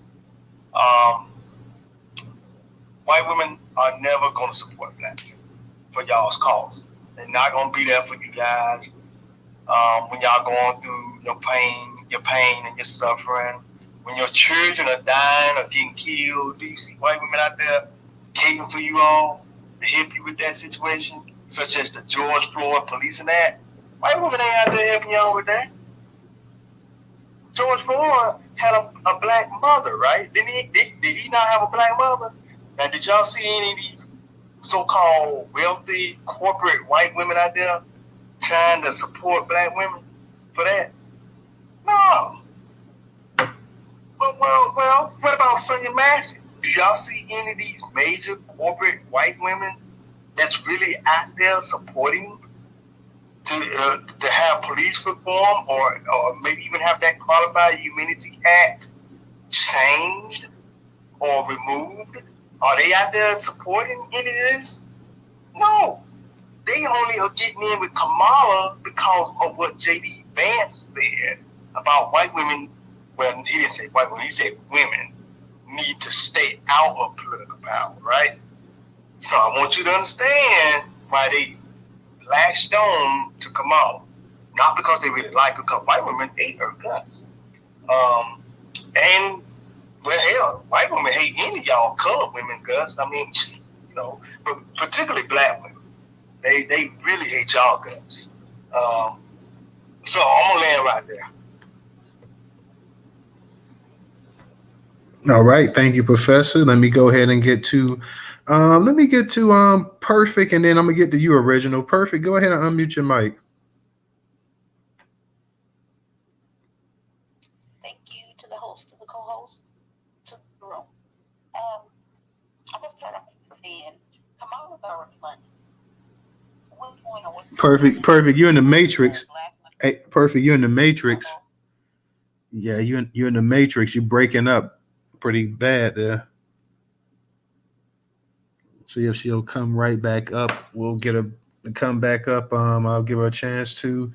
White women are never going to support black women for y'all's cause. They're not going to be there for you guys when y'all going through your pain and your suffering. When your children are dying or getting killed, do you see white women out there catering for you all to help you with that situation, such as the George Floyd police and that? White women ain't out there helping y'all with that. George Floyd had a black mother, right? Did he not have a black mother? Now, did y'all see any of these so-called wealthy corporate white women out there trying to support black women for that? No. Well, what about Sonia Massey? Do y'all see any of these major corporate white women that's really out there supporting to have police reform or maybe even have that Qualified Immunity Act changed or removed? Are they out there supporting any of this? No. They only are getting in with Kamala because of what J.D. Vance said about white women. Well, he didn't say white women. He said women need to stay out of political power, right? So I want you to understand why they latched on to Kamala. Not because they really like her, because white women hate her guts. And well, hell, white women hate any of y'all colored women guts. I mean, you know, but particularly black women. They really hate y'all guts. So I'm gonna land right there. All right, thank you, Professor. Let me go ahead and get to Perfect, and then I'm gonna get to you, Original. Perfect, go ahead and unmute your mic. Thank you to the host, to the co-host, to the room. I'm gonna start off saying Kamala's already funded. Perfect. You're in the Matrix. Hey, Perfect. You're in the Matrix. Yeah, you're in the Matrix. You're breaking up pretty bad there. See if she'll come right back up. We'll get her to come back up. I'll give her a chance to,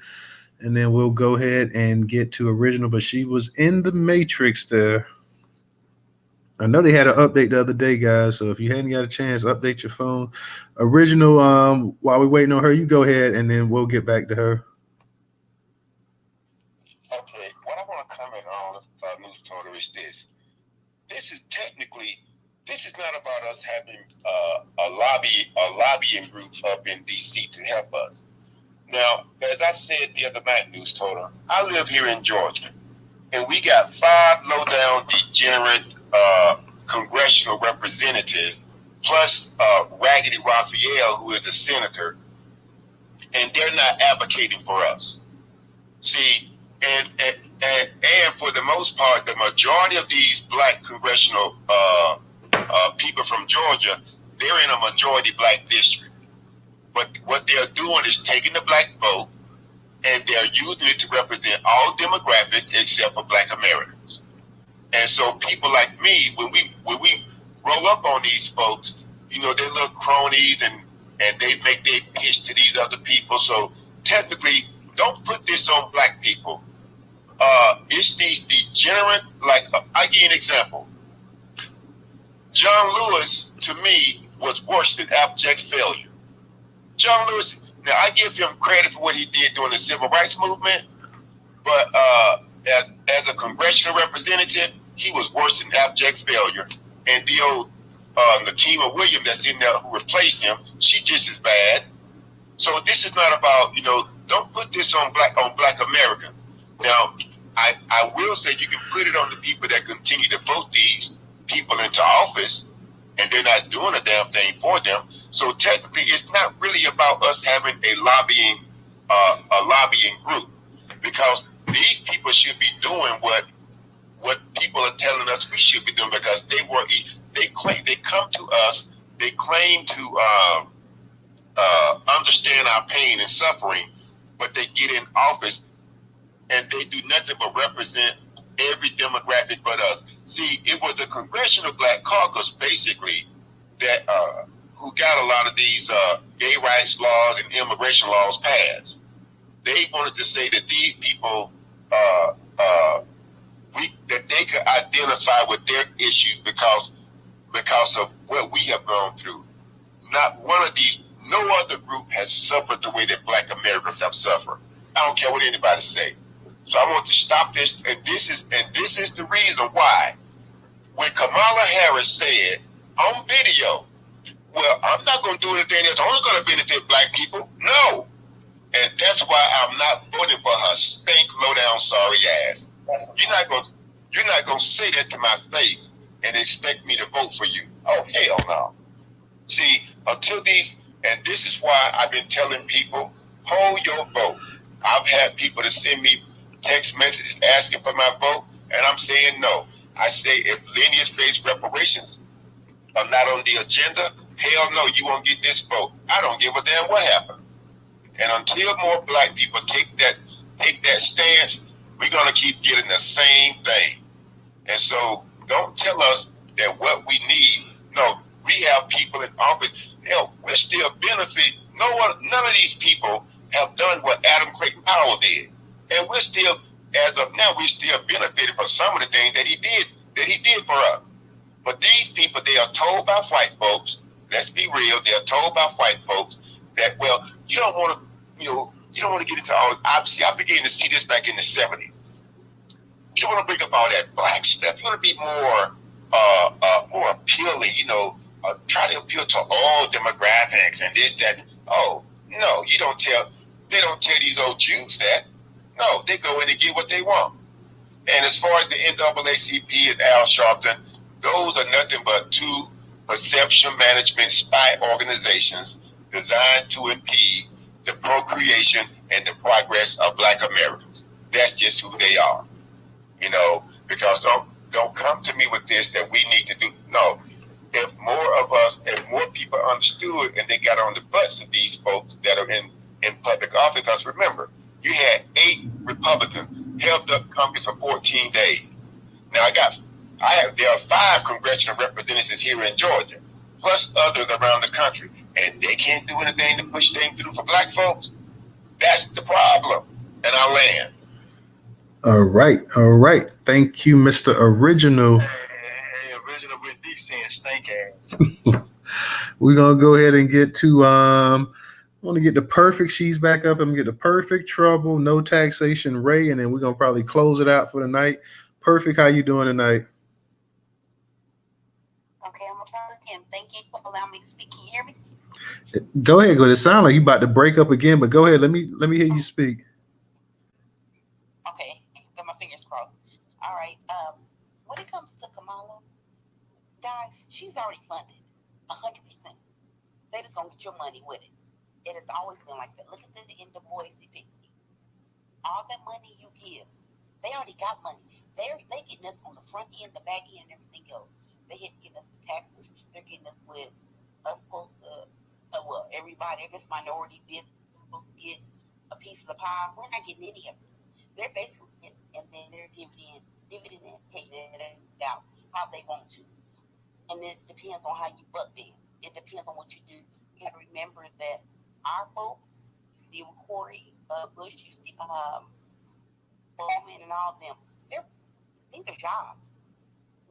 and then we'll go ahead and get to Original. But she was in the Matrix there. I know they had an update the other day, guys. So if you hadn't got a chance, update your phone. Original, while we're waiting on her, you go ahead, and then we'll get back to her. Okay, what I want to comment on Newstoter is this. This is not about us having a lobbying group up in D.C. to help us. Now, as I said the other night, Newstoter, I live here in Georgia, and we got 5 low-down, degenerate congressional representatives, plus Raggedy Raphael, who is a senator, and they're not advocating for us. See, and for the most part, the majority of these black congressional people from Georgia, they're in a majority black district. But what they're doing is taking the black vote, and they're using it to represent all demographics except for black Americans. And so people like me, when we roll up on these folks, you know, they're little cronies and they make their pitch to these other people. So technically, don't put this on black people. It's these degenerate, like, I give you an example. John Lewis, to me, was worse than abject failure. John Lewis, now I give him credit for what he did during the civil rights movement, but as a congressional representative, he was worse than abject failure. And the old Nakima Williams that's in there who replaced him, she just as bad. So this is not about, you know, don't put this on black Americans. Now, I will say you can put it on the people that continue to vote these people into office, and they're not doing a damn thing for them. So technically, it's not really about us having a lobbying group, because these people should be doing what people are telling us we should be doing, because they come to us they claim to understand our pain and suffering, but they get in office and they do nothing but represent every demographic but us. See, it was the Congressional Black Caucus, basically, that who got a lot of these gay rights laws and immigration laws passed. They wanted to say that these people, that they could identify with their issues because of what we have gone through. Not one of these, no other group has suffered the way that Black Americans have suffered. I don't care what anybody say. So I want to stop this, and this is the reason why. When Kamala Harris said on video, well, I'm not going to do anything that's only going to benefit Black people. No. And that's why I'm not voting for her stink, low down, sorry ass. You're not going to say that to my face and expect me to vote for you. Oh, hell no. See, until these, and this is why I've been telling people, hold your vote. I've had people to send me text messages asking for my vote, and I'm saying no. I say if lineage-based reparations are not on the agenda, hell no, you won't get this vote. I don't give a damn what happened. And until more Black people take that stance, we're gonna keep getting the same thing. And so don't tell us that what we need. No, we have people in office. Hell, we're still benefit. None of these people have done what Adam Clayton Powell did, and we're still, as of now, we're still benefiting from some of the things that he did for us. But these people, they are told by white folks. Let's be real. They are told by white folks that, well, you don't want to get into all. Obviously, I began to see this back in the 70s. You don't want to bring up all that Black stuff. You want to be more appealing. Try to appeal to all demographics and this, that. Oh no, they don't tell these old Jews that. No, they go in and get what they want. And as far as the NAACP and Al Sharpton, those are nothing but two perception management spy organizations designed to impede the procreation and the progress of Black Americans. That's just who they are. Because don't come to me with this that we need to do. No. If more people understood and they got on the butts of these folks that are in public office, because remember, you had 8 Republicans held up Congress for 14 days. Now there are 5 congressional representatives here in Georgia, plus others around the country, and they can't do anything to push things through for Black folks. That's the problem. And I land. All right. Thank you, Mr. Original. Hey, Original with D saying stink ass. We're gonna go ahead and get to I want to get the perfect. She's back up. I'm gonna get the perfect trouble, no taxation, Ray, and then we're gonna probably close it out for the night. Perfect. How you doing tonight? Okay, I'm gonna try again. Thank you for allowing me to speak. Can you hear me? Go ahead. It sounds like you about to break up again, but go ahead. Let me hear you speak. Okay, got my fingers crossed. All right. When it comes to Kamala, guys, she's already funded 100%. They just gonna get your money with it. It has always been like that. Look at the NAACP. All that money you give, they already got money. They getting us on the front end, the back end, and everything else. They getting us with taxes. They're getting us with us supposed to. Everybody, I guess minority business is supposed to get a piece of the pie. We're not getting any of it. They're basically getting, and then they're dividend paying it out how they want to. And it depends on how you buck them. It depends on what you do. You got to remember that our folks, you see with Corey Bush, you see Bowman and all of them, these are jobs.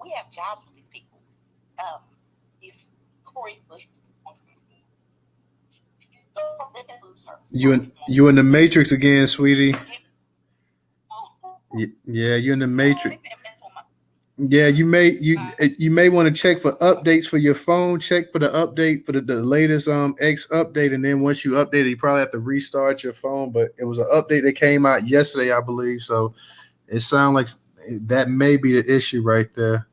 We have jobs with these people. Corey Bush. You in the Matrix again, sweetie. Yeah, you're in the Matrix. Yeah, you may want to check for updates for your phone. Check for the update for the latest X update, and then once you update it, you probably have to restart your phone. But it was an update that came out yesterday, I believe. So it sounds like that may be the issue right there.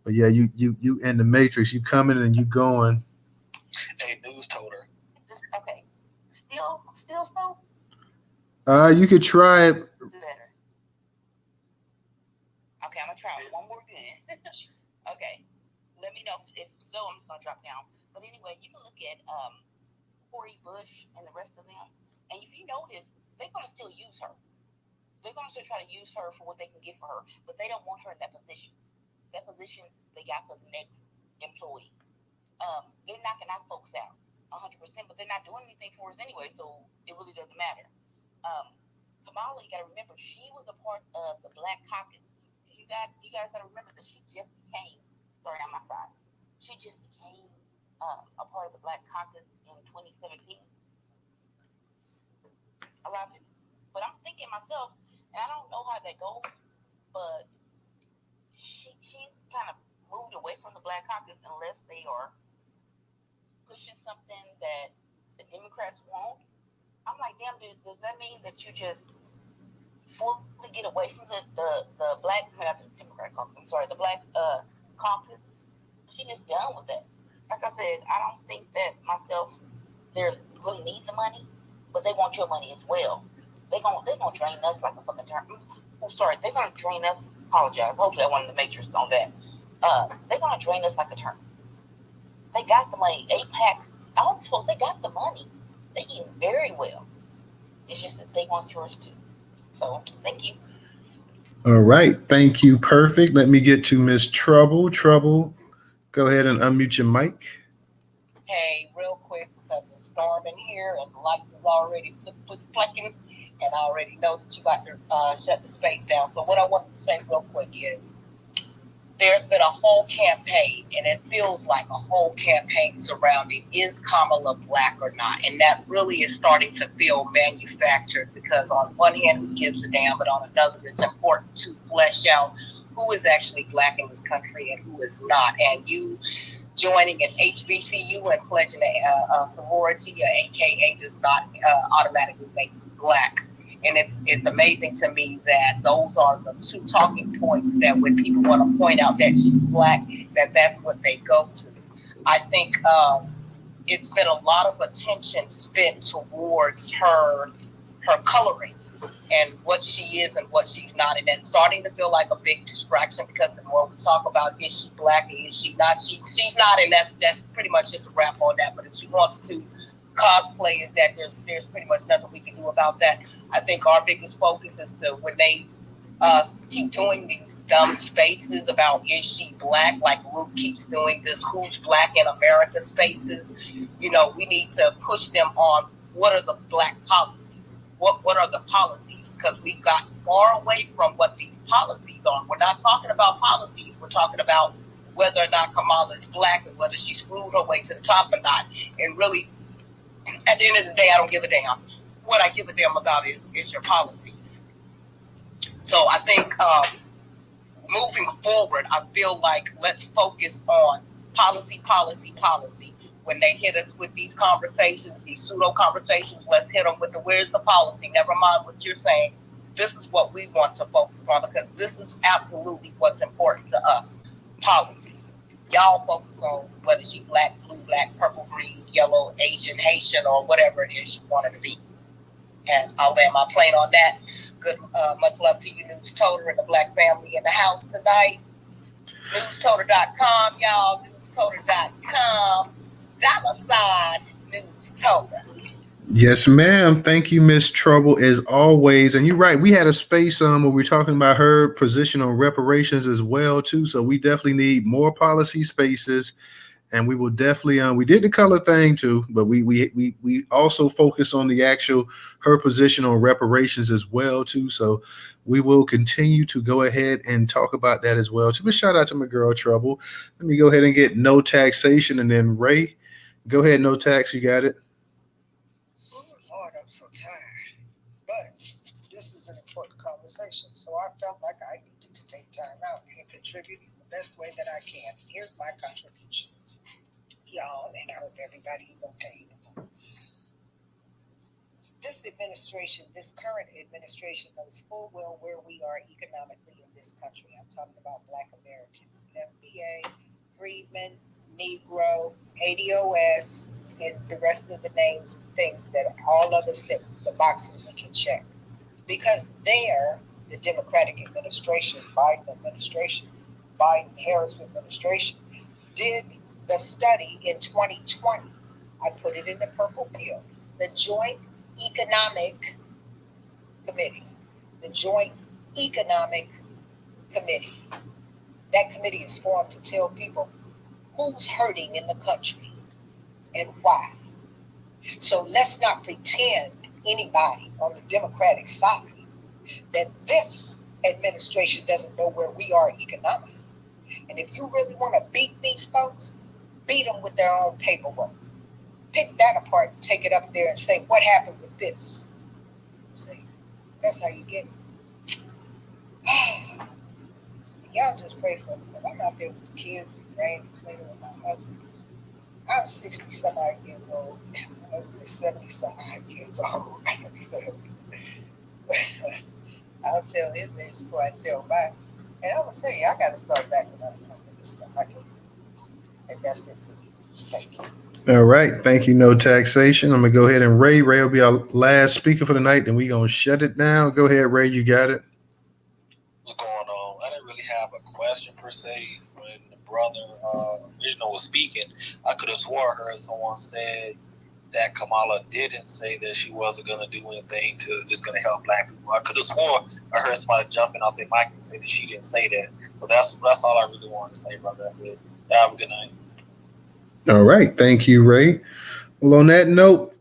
But yeah, you in the Matrix. You coming and you going. Hey, Newstoter. Okay. Still so? You could try it. Okay, I'm gonna try one more good. Okay. Let me know if so. I'm just gonna drop down. But anyway, you can look at Cori Bush and the rest of them, and if you notice, they're going to still use her. They're going to still try to use her for what they can get for her, but they don't want her in that position. That position they got for the next employee. They're knocking our folks out 100%, but they're not doing anything for us anyway, so it really doesn't matter. Kamala, you got to remember, she was a part of the Black Caucus. You guys got to remember that she just became, sorry, on my side, she just became a part of the Black Caucus in 2017. A lot of people. But I'm thinking myself, and I don't know how that goes, but she's kind of moved away from the Black Caucus unless they are pushing something that the Democrats won't. I'm like, damn, dude, does that mean that you just fully get away from the Black, not the Democrat caucus, I'm sorry, the Black caucus? She's just done with that. Like I said, I don't think that myself, they really need the money, but they want your money as well. They're gonna drain us like a fucking term. Oh, sorry, they're gonna drain us. Apologize. Hopefully, I wanted to make sure it's on that. They're gonna drain us like a term. They got the money. APAC, all these folks, they got the money. They eat very well. It's just that they want yours too. So, thank you. All right, thank you. Perfect. Let me get to Miss Trouble. Trouble, go ahead and unmute your mic. Hey, real quick, because it's storming here and the lights is already flicking, and I already know that you got to shut the space down. So what I wanted to say real quick is there's been a whole campaign, and it feels like a whole campaign surrounding, is Kamala Black or not? And that really is starting to feel manufactured, because on one hand, who gives a damn, but on another, it's important to flesh out who is actually Black in this country and who is not. And you joining an HBCU and pledging a sorority or AKA does not automatically make you Black. And it's amazing to me that those are the two talking points that when people want to point out that she's Black, that's what they go to. I think it's been a lot of attention spent towards her coloring and what she is and what she's not. And that's starting to feel like a big distraction, because the more we talk about is she Black and is she not, she's not, and that's pretty much just a wrap on that. But if she wants to cosplay, is that there's pretty much nothing we can do about that. I think our biggest focus is to, when they keep doing these dumb spaces about is she Black, like Luke keeps doing this who's Black in America spaces, we need to push them on what are the Black policies, what are the policies, because we've gotten far away from what these policies are. We're not talking about policies, we're talking about whether or not Kamala is Black and whether she screwed her way to the top or not. And really, at the end of the day, I don't give a damn. What I give a damn about is your policies. So I think moving forward, I feel like let's focus on policy. When they hit us with these conversations, these pseudo conversations, let's hit them with the where's the policy? Never mind what you're saying. This is what we want to focus on, because this is absolutely what's important to us. Policies. Y'all focus on whether she Black, blue, black, purple, green, yellow, Asian, Haitian, or whatever it is you want her to be. And I'll land my plane on that. Good, much love to you, Newstoter, and the Black family in the house tonight. Newstoter.com, y'all. Newstoter.com. $Newstoter. Yes, ma'am. Thank you, Miss Trouble, as always. And you're right. We had a space where we were talking about her position on reparations as well, too. So we definitely need more policy spaces. And we will definitely we did the color thing too, but we also focus on the actual her position on reparations as well too. So we will continue to go ahead and talk about that as well too. But shout out to my girl Trouble. Let me go ahead and get No Taxation, and then Ray, go ahead. No Tax, you got it. Lord, I'm so tired. But this is an important conversation, so I felt like I needed to take time out and contribute in the best way that I can. Here's my contribution, y'all, and I hope everybody is okay. This administration, this current administration, knows full well where we are economically in this country. I'm talking about Black Americans, FBA, Freedmen, Negro, ADOS, and the rest of the names and things that all of us, that the boxes we can check. Because there, the Democratic administration, Biden-Harris administration, did the study in 2020. I put it in the purple pill. The Joint Economic Committee. The Joint Economic Committee. That committee is formed to tell people who's hurting in the country and why. So let's not pretend, anybody on the Democratic side, that this administration doesn't know where we are economically. And if you really want to beat these folks, beat them with their own paperwork. Pick that apart and take it up there and say, what happened with this? See, that's how you get it. Y'all just pray for me, because I'm out there with the kids and rain and cleaning with my husband. I'm 60 some odd years old. My husband is 70 some odd years old. I'll tell his age before I tell mine. And I'm going to tell you, I got to start backing up for this stuff. I can't. And that's it for me. Thank you. All right. Thank you. No taxation. I'm going to go ahead and Ray. Ray will be our last speaker for the night, and we're going to shut it down. Go ahead, Ray. You got it. What's going on? I didn't really have a question per se. When the brother original was speaking, I could have swore I heard someone said that Kamala didn't say that she wasn't going to do anything to just going to help black people. I could have swore I heard somebody jumping off their mic and say that she didn't say that. But that's all I really wanted to say, brother. That's it. Have a good night. All right. Thank you, Ray. Well, on that note,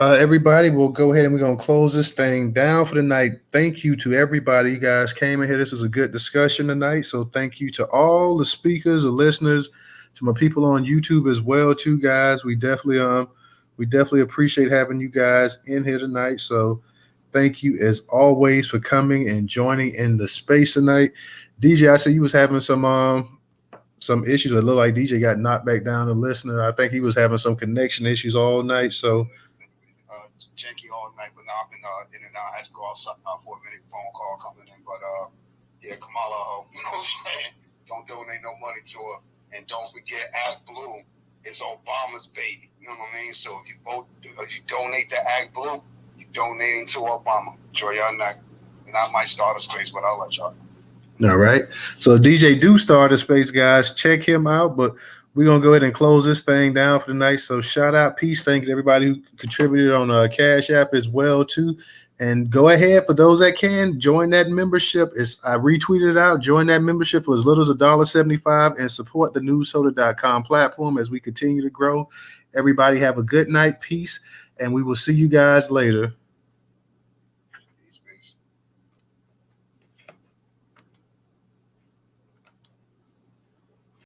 everybody, we'll go ahead and we're going to close this thing down for the night. Thank you to everybody. You guys came in here. This was a good discussion tonight. So thank you to all the speakers, the listeners, to my people on YouTube as well, too, guys. We definitely appreciate having you guys in here tonight. So thank you as always for coming and joining in the space tonight. DJ, I see you was having some issues. It looked like DJ got knocked back down to listener. I think he was having some connection issues all night. So janky all night, but now I've been in and out. I had to go outside for a minute, phone call coming in. But yeah, Kamala, you know what I'm saying? Don't donate no money to her. And don't forget, Act Blue is Obama's baby. You know what I mean? So if you donate to Act Blue, you're donating to Obama. Enjoy your night. And I might start a space, but I'll let y'all know. All right. So DJ do start a space, guys. Check him out. But we're going to go ahead and close this thing down for the night. So shout out, peace. Thank you to everybody who contributed on Cash App as well, too. And go ahead, for those that can, join that membership. I retweeted it out. Join that membership for as little as $1.75 and support the Newstoter.com platform as we continue to grow. Everybody have a good night, peace, and we will see you guys later.